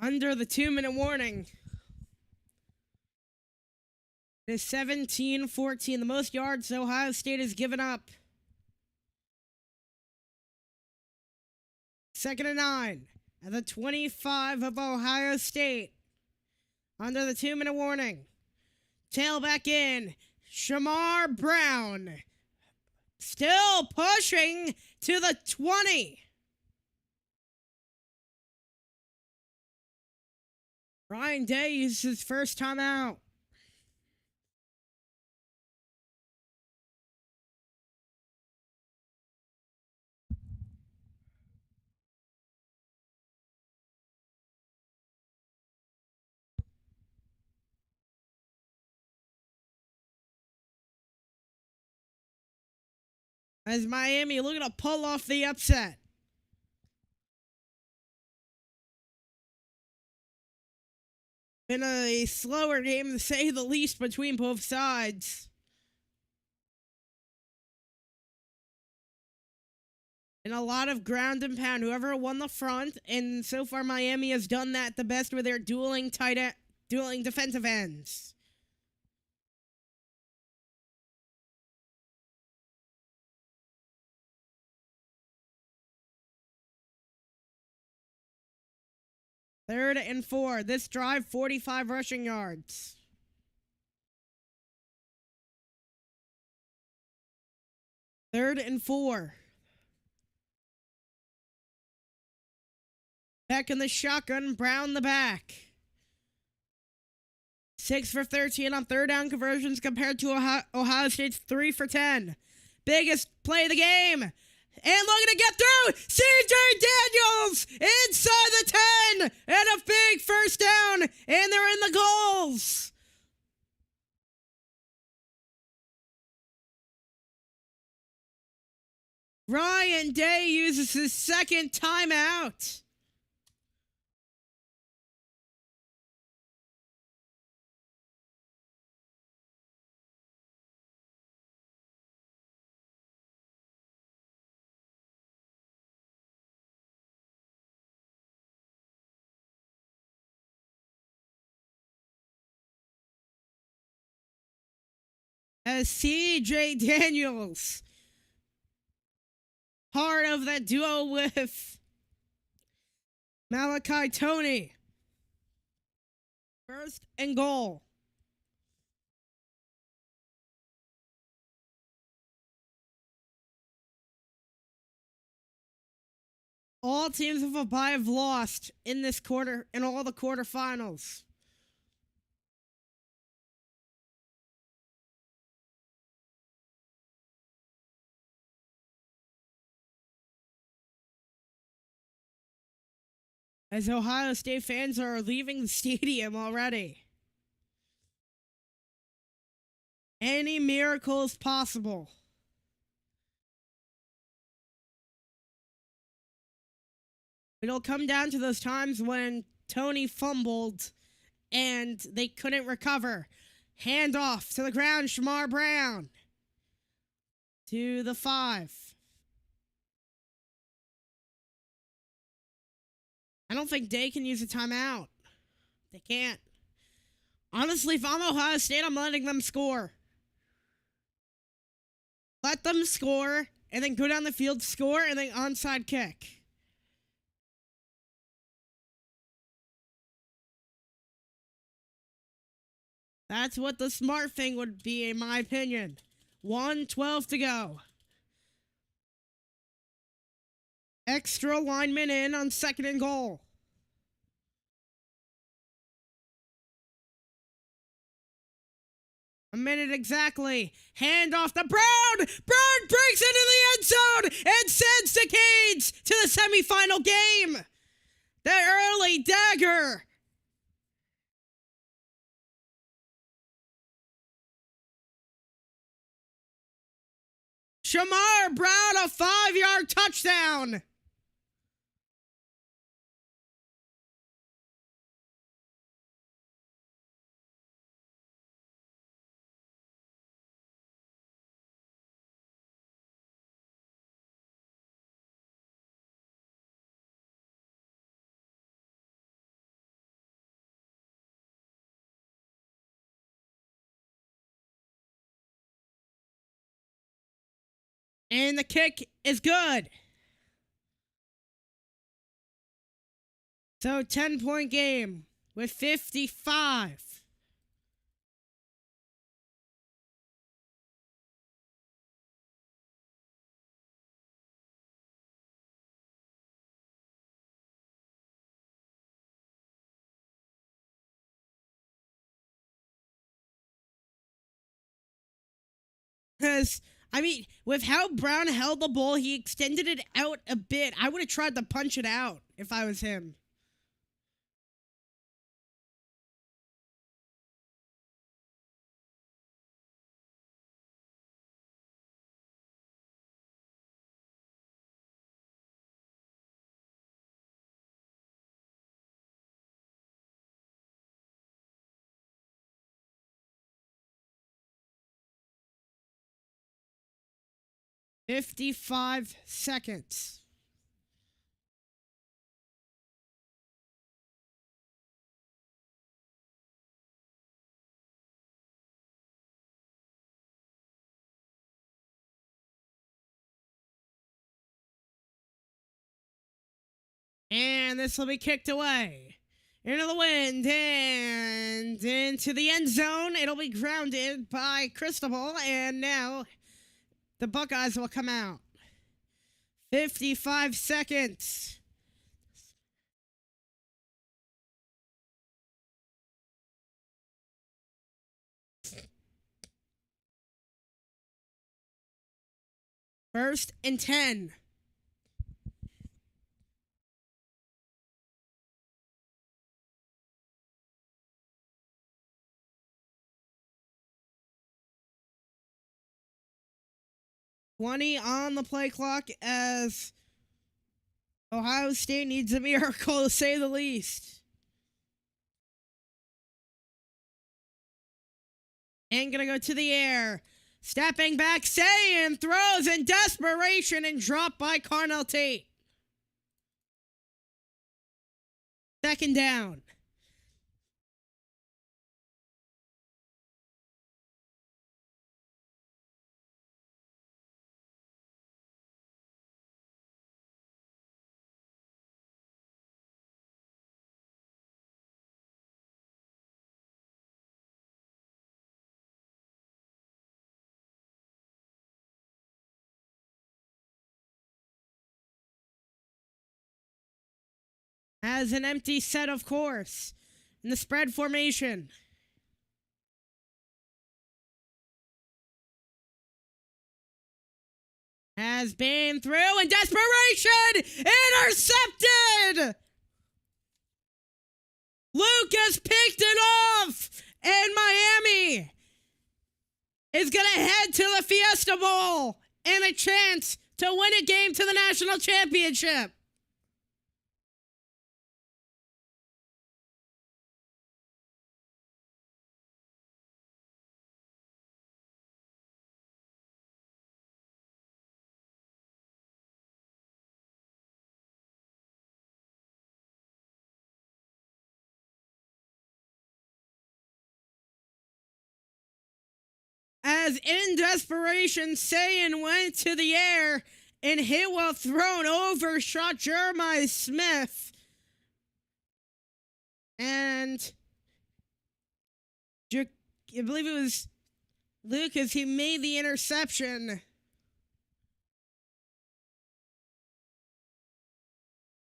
Under the 2-minute warning. It is 17-14, the most yards Ohio State has given up. 2nd and 9 at the 25 of Ohio State. Under the 2-minute warning. Tailback in. Shamar Brown. Still pushing to the 20. Ryan Day uses his first time out. As Miami looking to pull off the upset. Been a slower game to say the least between both sides. And a lot of ground and pound. Whoever won the front, and so far Miami has done that the best with their dueling defensive ends. Third and 4. This drive, 45 rushing yards. Third and 4. Back in the shotgun, Brown the back. 6 for 13 on third down conversions compared to Ohio State's 3 for 10. Biggest play of the game. And looking to get through, C.J. Daniels inside the 10, and a big first down, and they're in the goals. Ryan Day uses his second timeout. As C.J. Daniels, part of that duo with Malachi Tony. First and goal. All teams with a bye have lost in this quarter, in all the quarterfinals. As Ohio State fans are leaving the stadium already. Any miracle is possible. It'll come down to those times when Tony fumbled and they couldn't recover. Handoff to the ground, Shamar Brown. To the 5. I don't think Day can use a timeout. They can't. Honestly, if I'm Ohio State, I'm letting them score. Let them score, and then go down the field, score, and then onside kick. That's what the smart thing would be, in my opinion. 1:12 to go. Extra lineman in on 2nd and goal. A minute exactly. Hand off to Brown. Brown breaks into the end zone and sends the Canes to the semifinal game. The early dagger. Shamar Brown, a 5-yard touchdown. And the kick is good. So 10-point game with 55. Because, I mean, with how Brown held the ball, he extended it out a bit. I would have tried to punch it out if I was him. "55 seconds. And this will be kicked away. Into the wind and into the end zone. It'll be grounded by Cristobal. And now the Buckeyes will come out. 55 seconds. First and 10. On the play clock as Ohio State needs a miracle to say the least. And gonna go to the air. Stepping back, Sayin throws in desperation and dropped by Carnell Tate. Second down. Has an empty set, of course, in the spread formation. Has been through in desperation! Intercepted! Lucas picked it off! And Miami is going to head to the Fiesta Bowl and a chance to win a game to the national championship. As in desperation, Sayin went to the air and hit while thrown over, shot Jeremiah Smith. And I believe it was Lucas, he made the interception.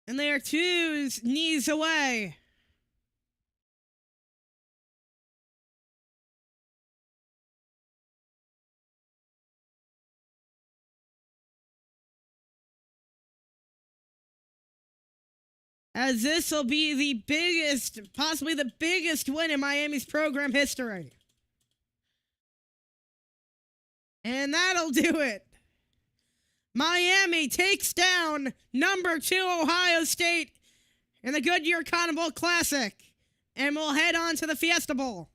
And they are two knees away. As this will be the biggest, possibly the biggest win in Miami's program history. And that'll do it. Miami takes down number 2 Ohio State in the Goodyear Cotton Bowl Classic. And we'll head on to the Fiesta Bowl.